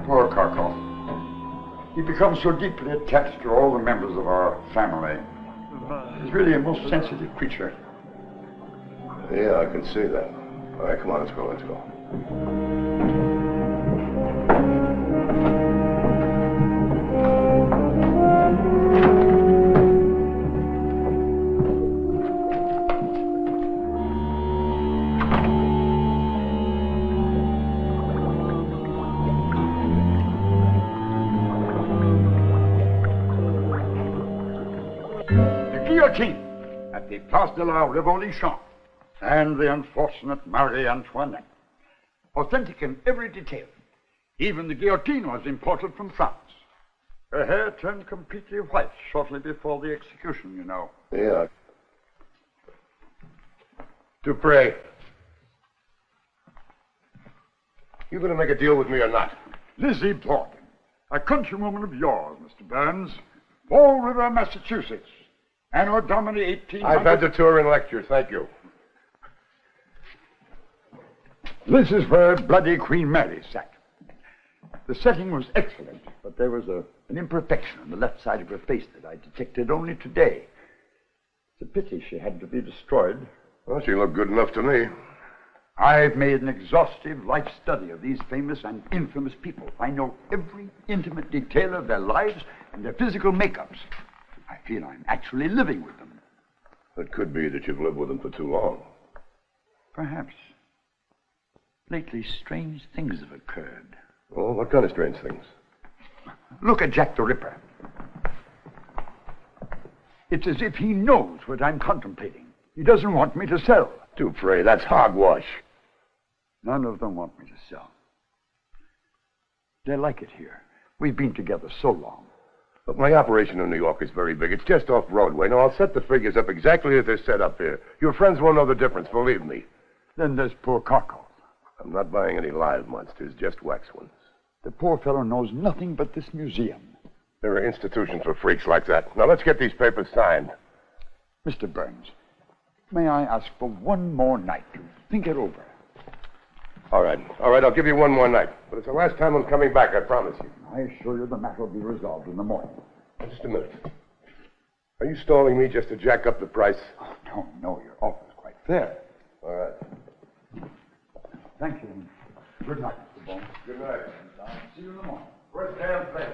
Poor Karkov. He becomes so deeply attached to all the members of our family. He's really a most sensitive creature. Yeah, I can see that. All right, come on, let's go. Guillotine at the Place de la Révolution, and the unfortunate Marie Antoinette. Authentic in every detail. Even the guillotine was imported from France. Her hair turned completely white shortly before the execution, you know. Yeah. Dupre, you going to make a deal with me or not? Lizzie Borden, a countrywoman of yours, Mr. Burns. Fall River, Massachusetts. Anno Domini 1800... I've had the tour and lecture, thank you. This is where Bloody Queen Mary sat. The setting was excellent, but there was an imperfection on the left side of her face that I detected only today. It's a pity she had to be destroyed. Well, she looked good enough to me. I've made an exhaustive life study of these famous and infamous people. I know every intimate detail of their lives and their physical makeups. I feel I'm actually living with them. It could be that you've lived with them for too long. Perhaps. Lately, strange things have occurred. Oh, what kind of strange things? Look at Jack the Ripper. It's as if he knows what I'm contemplating. He doesn't want me to sell. Dupre, that's hogwash. None of them want me to sell. They like it here. We've been together so long. But my operation in New York is very big. It's just off Broadway. Now, I'll set the figures up exactly as they're set up here. Your friends won't know the difference, believe me. Then there's poor Karkov. I'm not buying any live monsters, just wax ones. The poor fellow knows nothing but this museum. There are institutions for freaks like that. Now, let's get these papers signed. Mr. Burns, may I ask for one more night to think it over? All right, I'll give you one more night. But it's the last time I'm coming back, I promise you. I assure you the matter will be resolved in the morning. Just a minute. Are you stalling me just to jack up the price? Oh, no, your offer is quite fair. All right. Thank you. Good night, Mr. Bones. Good night. I'll see you in the morning. First day of play.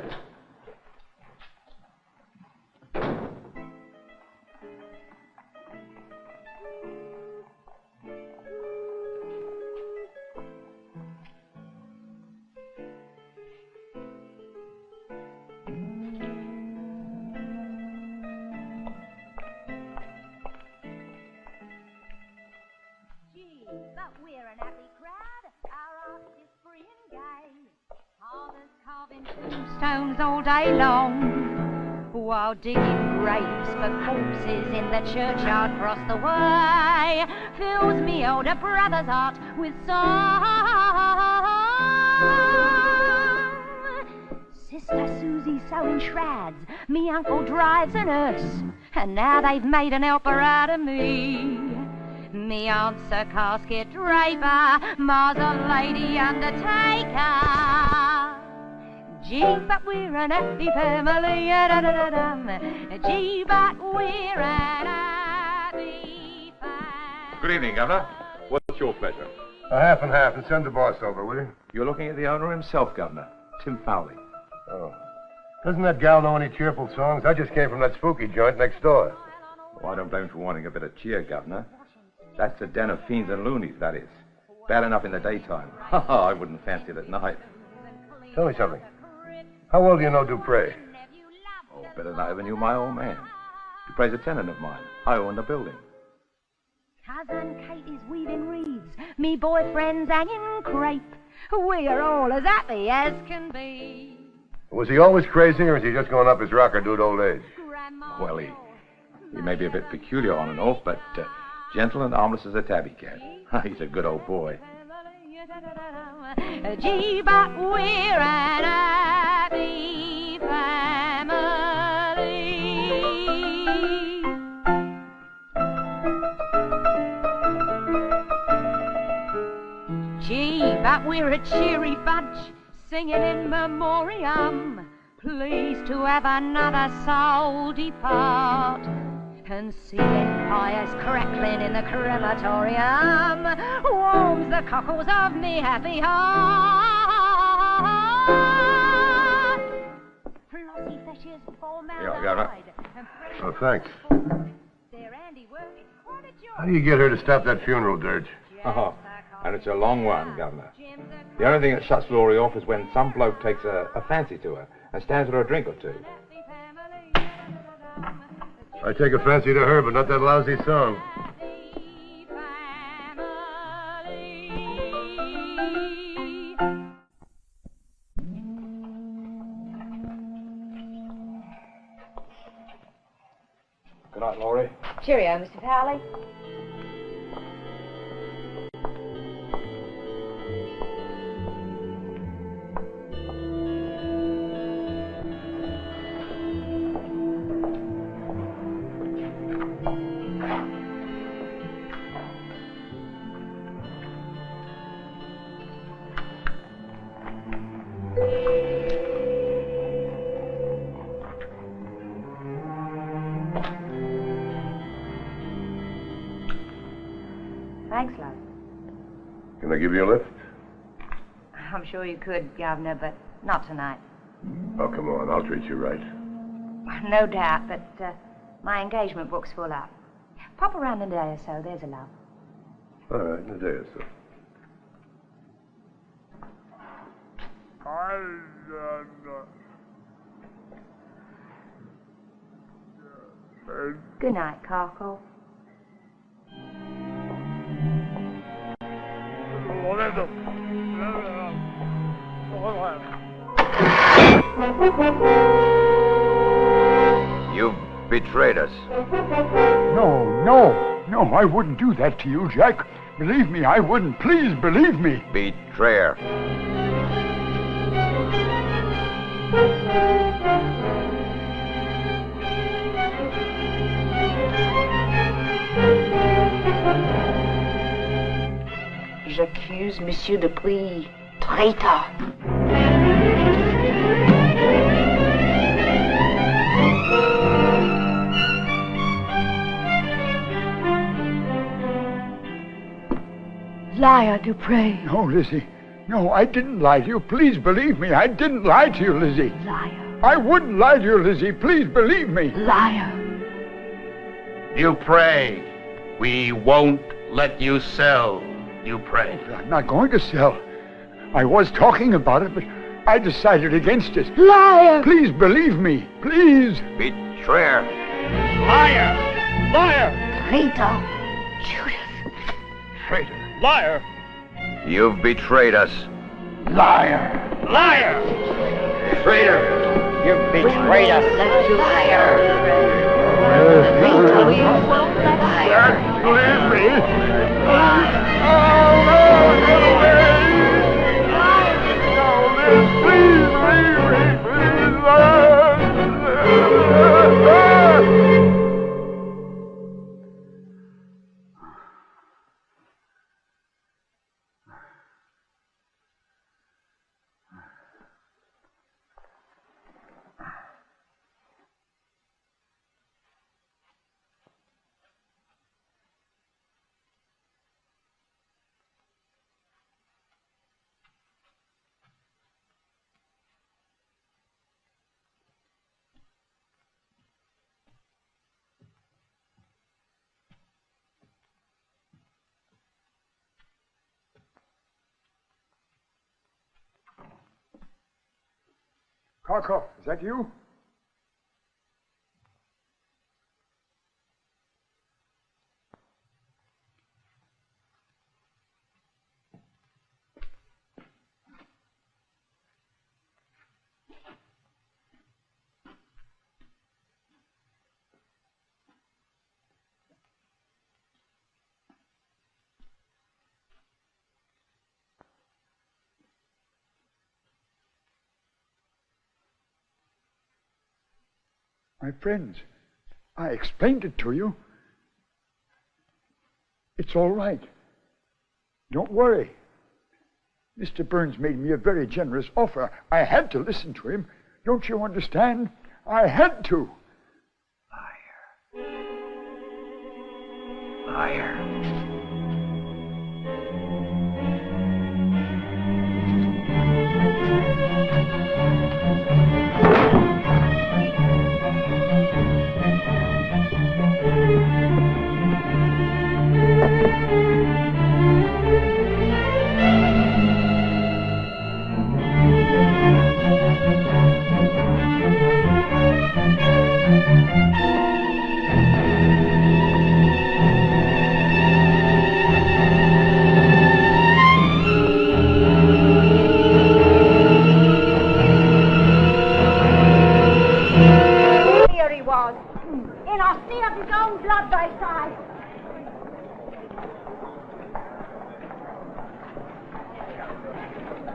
But we're an happy crowd, our art is free and gay. Carvers carving tombstones all day long, while digging graves for corpses in the churchyard across the way. Fills me older brother's heart with song. Sister Susie sewing shrouds, me uncle drives a nurse, and now they've made an helper out of me. Me aunt's a casket draper, ma's a lady undertaker. Gee, but we're an happy family, gee, but we're an happy family. Good evening, Governor. What's your pleasure? A half and half, and send the boss over, will you? You're looking at the owner himself, Governor, Tim Fowley. Oh. Doesn't that gal know any cheerful songs? I just came from that spooky joint next door. Oh, I don't blame him for wanting a bit of cheer, Governor. That's a den of fiends and loonies, that is. Bad enough in the daytime. I wouldn't fancy it at night. Tell me something. How well do you know Dupre? Oh, better than I ever knew my old man. Dupre's a tenant of mine. I own the building. Cousin Kate is weaving reeds, me boyfriend's hanging crepe. We are all as happy as can be. Was he always crazy, or is he just going up his rocker-dude old age? Well, he may be a bit peculiar on and off, but gentle and harmless as a tabby cat. He's a good old boy. Gee, but we're an happy family. Gee, but we're a cheery bunch, singing in memoriam. Pleased to have another soul depart, and seeing fires crackling in the crematorium warms the cockles of me happy heart. Flossy fishes Yeah, I got her. Oh, thanks. their handiwork is quite a joy. How do you get her to stop that funeral dirge? Oh, and it's a long one, Governor. The only thing that shuts Laurie off is when some bloke takes a fancy to her and stands her a drink or two. I take a fancy to her, but not that lousy song. Good night, Laurie. Cheerio, Mr. Fowley. Thanks, love. Can I give you a lift? I'm sure you could, Governor, but not tonight. Oh, come on. I'll treat you right. No doubt, but my engagement book's full up. Pop around in a day or so, there's a love. All right, in a day or so. Good night, Carco. You've betrayed us. No, I wouldn't do that to you, Jack. Believe me, I wouldn't. Please believe me. Betrayer. J'accuse Monsieur Dupuis, traitor. Liar, Dupre. No, Lizzie. No, I didn't lie to you. Please believe me. I didn't lie to you, Lizzie. Liar. I wouldn't lie to you, Lizzie. Please believe me. Liar. You pray. We won't let you sell. You pray. I'm not going to sell. I was talking about it, but I decided against it. Liar. Please believe me. Please. Betrayer. Liar. Liar. Traitor. Judas. Traitor. Liar. You've betrayed us. Liar. Liar. Traitor. You've betrayed us. Liar. Traitor, you won't let liar. Believe me. Karkov, is that you? My friends, I explained it to you. It's all right. Don't worry. Mr. Burns made me a very generous offer. I had to listen to him. Don't you understand? I had to. Liar.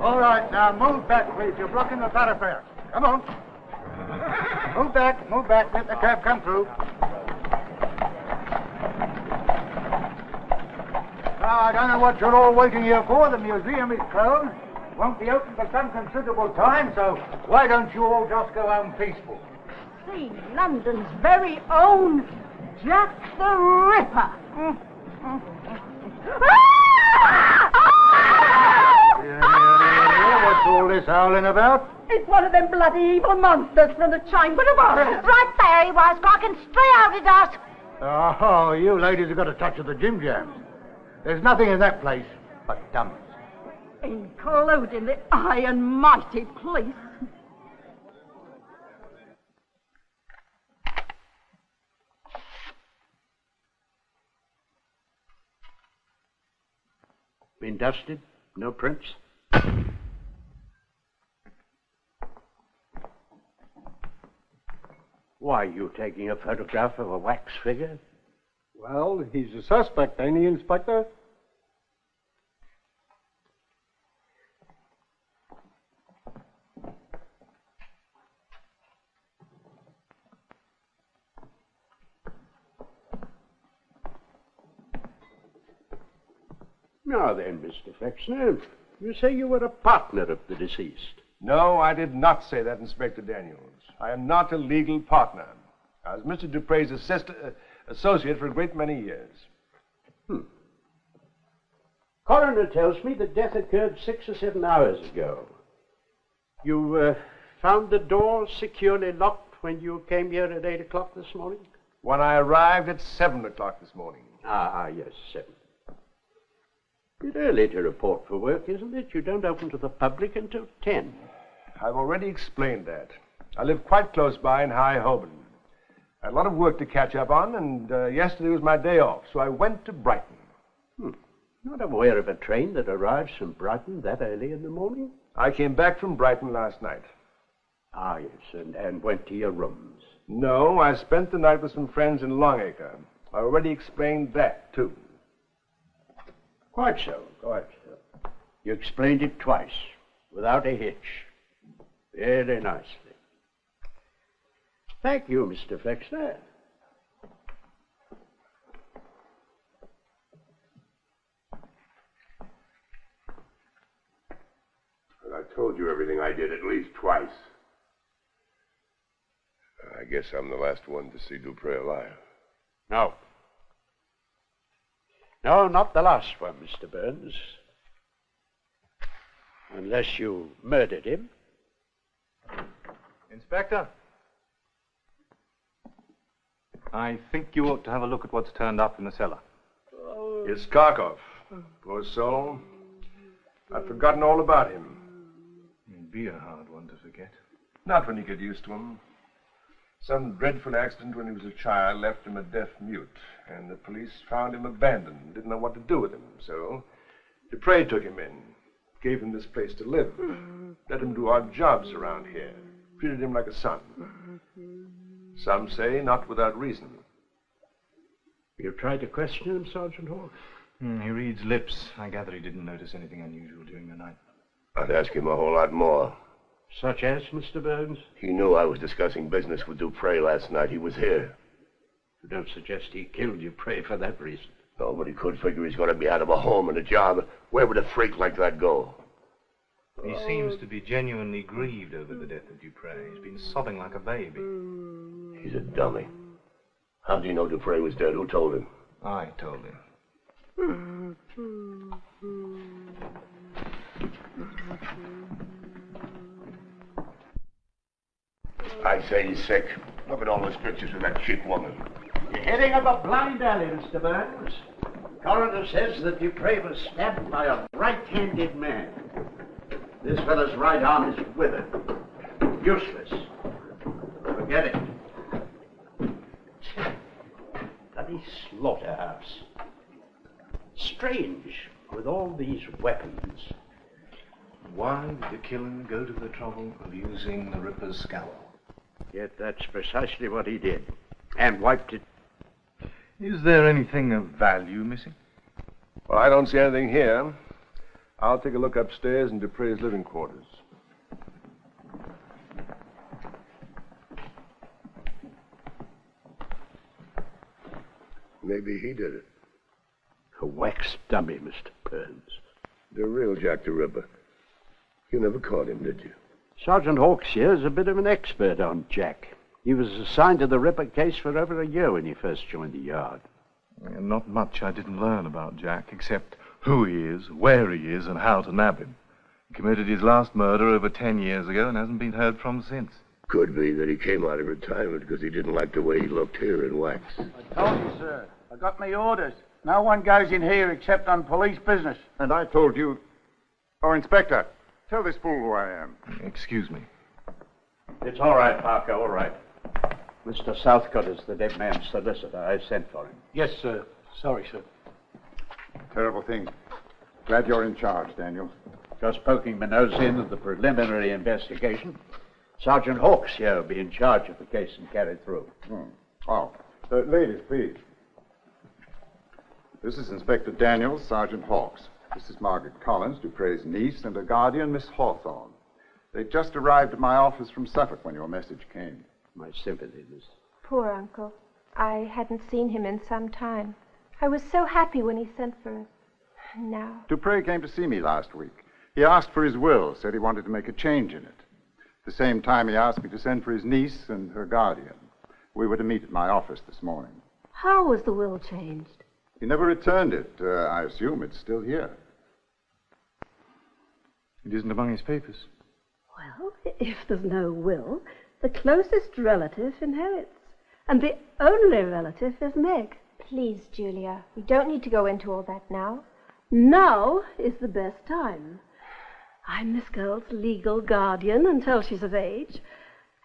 All right, now move back, please. You're blocking the thoroughfare. Come on. Move back. Let the cab come through. Now, I don't know what you're all waiting here for. The museum is closed. Won't be open for some considerable time, so why don't you all just go home peaceful? See, London's very own Jack the Ripper. What's all this howling about? It's one of them bloody evil monsters from the Chamber of Horrors. Right there he was, crocking straight out at us. Oh, you ladies have got a touch of the Jim Jams. There's nothing in that place but dummies. Including the Iron Mighty Police. Been dusted? No prints? Why, you taking a photograph of a wax figure? Well, he's a suspect, ain't he, Inspector? Now then, Mr. Flexner, you say you were a partner of the deceased. No, I did not say that, Inspector Daniels. I am not a legal partner. I was Mr. Dupre's associate for a great many years. Coroner tells me the death occurred 6 or 7 hours ago. You found the door securely locked when you came here at 8 o'clock this morning? When I arrived at 7 o'clock this morning. Yes, 7. Bit early to report for work, isn't it? You don't open to the public until 10. I've already explained that. I live quite close by in High Holborn. I had a lot of work to catch up on, and yesterday was my day off, so I went to Brighton. Not aware of a train that arrives from Brighton that early in the morning? I came back from Brighton last night. Yes, and went to your rooms. No, I spent the night with some friends in Longacre. I already explained that, too. Quite so. You explained it twice, without a hitch. Very nicely. Thank you, Mr. Flexner. Well, I told you everything I did at least twice. I guess I'm the last one to see Dupre alive. No. No, not the last one, Mr. Burns. Unless you murdered him. Inspector? I think you ought to have a look at what's turned up in the cellar. It's Karkov. Poor soul. I'd forgotten all about him. He'd be a hard one to forget. Not when you get used to him. Some dreadful accident when he was a child left him a deaf mute, and the police found him abandoned, didn't know what to do with him. So Dupre took him in, gave him this place to live, let him do odd jobs around here, treated him like a son. Some say not without reason. You tried to question him, Sergeant Hawks? He reads lips. I gather he didn't notice anything unusual during the night. I'd ask him a whole lot more. Such as, Mr. Burns? He knew I was discussing business with Dupre last night. He was here. You don't suggest he killed Dupre for that reason? Nobody could figure he's going to be out of a home and a job. Where would a freak like that go? He seems to be genuinely grieved over the death of Dupre. He's been sobbing like a baby. He's a dummy. How do you know Dupre was dead? Who told him? I told him. I say he's sick. Look at all those pictures of that cheap woman. You're heading up a blind alley, Mr. Burns. Coroner says that Dupre was stabbed by a right-handed man. This fellow's right arm is withered. Useless. Forget it. Bloody slaughterhouse. Strange, with all these weapons. Why did the killer go to the trouble of using the Ripper's scowl? Yet that's precisely what he did. And wiped it. Is there anything of value missing? Well, I don't see anything here. I'll take a look upstairs in Dupre's living quarters. Maybe he did it. A wax dummy, Mr. Burns. The real Jack the Ripper. You never caught him, did you? Sergeant Hawks here is a bit of an expert on Jack. He was assigned to the Ripper case for over a year when he first joined the yard. Not much I didn't learn about Jack, except who he is, where he is, and how to nab him. He committed his last murder over 10 years ago and hasn't been heard from since. Could be that he came out of retirement because he didn't like the way he looked here in wax. I told you, sir. I got my orders. No one goes in here except on police business. And I told you... Oh, Inspector, tell this fool who I am. Excuse me. It's all right, Parker, all right. Mr. Southcott is the dead man's solicitor. I sent for him. Yes, sir. Sorry, sir. Terrible thing. Glad you're in charge, Daniel. Just poking my nose in at the preliminary investigation. Sergeant Hawks here will be in charge of the case and carry it through. Oh, ladies, please. This is Inspector Daniels, Sergeant Hawks. This is Margaret Collins, Dupre's niece, and her guardian, Miss Hawthorne. They just arrived at my office from Suffolk when your message came. My sympathies. Poor Uncle. I hadn't seen him in some time. I was so happy when he sent for us. Now... Dupre came to see me last week. He asked for his will, said he wanted to make a change in it. At the same time, he asked me to send for his niece and her guardian. We were to meet at my office this morning. How was the will changed? He never returned it. I assume it's still here. It isn't among his papers. Well, if there's no will, the closest relative inherits. And the only relative is Meg. Please, Julia, we don't need to go into all that now. Now is the best time. I'm this girl's legal guardian until she's of age,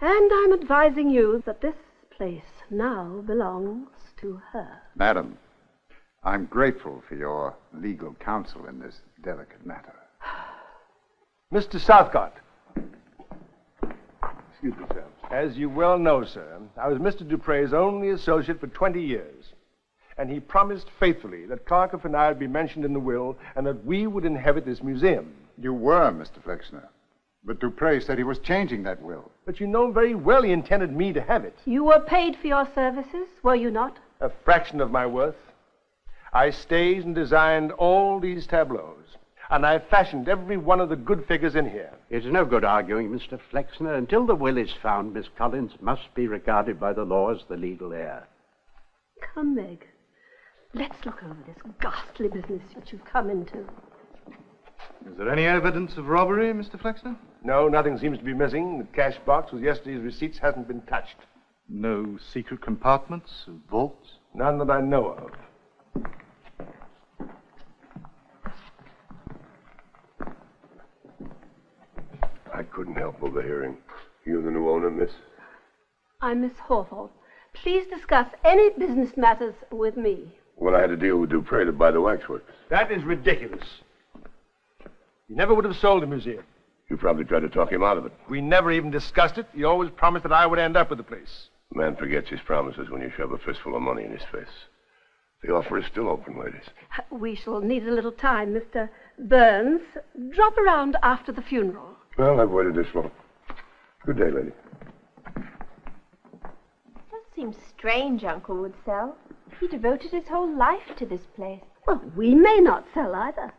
and I'm advising you that this place now belongs to her. Madam, I'm grateful for your legal counsel in this delicate matter. Mr. Southcott. Excuse me, sir. As you well know, sir, I was Mr. Dupre's only associate for 20 years. And he promised faithfully that Clark and I would be mentioned in the will and that we would inherit this museum. You were, Mr. Flexner. But Dupre said he was changing that will. But you know very well he intended me to have it. You were paid for your services, were you not? A fraction of my worth. I staged and designed all these tableaus. And I fashioned every one of the good figures in here. It's no good arguing, Mr. Flexner. Until the will is found, Miss Collins must be regarded by the law as the legal heir. Come, Meg. Let's look over this ghastly business which you've come into. Is there any evidence of robbery, Mr. Flexner? No, nothing seems to be missing. The cash box with yesterday's receipts hasn't been touched. No secret compartments, vaults? None that I know of. I couldn't help overhearing. You the new owner, miss? I'm Miss Hawthorne. Please discuss any business matters with me. Well, I had a deal with Dupre to buy the waxworks. That is ridiculous. He never would have sold the museum. You probably tried to talk him out of it. We never even discussed it. He always promised that I would end up with the place. A man forgets his promises when you shove a fistful of money in his face. The offer is still open, ladies. We shall need a little time, Mr. Burns. Drop around after the funeral. Well, I've waited this long. Good day, lady. It does seem strange Uncle would sell. He devoted his whole life to this place. Well, we may not sell either.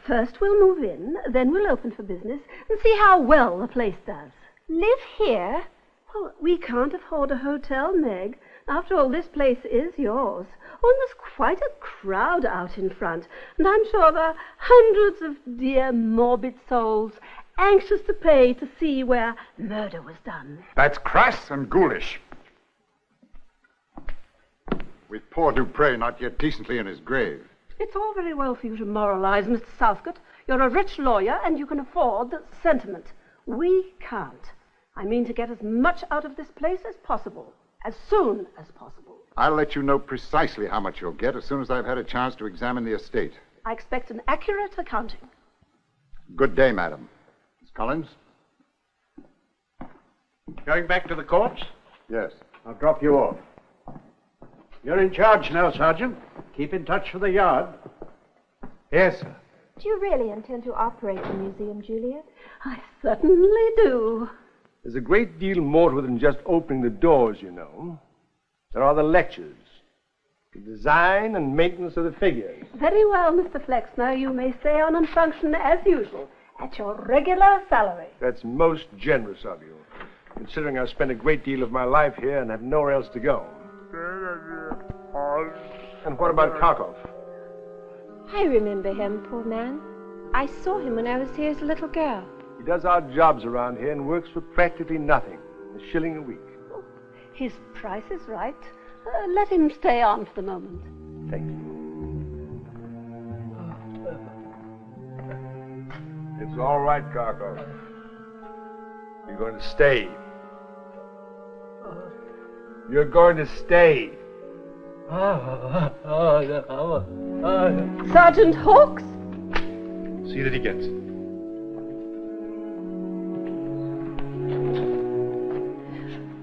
First we'll move in, then we'll open for business and see how well the place does. Live here? Well, we can't afford a hotel, Meg. After all, this place is yours. Oh, and there's quite a crowd out in front, and I'm sure there are hundreds of dear, morbid souls anxious to pay to see where murder was done. That's crass and ghoulish. With poor Dupre not yet decently in his grave. It's all very well for you to moralize, Mr. Southcott. You're a rich lawyer, and you can afford sentiment. We can't. I mean to get as much out of this place as possible, as soon as possible. I'll let you know precisely how much you'll get as soon as I've had a chance to examine the estate. I expect an accurate accounting. Good day, madam. Miss Collins? Going back to the courts? Yes. I'll drop you off. You're in charge now, Sergeant. Keep in touch for the yard. Yes, sir. Do you really intend to operate the museum, Juliet? I certainly do. There's a great deal more to it than just opening the doors, you know. There are the lectures, the design and maintenance of the figures. Very well, Mr. Flexner. You may stay on and function as usual, at your regular salary. That's most generous of you, considering I've spent a great deal of my life here and have nowhere else to go. And what about Karkov? I remember him, poor man. I saw him when I was here as a little girl. He does odd jobs around here and works for practically nothing, a shilling a week. His price is right. Let him stay on for the moment. Thank you. It's all right, Karkov. You're going to stay. You're going to stay. Sergeant Hawkes? See that he gets it.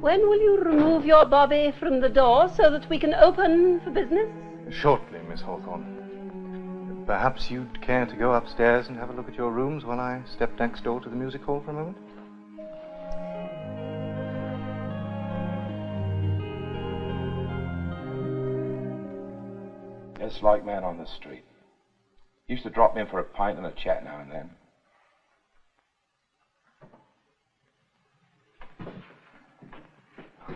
When will you remove your bobby from the door so that we can open for business? Shortly, Miss Hawthorne. Perhaps you'd care to go upstairs and have a look at your rooms while I step next door to the music hall for a moment? Just like man on the street. Used to drop in for a pint and a chat now and then.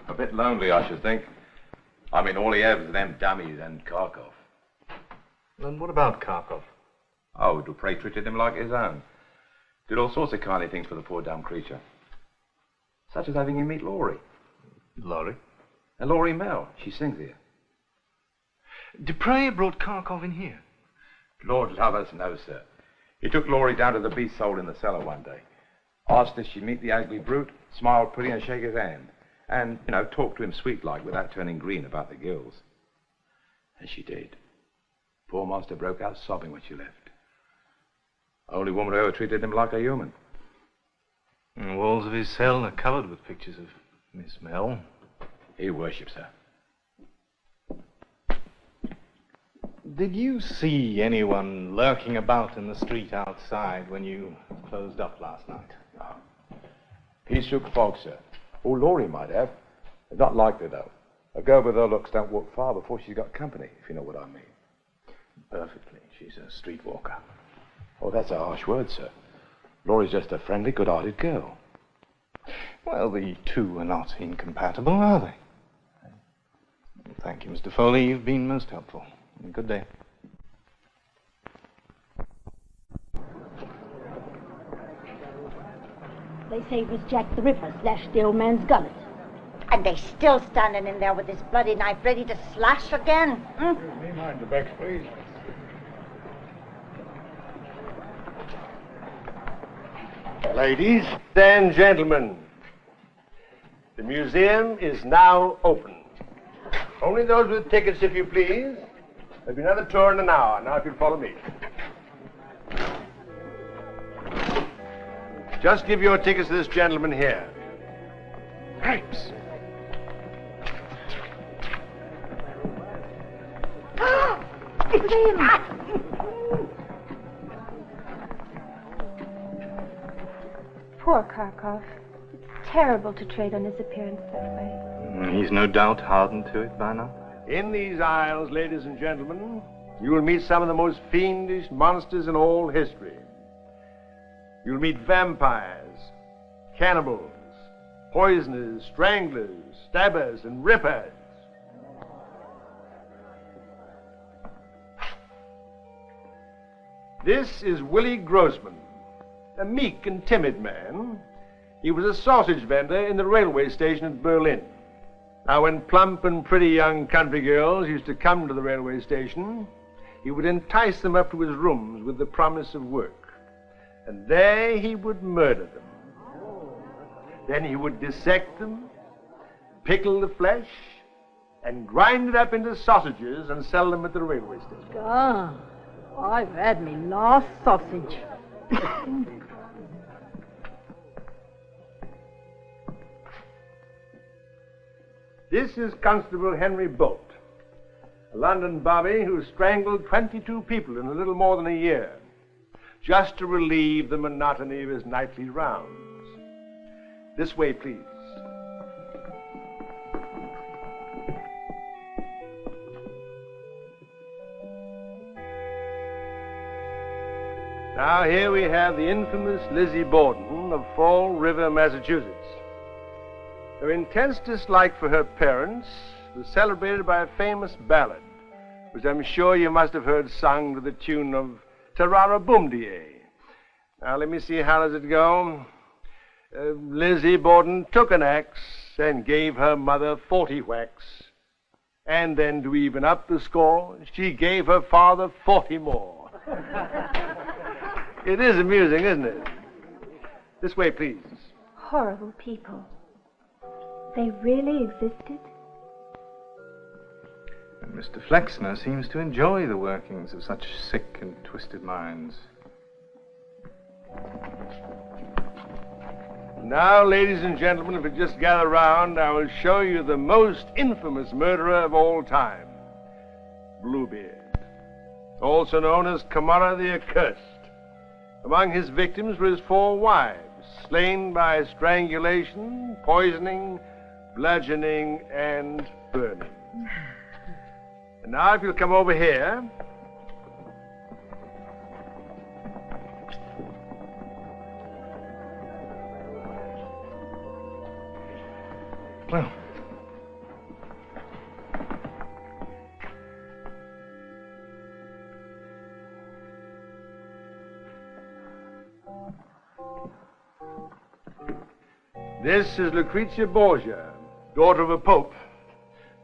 A bit lonely, I should think. I mean, all he has is them dummies and Karkov. And what about Karkov? Oh, Dupre treated him like his own. Did all sorts of kindly things for the poor dumb creature. Such as having him meet Laurie. Laurie? And Laurie Mel. She sings here. Dupre brought Karkov in here. Lord love us, no, sir. He took Laurie down to the beast hole in the cellar one day. Asked if she'd meet the ugly brute, smile pretty and shake his hand. And, you know, talk to him sweet-like without turning green about the gills. And she did. Poor monster broke out sobbing when she left. Only woman who ever treated him like a human. And the walls of his cell are covered with pictures of Miss Mel. He worships her. Did you see anyone lurking about in the street outside when you closed up last night? No. Peace-shook folks, sir. Oh, Laurie might have. Not likely, though. A girl with her looks don't walk far before she's got company, if you know what I mean. Perfectly. She's a streetwalker. Oh, that's a harsh word, sir. Laurie's just a friendly, good-hearted girl. Well, the two are not incompatible, are they? Thank you, Mr. Foley. You've been most helpful. Good day. They say it was Jack the Ripper slashed the old man's gullet. And they still standing in there with this bloody knife ready to slash again. Hmm? Me mind the back, please. Ladies and gentlemen, The museum is now open. Only those with tickets, if you please. There'll be another tour in an hour. Now, if you'll follow me. Just give your tickets to this gentleman here. Thanks. It's him! Poor Kharkov. It's terrible to trade on his appearance that way. He's no doubt hardened to it by now. In these isles, ladies and gentlemen, you will meet some of the most fiendish monsters in all history. You'll meet vampires, cannibals, poisoners, stranglers, stabbers, and rippers. This is Willie Grossman, a meek and timid man. He was a sausage vendor in the railway station at Berlin. Now, when plump and pretty young country girls used to come to the railway station, he would entice them up to his rooms with the promise of work. And there he would murder them. Then he would dissect them, pickle the flesh, and grind it up into sausages and sell them at the railway station. Ah, I've had me last sausage. This is Constable Henry Bolt, a London bobby who strangled 22 people in a little more than a year, just to relieve the monotony of his nightly rounds. This way, please. Now here we have the infamous Lizzie Borden of Fall River, Massachusetts. Her intense dislike for her parents was celebrated by a famous ballad, which I'm sure you must have heard sung to the tune of Tarara Boomdier. Now let me see, how does it go? Lizzie Borden took an axe and gave her mother 40 whacks. And then to even up the score, she gave her father 40 more. It is amusing, isn't it? This way, please. Horrible people. They really existed? And Mr. Flexner seems to enjoy the workings of such sick and twisted minds. Now, ladies and gentlemen, if you just gather round, I will show you the most infamous murderer of all time, Bluebeard, also known as Kamara the Accursed. Among his victims were his 4 wives, slain by strangulation, poisoning, bludgeoning, and burning. And now, if you'll come over here. Well, this is Lucrezia Borgia, daughter of a pope,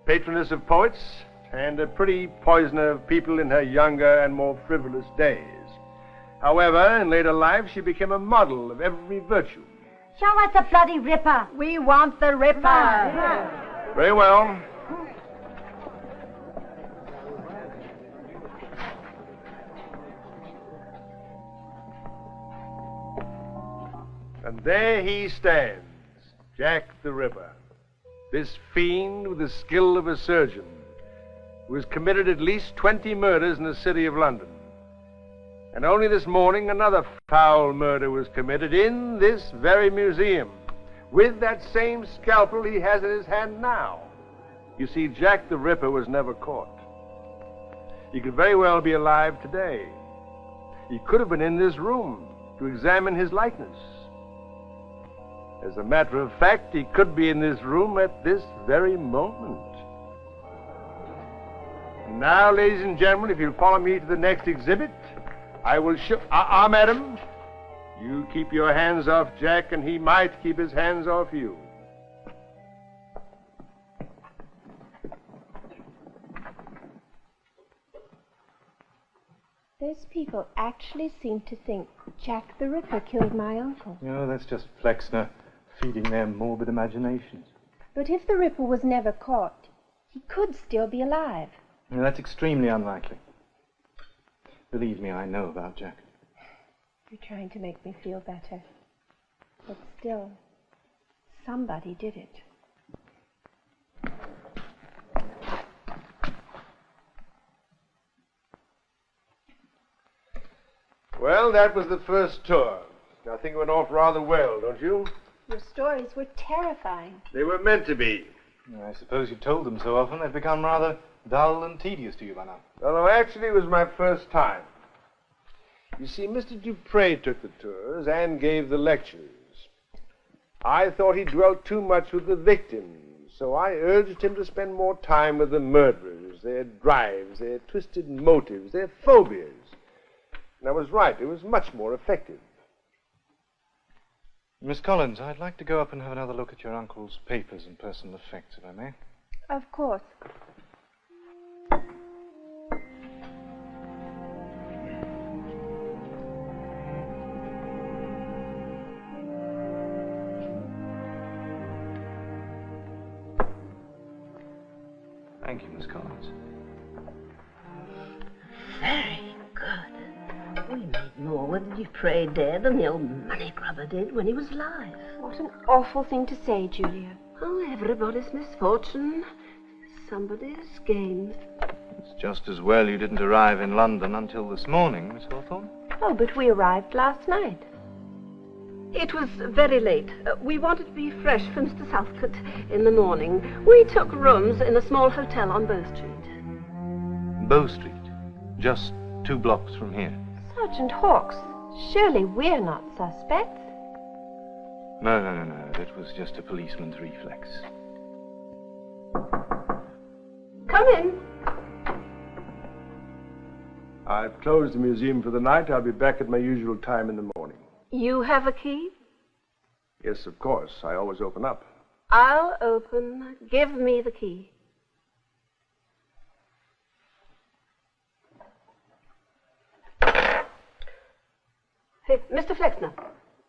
patroness of poets, and a pretty poisoner of people in her younger and more frivolous days. However, in later life, she became a model of every virtue. Show us the bloody ripper. We want the ripper. Very well. And there he stands, Jack the Ripper, this fiend with the skill of a surgeon, who has committed at least 20 murders in the city of London. And only this morning, another foul murder was committed in this very museum, with that same scalpel he has in his hand now. You see, Jack the Ripper was never caught. He could very well be alive today. He could have been in this room to examine his likeness. As a matter of fact, he could be in this room at this very moment. And now, ladies and gentlemen, if you'll follow me to the next exhibit, I will show... madam. You keep your hands off Jack, and he might keep his hands off you. Those people actually seem to think Jack the Ripper killed my uncle. that's just Flexner feeding their morbid imaginations. But if the Ripper was never caught, he could still be alive. No, that's extremely unlikely. Believe me, I know about Jack. You're trying to make me feel better. But still, somebody did it. Well, that was the first tour. I think it went off rather well, don't you? Your stories were terrifying. They were meant to be. I suppose you've told them so often they've become rather dull and tedious to you by now. No, actually, it was my first time. You see, Mr. Dupre took the tours and gave the lectures. I thought he dwelt too much with the victims, so I urged him to spend more time with the murderers, their drives, their twisted motives, their phobias. And I was right. It was much more effective. Miss Collins, I'd like to go up and have another look at your uncle's papers and personal effects, if I may. Of course. Thank you, Miss Collins. Very good. We made more with the Dupre dead than the old money grubber did when he was alive. What an awful thing to say, Julia. Oh, everybody's misfortune is somebody's gain. It's just as well you didn't arrive in London until this morning, Miss Hawthorne. Oh, but we arrived last night. It was very late. We wanted to be fresh for Mr. Southcote in the morning. We took rooms in a small hotel on Bow Street. Bow Street, just 2 blocks from here. Sergeant Hawkes, surely we're not suspects. No. It was just a policeman's reflex. Come in. I've closed the museum for the night. I'll be back at my usual time in the morning. You have a key? Yes, of course. I always open up. I'll open. Give me the key. Hey, Mr. Flexner,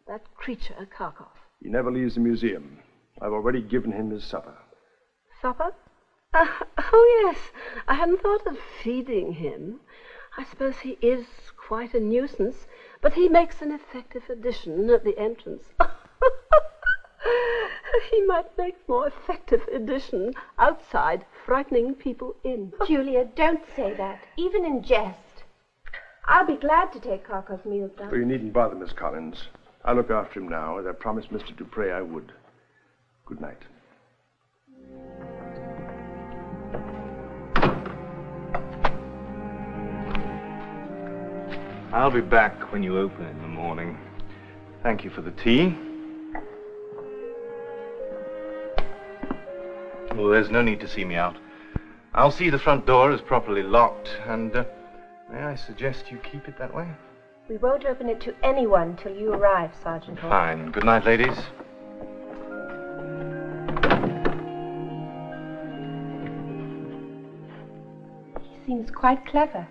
that creature, Karkov. He never leaves the museum. I've already given him his supper. Supper? Oh, yes. I hadn't thought of feeding him. I suppose he is quite a nuisance, but he makes an effective addition at the entrance. He might make more effective addition outside, frightening people in. Julia, don't say that, even in jest. I'll be glad to take Karkov's meals down. Well, you needn't bother, Miss Collins. I'll look after him now, as I promised Mr. Dupre I would. Good night. I'll be back when you open in the morning. Thank you for the tea. Well, there's no need to see me out. I'll see the front door is properly locked, and may I suggest you keep it that way? We won't open it to anyone till you arrive, Sergeant Hawkes. Fine. Good night, ladies. He seems quite clever.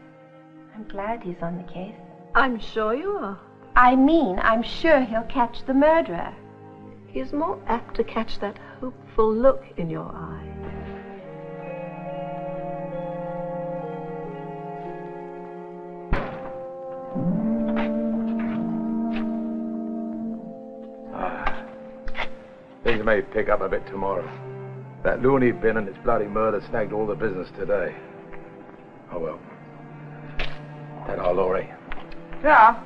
I'm glad he's on the case. I'm sure you are. I mean, I'm sure he'll catch the murderer. He's more apt to catch that hopeful look in your eye. Things may pick up a bit tomorrow. That loony bin and its bloody murder snagged all the business today. Oh, well. Ta-ra, Laurie. Yeah.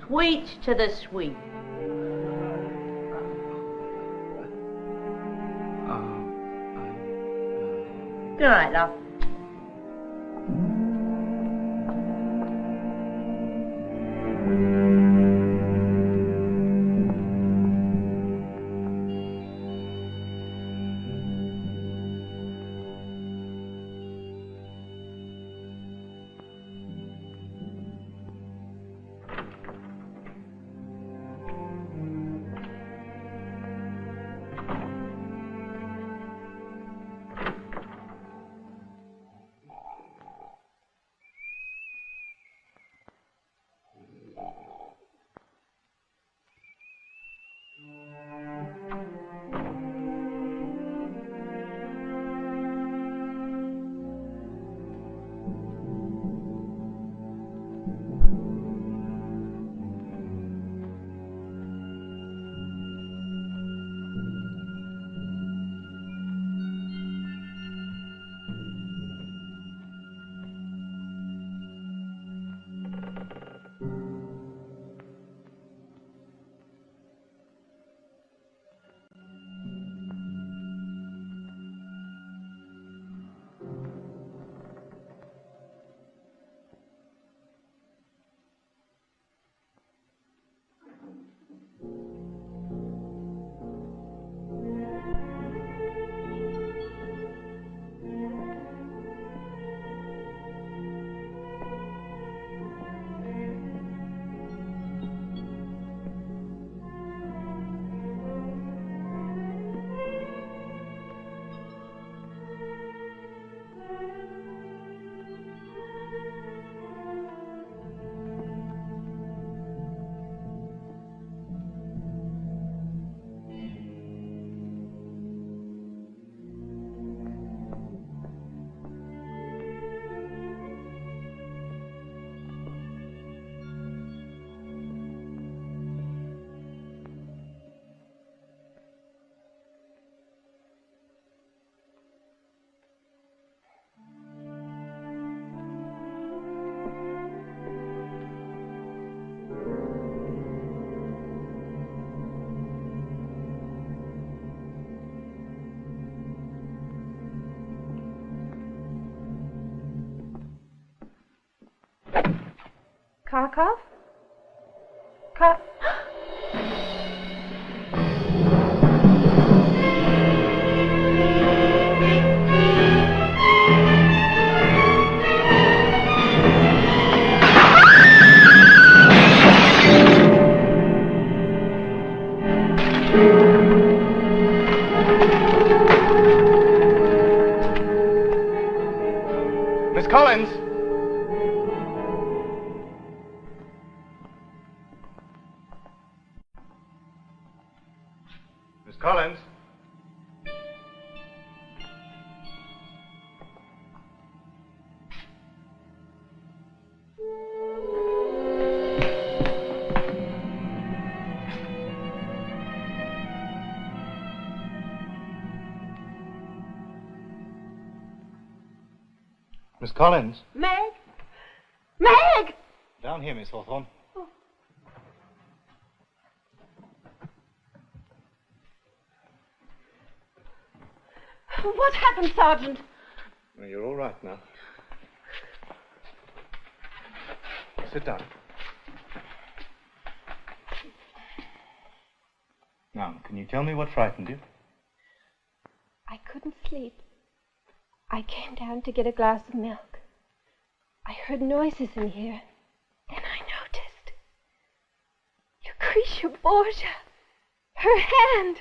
Sweet to the sweet. Good night, love. Kharkov? Kar... Miss Collins! Miss Collins? Miss Collins? Meg? Meg! Down here, Miss Hawthorne. What happened, Sergeant? Well, you're all right now. Sit down. Now, can you tell me what frightened you? I couldn't sleep. I came down to get a glass of milk. I heard noises in here. Then I noticed. Lucretia Borgia. Her hand.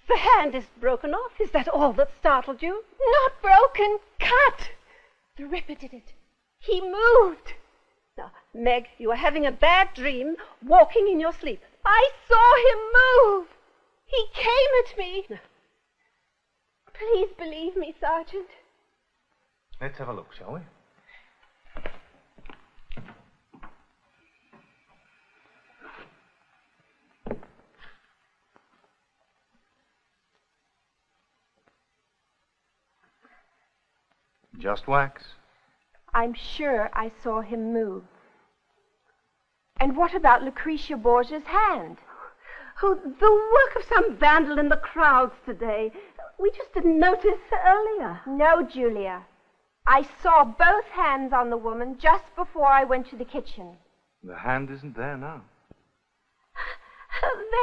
The hand is broken off. Is that all that startled you? Not broken. Cut. The Ripper did it. He moved. Now, Meg, you are having a bad dream walking in your sleep. I saw him move. He came at me. No. Please believe me, Sergeant. Let's have a look, shall we? Just wax. I'm sure I saw him move. And what about Lucretia Borgia's hand? Oh, the work of some vandal in the crowds today. We just didn't notice earlier. No, Julia. I saw both hands on the woman just before I went to the kitchen. The hand isn't there now.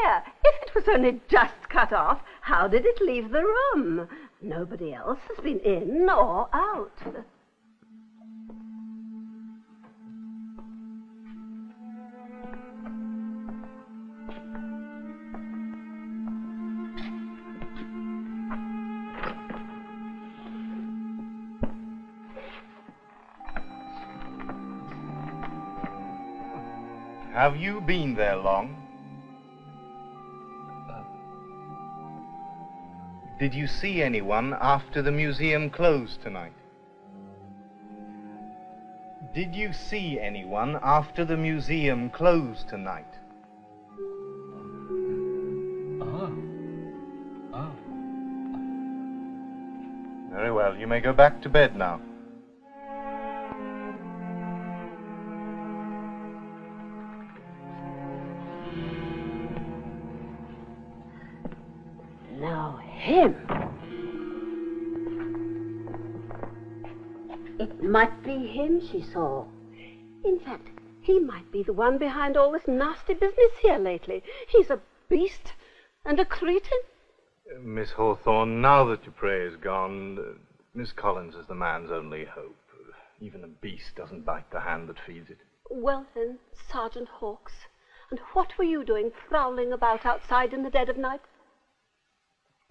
There. If it was only just cut off, how did it leave the room? Nobody else has been in or out. Have you been there long? Did you see anyone after the museum closed tonight? Did you see anyone after the museum closed tonight? Very well, you may go back to bed now. Now, him. It might be him she saw. In fact, he might be the one behind all this nasty business here lately. He's a beast and a cretin. Miss Hawthorne, now that Dupre is gone, Miss Collins is the man's only hope. Even a beast doesn't bite the hand that feeds it. Well then, Sergeant Hawkes, and what were you doing prowling about outside in the dead of night?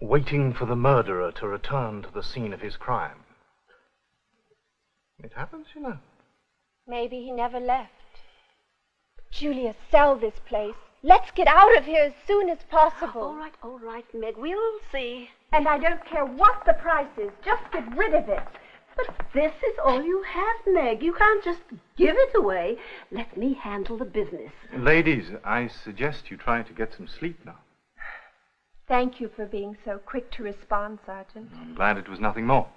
Waiting for the murderer to return to the scene of his crime. It happens, you know. Maybe he never left. Julia, sell this place. Let's get out of here as soon as possible. All right, Meg, we'll see. And I don't care what the price is. Just get rid of it. But this is all you have, Meg. You can't just give it away. Let me handle the business. Ladies, I suggest you try to get some sleep now. Thank you for being so quick to respond, Sergeant. I'm glad it was nothing more.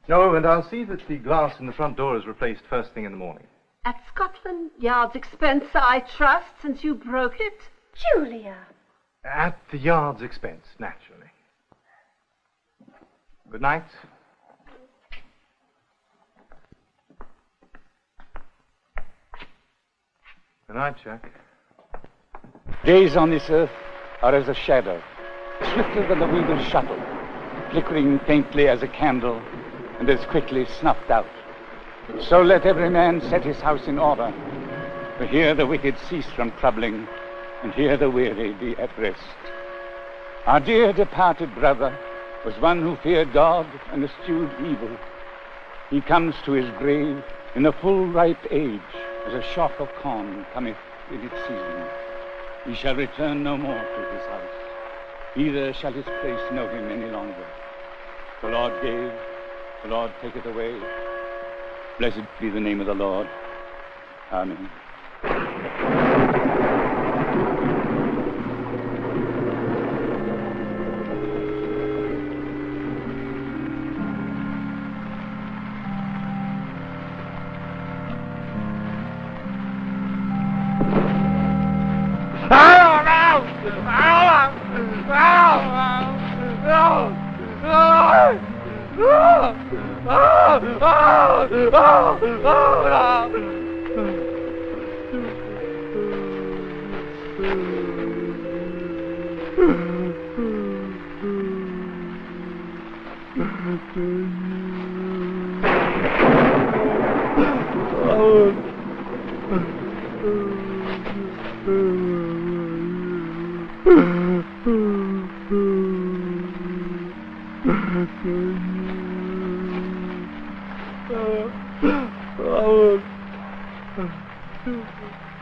No, and I'll see that the glass in the front door is replaced first thing in the morning. At Scotland Yard's expense, I trust, since you broke it? Julia! At the Yard's expense, naturally. Good night. Good night, Jack. Days on this earth are as a shadow, swifter than the weaver's shuttle, flickering faintly as a candle, and as quickly snuffed out. So let every man set his house in order, for here the wicked cease from troubling, and here the weary be at rest. Our dear departed brother was one who feared God and eschewed evil. He comes to his grave in the full ripe age, as a shock of corn cometh in its season. He shall return no more to his house, neither shall his place know him any longer. The Lord gave, the Lord taketh away. Blessed be the name of the Lord. Amen.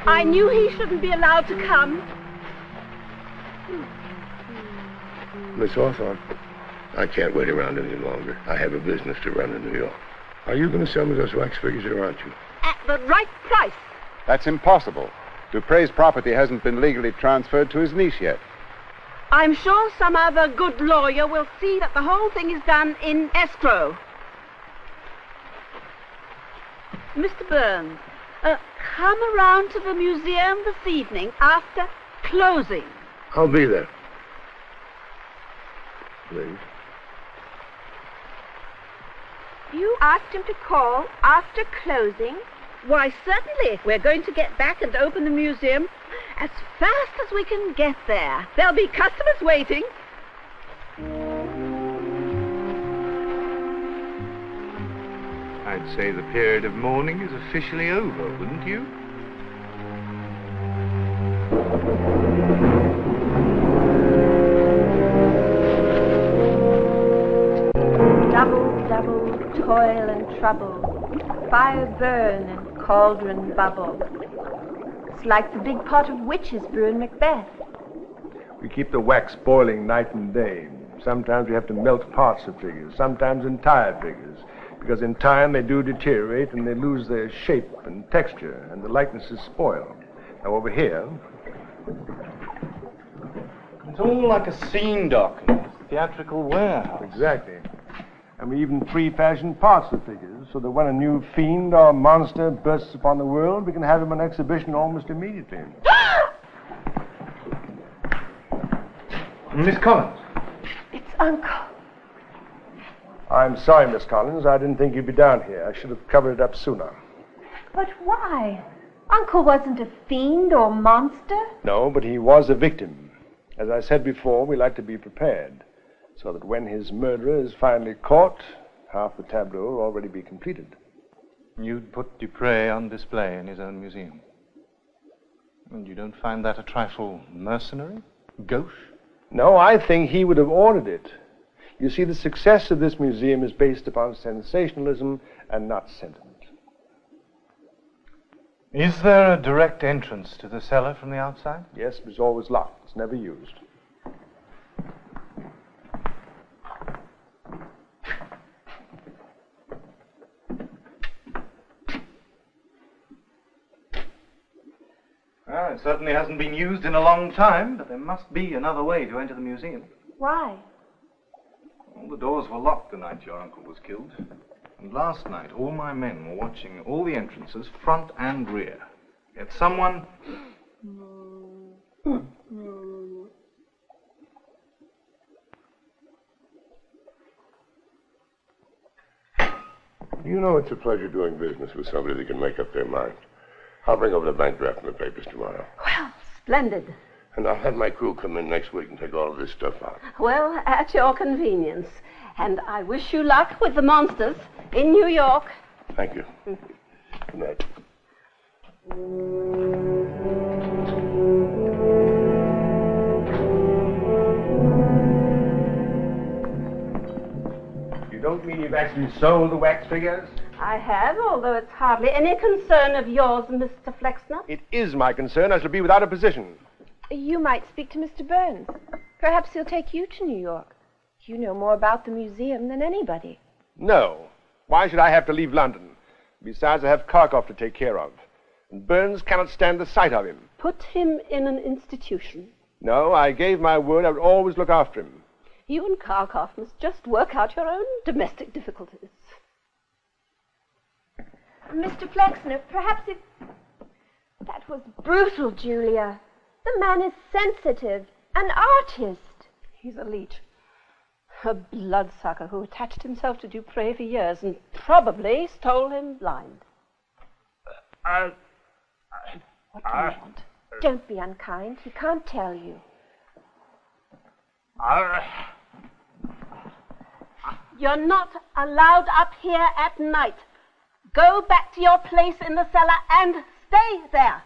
I knew he shouldn't be allowed to come. Miss Hawthorne, I can't wait around any longer. I have a business to run in New York. Are you going to sell me those wax figures or aren't you? At the right price. That's impossible. Dupre's property hasn't been legally transferred to his niece yet. I'm sure some other good lawyer will see that the whole thing is done in escrow. Mr. Burns, come around to the museum this evening after closing. I'll be there. Please. You asked him to call after closing? Why, certainly. We're going to get back and open the museum as fast as we can get there. There'll be customers waiting. I'd say the period of mourning is officially over, wouldn't you? Double, double, toil and trouble, fire burn and cauldron bubble. It's like the big pot of witches brewing Macbeth. We keep the wax boiling night and day. Sometimes we have to melt parts of figures, sometimes entire figures, because in time they do deteriorate and they lose their shape and texture, and the likenesses spoil. Now over here... It's all like a scene dock in a theatrical warehouse. Exactly. And we even pre-fashion parts of figures, so that when a new fiend or monster bursts upon the world, we can have him on exhibition almost immediately. Miss Collins. It's Uncle. I'm sorry, Miss Collins. I didn't think you'd be down here. I should have covered it up sooner. But why? Uncle wasn't a fiend or monster. No, but he was a victim. As I said before, we like to be prepared, so that when his murderer is finally caught, half the tableau will already be completed. You'd put Dupre on display in his own museum. And you don't find that a trifle mercenary? Gauche? No, I think he would have ordered it. You see, the success of this museum is based upon sensationalism and not sentiment. Is there a direct entrance to the cellar from the outside? Yes, but it's always locked. It's never used. Well, it certainly hasn't been used in a long time, but there must be another way to enter the museum. Why? All the doors were locked the night your uncle was killed. And last night, all my men were watching all the entrances, front and rear. Yet someone... You know it's a pleasure doing business with somebody that can make up their mind. I'll bring over the bank draft and the papers tomorrow. Well, splendid. And I'll have my crew come in next week and take all of this stuff out. Well, at your convenience. And I wish you luck with the monsters in New York. Thank you. Good night. You don't mean you've actually sold the wax figures? I have, although it's hardly any concern of yours, Mr. Flexner. It is my concern. I shall be without a position. You might speak to Mr. Burns. Perhaps he'll take you to New York. You know more about the museum than anybody. No. Why should I have to leave London? Besides, I have Kharkov to take care of. And Burns cannot stand the sight of him. Put him in an institution. No, I gave my word I would always look after him. You and Kharkov must just work out your own domestic difficulties. Mr. Flexner, perhaps if... That was brutal, Julia. The man is sensitive, an artist. He's a leech. A bloodsucker who attached himself to Dupré for years and probably stole him blind. What do you want? Don't be unkind. He can't tell you. You're not allowed up here at night. Go back to your place in the cellar and stay there.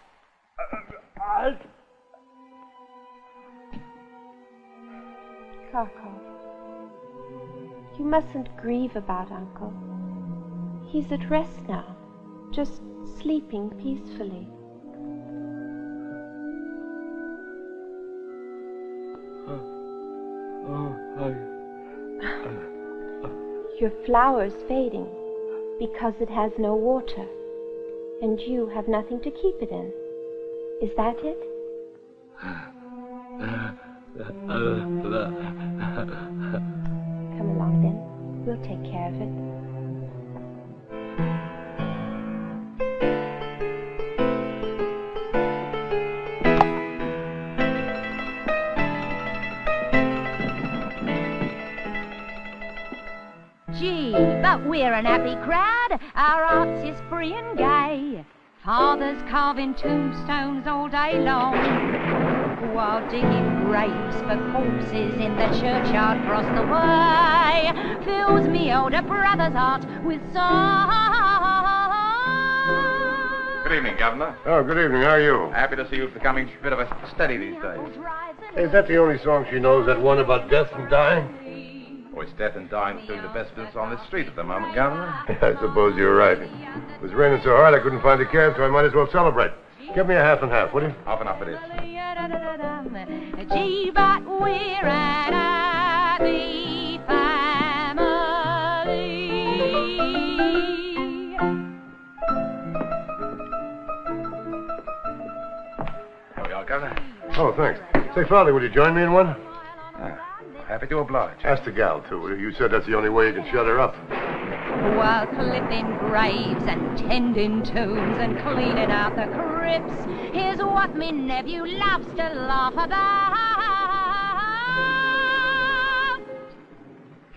Kharkov, you mustn't grieve about Uncle. He's at rest now, just sleeping peacefully. Your flower's fading because it has no water, and you have nothing to keep it in. Is that it? Come along then. We'll take care of it. Gee, but we're an happy crowd. Our arts is free and gay. Fathers carving tombstones all day long, while digging graves for corpses in the churchyard across the way fills me older brother's heart with song. Good evening, Governor. Oh, good evening. How are you? Happy to see you becoming a bit of a steady these days. Hey, is that the only song she knows, that one about death and dying? Oh, it's death and dying that's doing the best business on this street at the moment, Governor. I suppose you're right. It was raining so hard I couldn't find a cab, so I might as well celebrate. Give me a half and half, will you? Half and half it is. Gee, but we're an happy family. Here we are, Governor. Oh, thanks. Say, Father, would you join me in one? Happy to oblige. Ask the gal, too. You said that's the only way you can shut her up. While clipping graves and tending tombs and cleaning out the crypts, here's what me nephew loves to laugh about.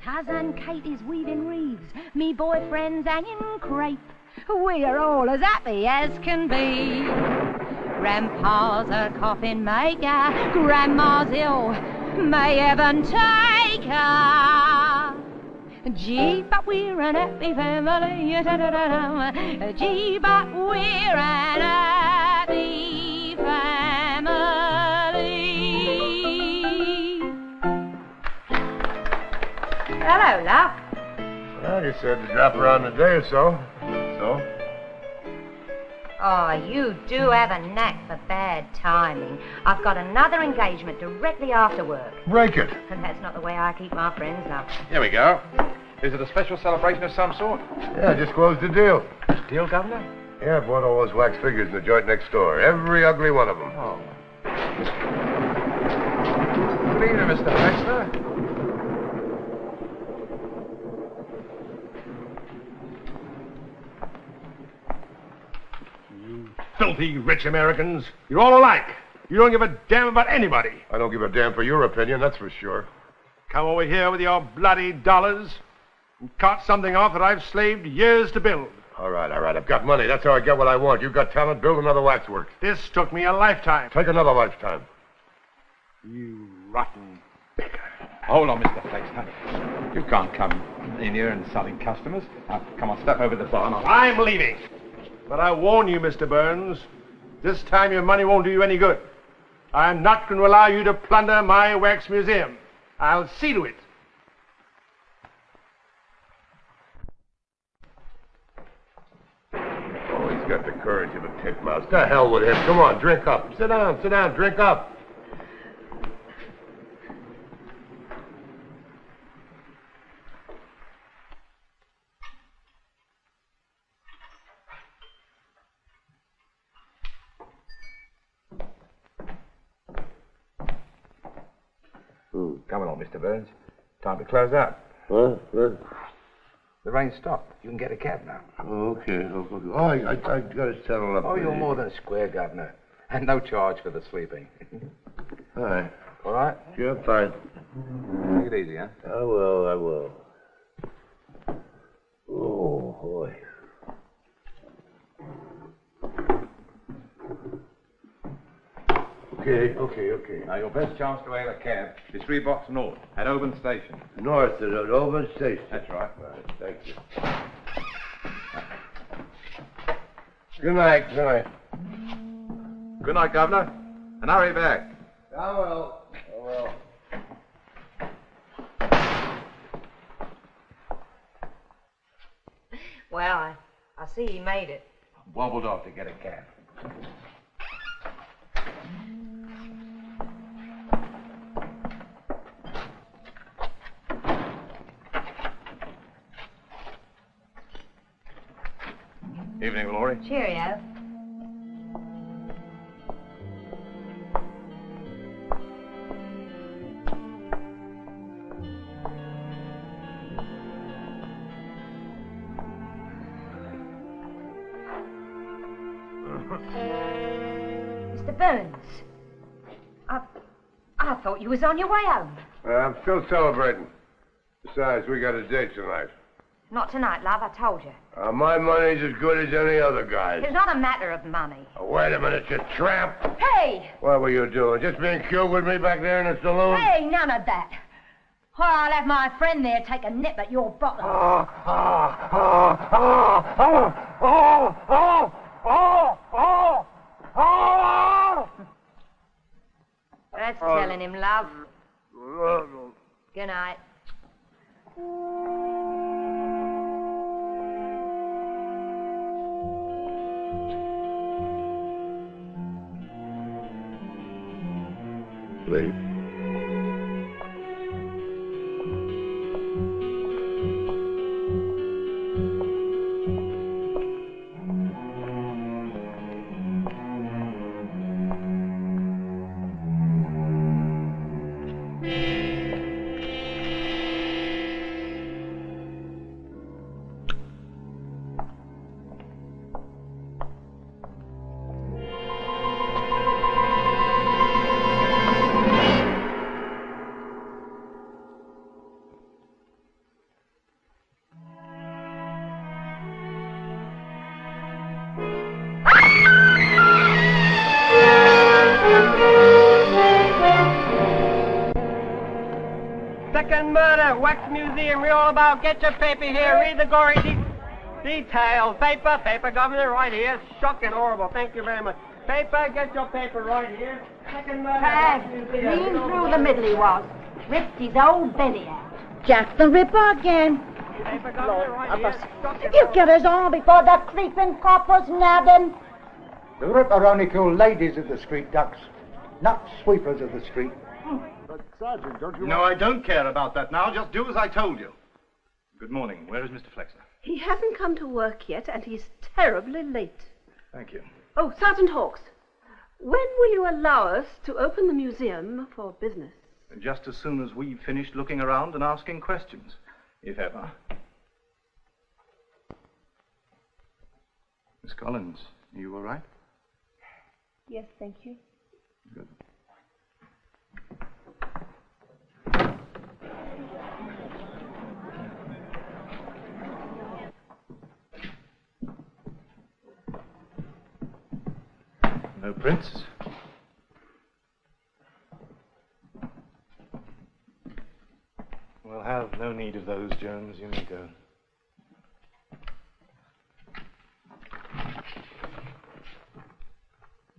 Cousin Katie's weaving wreaths, me boyfriend's hanging crepe. We're all as happy as can be. Grandpa's a coffin maker, Grandma's ill, may heaven take her. Gee, but we're an happy family. Gee, but we're an happy family. Hello, love. Well, you said to drop around in a day or so. So? Oh, you do have a knack for bad timing. I've got another engagement directly after work. Break it. And that's not the way I keep my friends, love. Here we go. Is it a special celebration of some sort? Yeah, I just closed the deal. Deal, Governor? Yeah, I bought all those wax figures in the joint next door. Every ugly one of them. Oh. Good evening, Mr. Flexner. Filthy rich Americans. You're all alike. You don't give a damn about anybody. I don't give a damn for your opinion, that's for sure. Come over here with your bloody dollars and cart something off that I've slaved years to build. All right. I've got money. That's how I get what I want. You've got talent. Build another waxworks. This took me a lifetime. Take another lifetime. You rotten... Hold on, Mr. Flexner. You can't come in here insulting customers. Now, come on, step over the bar and I'm leaving. But I warn you, Mr. Burns, this time your money won't do you any good. I'm not going to allow you to plunder my wax museum. I'll see to it. Oh, he's got the courage of a titmouse. To hell with him. Come on, drink up. Sit down, drink up. Come along, Mr. Burns. Time to close out. What? The rain stopped. You can get a cab now. Okay. Oh, I got to settle up. Oh, you're more than square, Governor. And no charge for the sleeping. All right. All right? Sure, fine. Take it easy, huh? I will. Oh, boy. Okay. Now, your best chance to hail a cab is 3 blocks north at Oban Station. North at Oban Station. That's right. Thank you. Good night. Good night, Governor. And hurry back. I will. Well, I see he made it. Wobbled off to get a cab. Evening, Laurie. Cheerio. Mr. Burns, I thought you was on your way home. I'm still celebrating. Besides, we got a date tonight. Not tonight, love, I told you. My money's as good as any other guy's. It's not a matter of money. Wait a minute, you tramp. Hey! What were you doing? Just being cute with me back there in the saloon? Hey, none of that. Or I'll have my friend there take a nip at your bottom. That's telling him, love. Good night. Late. Second murder, wax museum, read all about. Get your paper here, read the gory details. Paper, Governor, right here. Shocking, horrible. Thank you very much. Paper, get your paper right here. Second murder, wax museum. Clean through the middle he was. Ripped his old belly out. Jack the Ripper again. Paper, Governor, right here. You get us on before that creeping cop was nabbed him. The Ripper only killed ladies of the street, ducks, not sweepers of the street. But, Sergeant, don't you... No, I don't care about that now. Just do as I told you. Good morning. Where is Mr. Flexner? He hasn't come to work yet, and he's terribly late. Thank you. Oh, Sergeant Hawkes, when will you allow us to open the museum for business? Just as soon as we've finished looking around and asking questions, if ever. Miss Collins, are you all right? Yes, thank you. Good. No prints. We'll have no need of those, Jones. You may go.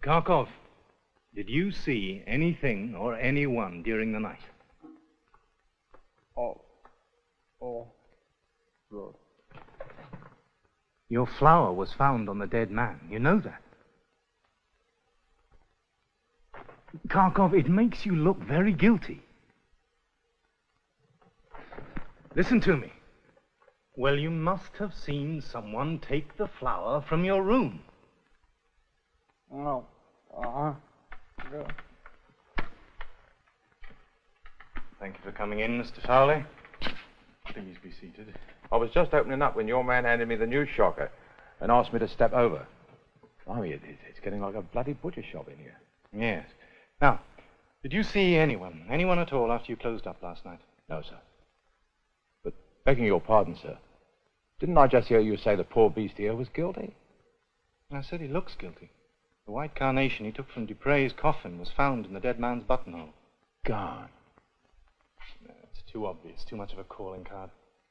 Kharkov, did you see anything or anyone during the night? Good. Your flower was found on the dead man. You know that. Kharkov, it makes you look very guilty. Listen to me. Well, you must have seen someone take the flower from your room. No. Good. Thank you for coming in, Mr. Fowley. Please be seated. I was just opening up when your man handed me the news shocker and asked me to step over. I mean, it's getting like a bloody butcher shop in here. Yes. Now, did you see anyone at all after you closed up last night? No, sir. But begging your pardon, sir, didn't I just hear you say the poor beast here was guilty? I said he looks guilty. The white carnation he took from Dupre's coffin was found in the dead man's buttonhole. Gone. No, it's too obvious, too much of a calling card.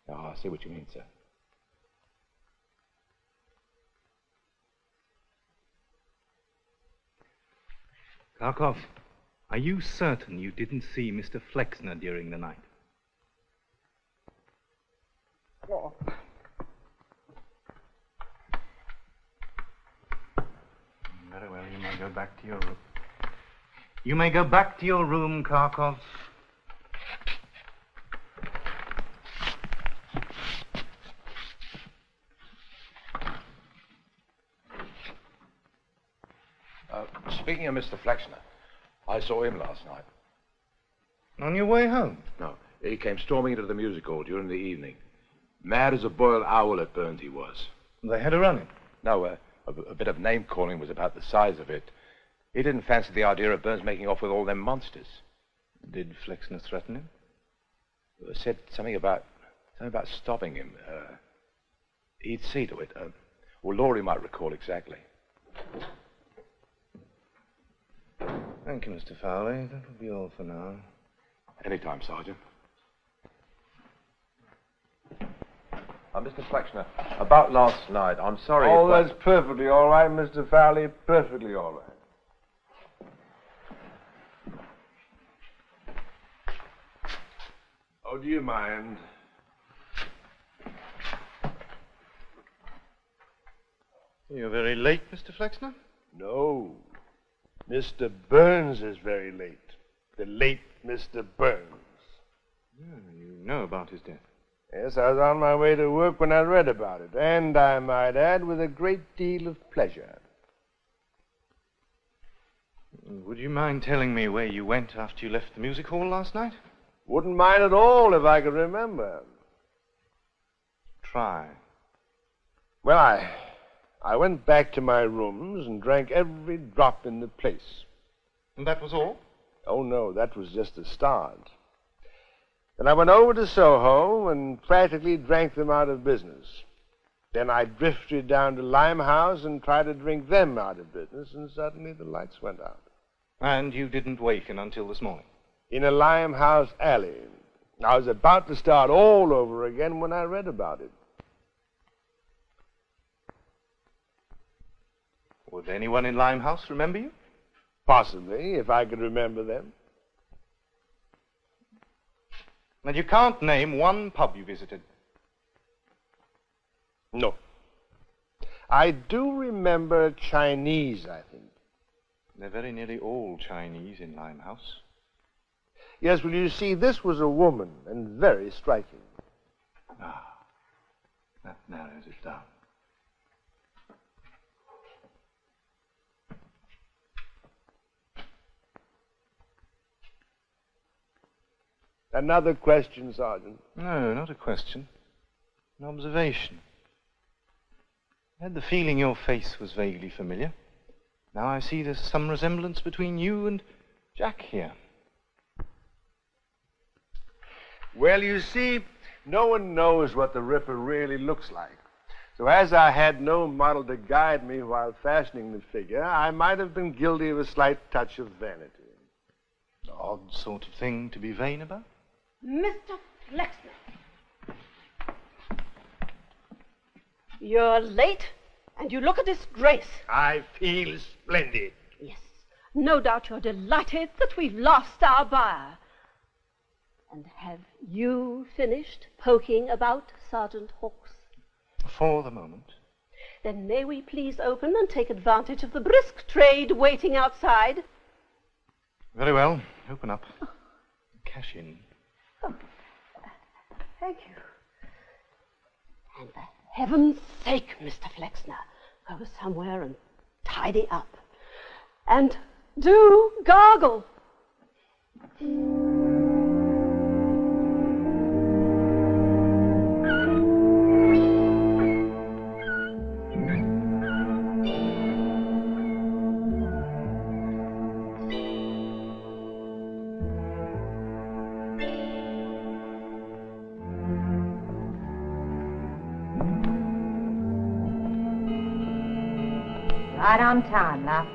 Oh, I see what you mean, sir. Kharkov, are you certain you didn't see Mr. Flexner during the night? Oh. Very well, you may go back to your room. You may go back to your room, Kharkov. Speaking of Mr. Flexner, I saw him last night. On your way home? No, he came storming into the music hall during the evening. Mad as a boiled owl at Burns he was. They had a run-in? No, a bit of name-calling was about the size of it. He didn't fancy the idea of Burns making off with all them monsters. Did Flexner threaten him? Said something about stopping him. He'd see to it. Well, Laurie might recall exactly. Thank you, Mr. Fowley. That will be all for now. Anytime, Sergeant. Mr. Flexner, about last night, I'm sorry. Oh, that's perfectly all right, Mr. Fowley. Perfectly all right. Oh, do you mind? You're very late, Mr. Flexner? No. Mr. Burns is very late. The late Mr. Burns. You know about his death. Yes, I was on my way to work when I read about it, and I might add, with a great deal of pleasure. Would you mind telling me where you went after you left the music hall last night? Wouldn't mind at all if I could remember. Try. Well, I went back to my rooms and drank every drop in the place. And that was all? Oh, no, that was just a start. Then I went over to Soho and practically drank them out of business. Then I drifted down to Limehouse and tried to drink them out of business, and suddenly the lights went out. And you didn't waken until this morning? In a Limehouse alley. I was about to start all over again when I read about it. Would anyone in Limehouse remember you? Possibly, if I could remember them. And you can't name one pub you visited? No. I do remember Chinese, I think. They're very nearly all Chinese in Limehouse. Yes, well, you see, this was a woman, and very striking. Ah, that narrows it down. Another question, Sergeant. No, not a question. An observation. I had the feeling your face was vaguely familiar. Now I see there's some resemblance between you and Jack here. Well, you see, no one knows what the Ripper really looks like. So as I had no model to guide me while fashioning the figure, I might have been guilty of a slight touch of vanity. Odd sort of thing to be vain about. Mr. Flexner. You're late, and you look a disgrace. I feel splendid. Yes, no doubt you're delighted that we've lost our buyer. And have you finished poking about Sergeant Hawks? For the moment. Then may we please open and take advantage of the brisk trade waiting outside? Very well. Open up. Cash in. Oh, thank you. And for heaven's sake, Mr. Flexner, go somewhere and tidy up. And do gargle. Right on time, love.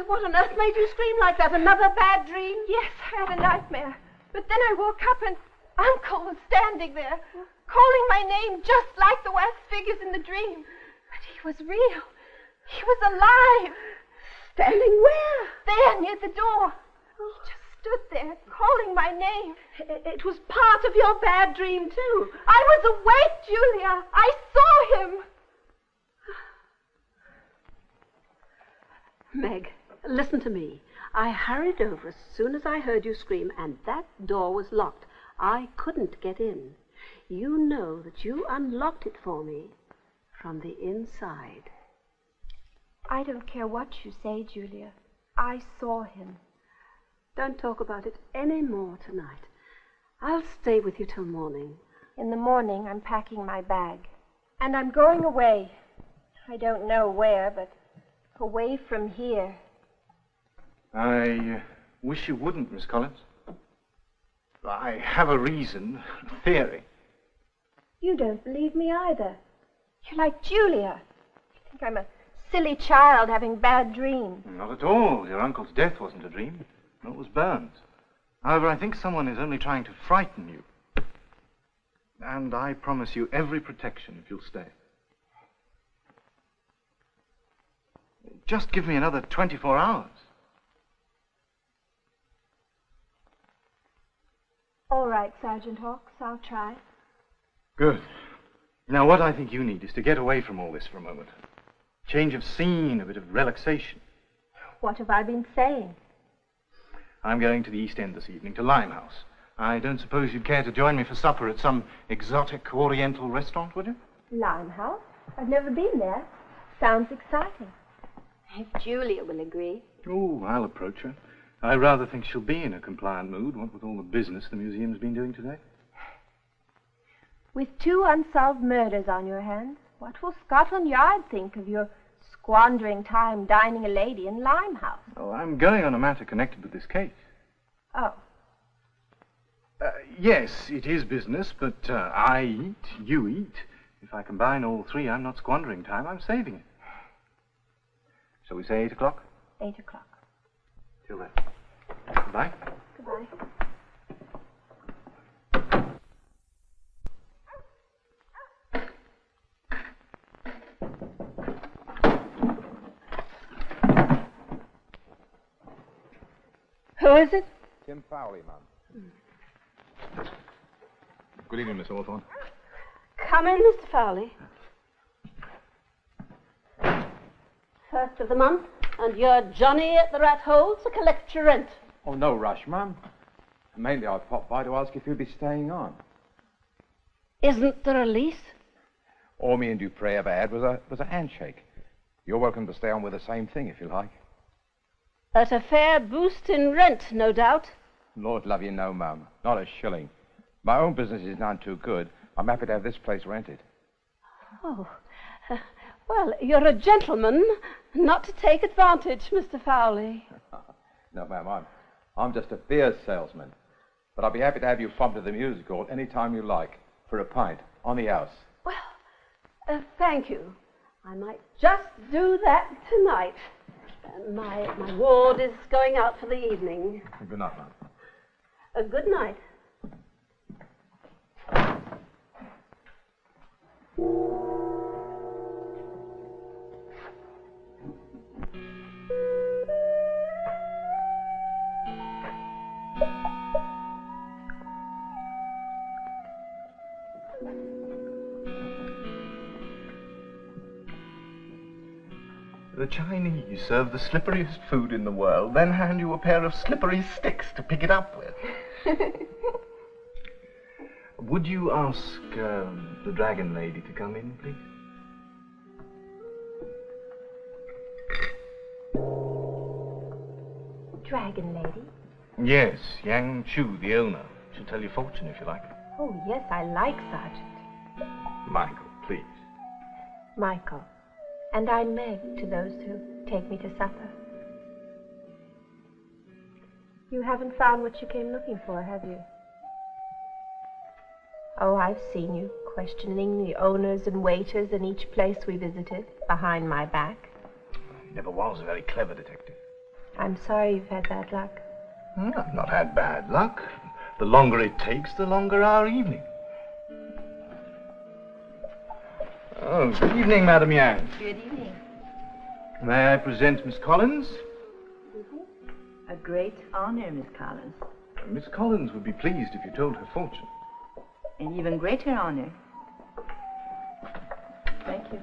What on earth made you scream like that? Another bad dream? Yes, I had a nightmare. But then I woke up and Uncle was standing there, calling my name just like the wax figures in the dream. But he was real. He was alive. Standing where? There, near the door. He just stood there, calling my name. It was part of your bad dream, too. I was awake, Julia. I saw him. Meg, listen to me. I hurried over as soon as I heard you scream, and that door was locked. I couldn't get in. You know that you unlocked it for me from the inside. I don't care what you say, Julia. I saw him. Don't talk about it any more tonight. I'll stay with you till morning. In the morning, I'm packing my bag. And I'm going away. I don't know where, but away from here. I wish you wouldn't, Miss Collins. I have a reason, a theory. You don't believe me either. You're like Julia. You think I'm a silly child having bad dreams. Not at all. Your uncle's death wasn't a dream. No, it was Burns. However, I think someone is only trying to frighten you. And I promise you every protection if you'll stay. Just give me another 24 hours. All right, Sergeant Hawkes, I'll try. Good. Now, what I think you need is to get away from all this for a moment. Change of scene, a bit of relaxation. What have I been saying? I'm going to the East End this evening, to Limehouse. I don't suppose you'd care to join me for supper at some exotic Oriental restaurant, would you? Limehouse? I've never been there. Sounds exciting. If Julia will agree. Oh, I'll approach her. I rather think she'll be in a compliant mood, what with all the business the museum's been doing today. With 2 unsolved murders on your hands, what will Scotland Yard think of your squandering time dining a lady in Limehouse? Oh, I'm going on a matter connected with this case. Oh. Yes, it is business, but I eat, you eat. If I combine all 3, I'm not squandering time, I'm saving it. Shall we say 8 o'clock? 8 o'clock. Till then. Goodbye. Goodbye. Who is it? Tim Fowley, Mum. Good evening, Miss Hawthorne. Come in, Mr. Fowley. First of the month, and you're Johnny at the rat hole to collect your rent. Oh, no rush, Mum. Mainly I popped by to ask if you'd be staying on. Isn't there a lease? All me and Dupre ever had was a handshake. You're welcome to stay on with the same thing if you like. At a fair boost in rent, no doubt. Lord love you, no, Mum. Not a shilling. My own business is none too good. I'm happy to have this place rented. Oh, well, you're a gentleman, not to take advantage, Mr. Fowley. No, ma'am, I'm just a beer salesman. But I'll be happy to have you from to the music hall any time you like, for a pint, on the house. Well, thank you. I might just do that tonight. My ward is going out for the evening. Good night, Mum. Good night. The Chinese serve the slipperiest food in the world, then hand you a pair of slippery sticks to pick it up with. Would you ask the dragon lady to come in, please? Dragon lady? Yes, Yang Chu, the owner. She'll tell your fortune if you like. Oh, yes, I like Sergeant. Michael, please. Michael. And I'm Meg to those who take me to supper. You haven't found what you came looking for, have you? Oh, I've seen you questioning the owners and waiters in each place we visited, behind my back. He never was a very clever detective. I'm sorry you've had bad luck. I've not had bad luck. The longer it takes, the longer our evening. Oh, good evening, Madam Yang. Good evening. May I present Miss Collins? A great honor, Miss Collins. Miss Collins would be pleased if you told her fortune. An even greater honor. Thank you.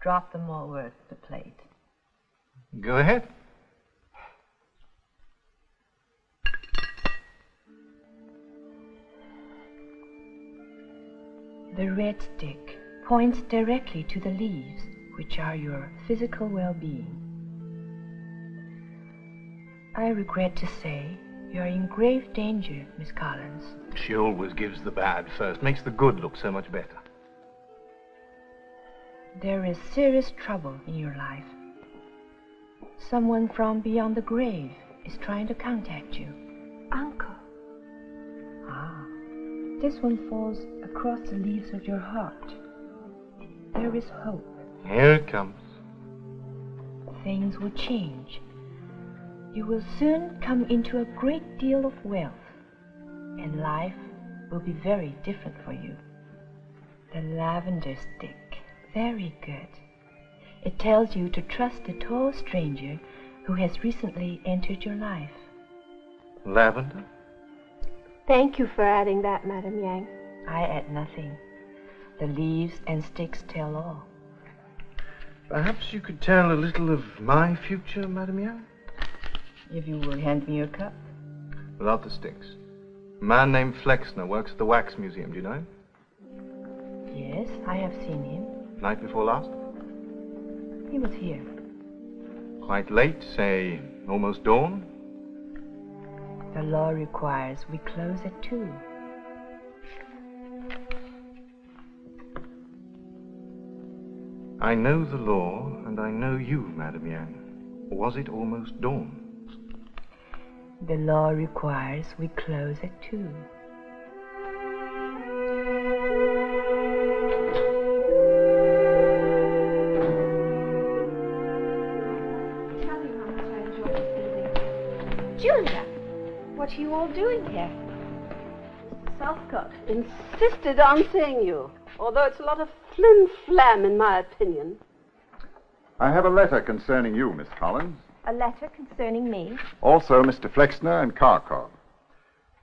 drop them over the plate. Go ahead. The red stick points directly to the leaves, which are your physical well-being. I regret to say you're in grave danger, Miss Collins. She always gives the bad first, makes the good look so much better. There is serious trouble in your life. Someone from beyond the grave is trying to contact you. Uncle. Ah, this one falls across the leaves of your heart. There is hope. Here it comes. Things will change. You will soon come into a great deal of wealth, and life will be very different for you. The lavender stick. Very good. It tells you to trust the tall stranger who has recently entered your life. Lavender? Thank you for adding that, Madame Yang. I add nothing. The leaves and sticks tell all. Perhaps you could tell a little of my future, Madame Yang? If you will hand me your cup. Without the sticks. A man named Flexner works at the Wax Museum, do you know him? Yes, I have seen him. Night before last? He was here. Quite late, say almost dawn? The law requires we close at 2. I know the law, and I know you, Madame Yang. Was it almost dawn? The law requires we close at 2. Julia, what are you all doing here? Southcott insisted on seeing you, although it's a lot of flim-flam in my opinion. I have a letter concerning you, Miss Collins. A letter concerning me? Also Mr. Flexner and Kharkov.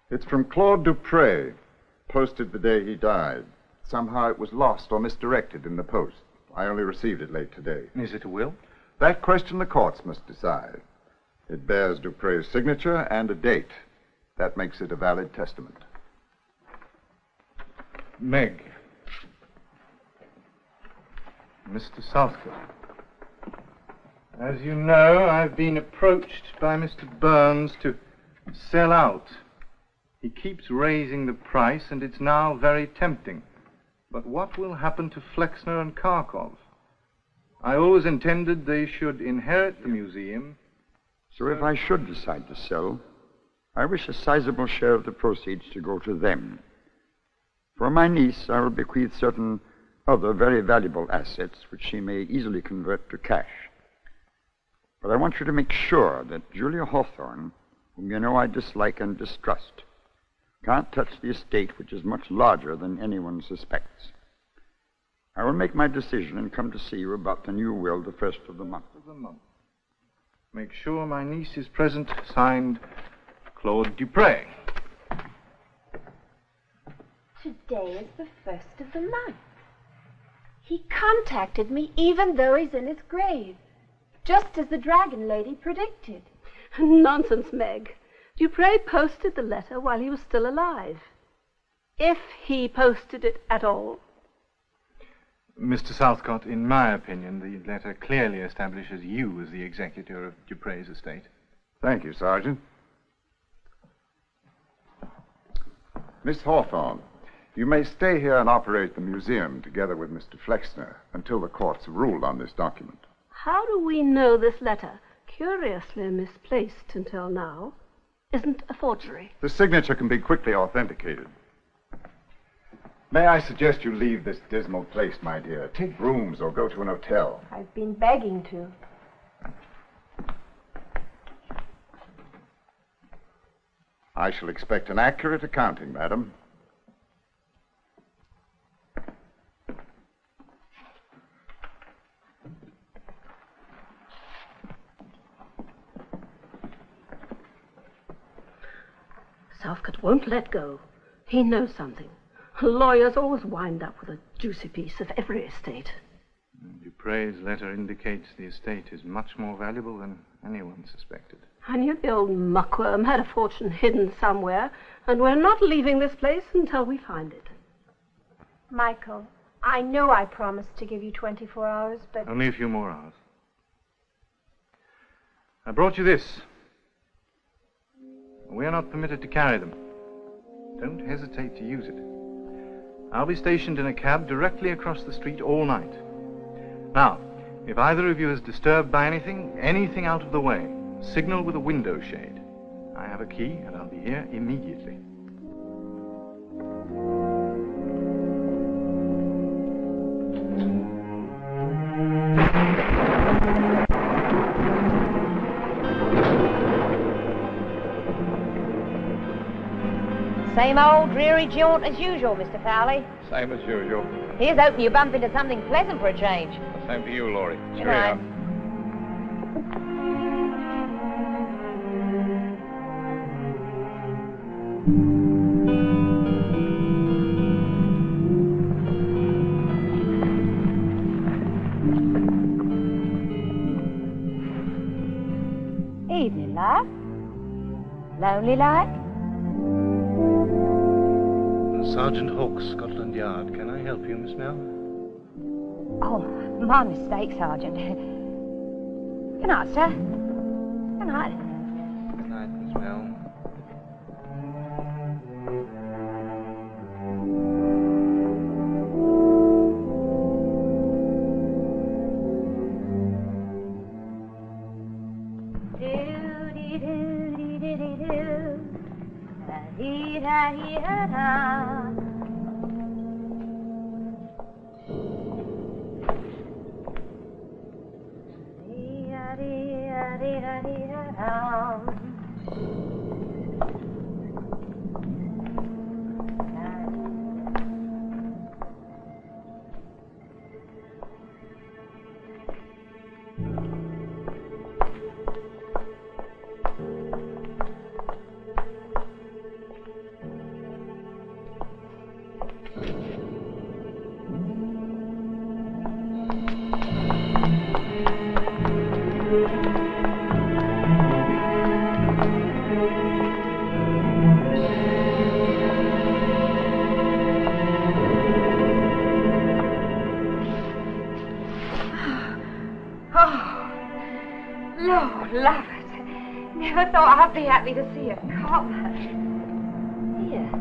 It's from Claude Dupre, posted the day he died. Somehow it was lost or misdirected in the post. I only received it late today. Is it a will? That question the courts must decide. It bears Dupre's signature and a date. That makes it a valid testament. Meg. Mr. Southcott. As you know, I've been approached by Mr. Burns to sell out. He keeps raising the price, and it's now very tempting. But what will happen to Flexner and Kharkov? I always intended they should inherit the museum. So if I should decide to sell, I wish a sizable share of the proceeds to go to them. For my niece, I will bequeath certain other very valuable assets which she may easily convert to cash. But I want you to make sure that Julia Hawthorne, whom you know I dislike and distrust, can't touch the estate which is much larger than anyone suspects. I will make my decision and come to see you about the new will the first of the month. Make sure my niece is present. Signed, Claude Dupre. Today is the 1st of the month. He contacted me even though he's in his grave, just as the Dragon Lady predicted. Nonsense, Meg. Dupre posted the letter while he was still alive. If he posted it at all. Mr. Southcott, in my opinion, the letter clearly establishes you as the executor of Dupre's estate. Thank you, Sergeant. Miss Hawthorne, you may stay here and operate the museum together with Mr. Flexner until the courts have ruled on this document. How do we know this letter, curiously misplaced until now, isn't a forgery? The signature can be quickly authenticated. May I suggest you leave this dismal place, my dear? Take rooms or go to an hotel. I've been begging to. I shall expect an accurate accounting, madam. Southcott won't let go. He knows something. Lawyers always wind up with a juicy piece of every estate. Dupre's letter indicates the estate is much more valuable than anyone suspected. I knew the old muckworm had a fortune hidden somewhere, and we're not leaving this place until we find it. Michael, I know I promised to give you 24 hours, but... Only a few more hours. I brought you this. We are not permitted to carry them. Don't hesitate to use it. I'll be stationed in a cab directly across the street all night. Now, if either of you is disturbed by anything out of the way, signal with a window shade. I have a key, and I'll be here immediately. Same old dreary jaunt as usual, Mr. Fowley. Same as usual. Here's hoping you bump into something pleasant for a change. Same to you, Laurie. Good night. Evening, love. Lonely like? Sergeant Hawke, Scotland Yard. Can I help you, Miss Mel? Oh, my mistake, Sergeant. Good night, sir. Good night. Good night, Miss Mel. Never thought I'd be happy to see a cop. Here.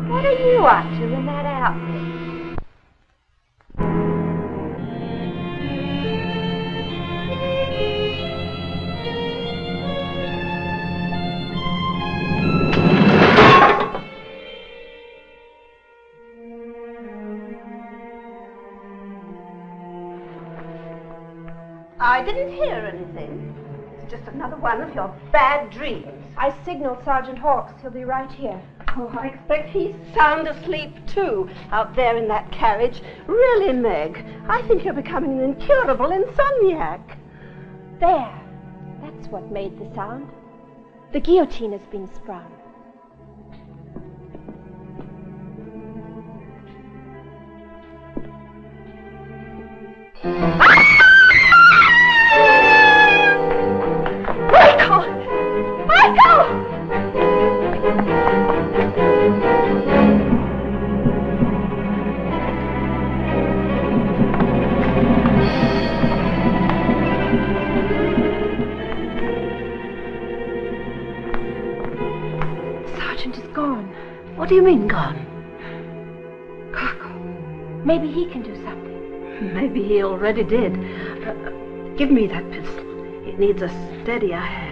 What are you up to in that outfit? I didn't hear anything. It's just another one of your bad dreams. I signaled Sergeant Hawkes. He'll be right here. Oh, I expect he's sound asleep, too, out there in that carriage. Really, Meg, I think you're becoming an incurable insomniac. There. That's what made the sound. The guillotine has been sprung. What do you mean, gone? Maybe he can do something. Maybe he already did. Give me that pistol. It needs a steadier hand.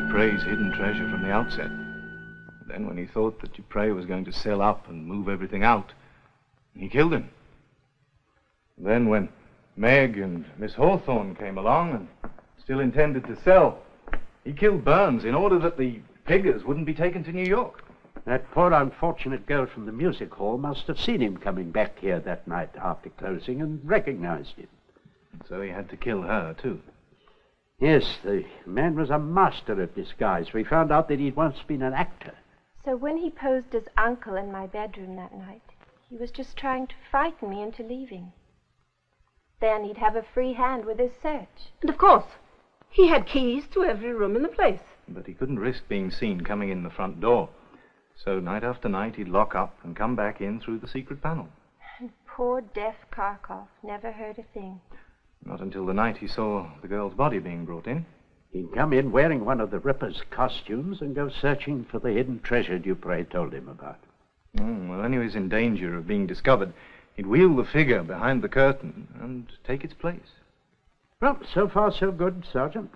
Dupre's hidden treasure from the outset. Then when he thought that Dupre was going to sell up and move everything out, he killed him. Then when Meg and Miss Hawthorne came along and still intended to sell, he killed Burns in order that the figures wouldn't be taken to New York. That poor unfortunate girl from the music hall must have seen him coming back here that night after closing and recognized him. So he had to kill her, too. Yes, the man was a master of disguise. We found out that he'd once been an actor. So when he posed as Uncle in my bedroom that night, he was just trying to frighten me into leaving. Then he'd have a free hand with his search. And of course, he had keys to every room in the place. But he couldn't risk being seen coming in the front door. So night after night he'd lock up and come back in through the secret panel. And poor deaf Kharkov never heard a thing. Not until the night he saw the girl's body being brought in. He'd come in wearing one of the Ripper's costumes and go searching for the hidden treasure Dupre told him about. Well, when he was in danger of being discovered, he'd wheel the figure behind the curtain and take its place. Well, so far so good, Sergeant.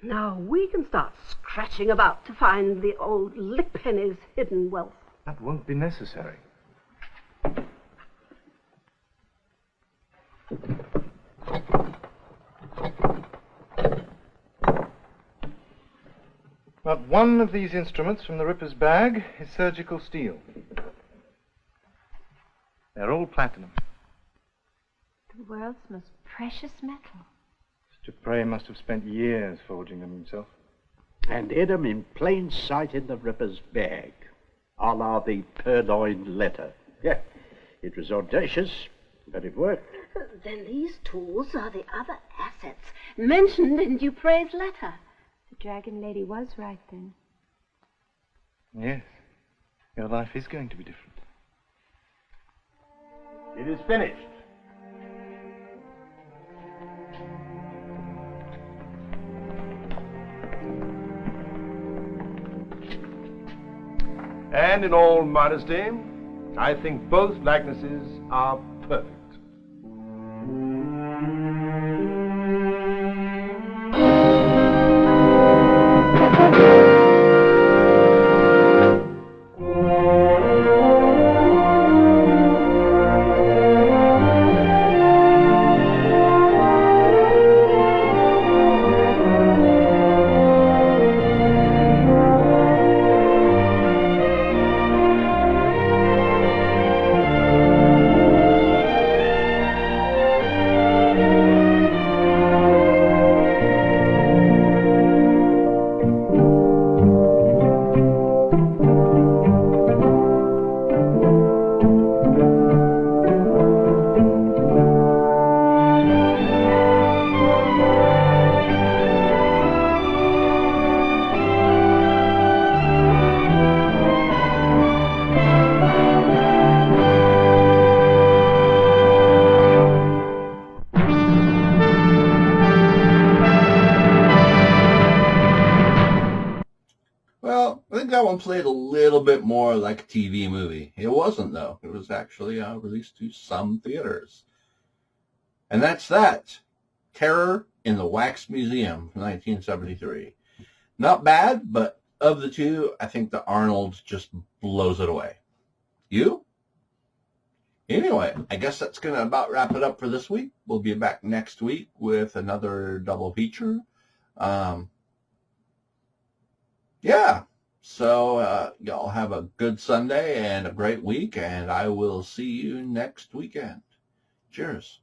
Now we can start scratching about to find the old Lickpenny's hidden wealth. That won't be necessary. Not one of these instruments from the Ripper's bag is surgical steel. They're all platinum. The world's most precious metal. Dupre must have spent years forging them himself. And hid them in plain sight in the Ripper's bag, a la the purloined letter. Yeah, it was audacious, but it worked. Then these tools are the other assets mentioned in Dupre's letter. The Dragon Lady was right then. Yes, your life is going to be different. It is finished. And in all modesty, I think both likenesses are perfect. Played a little bit more like a TV movie. It wasn't, though. It was actually released to some theaters. And that's that. Terror in the Wax Museum from 1973. Not bad, but of the two, I think the Arnold just blows it away. You? Anyway, I guess that's going to about wrap it up for this week. We'll be back next week with another double feature. Yeah. So y'all have a good Sunday and a great week, and I will see you next weekend. Cheers.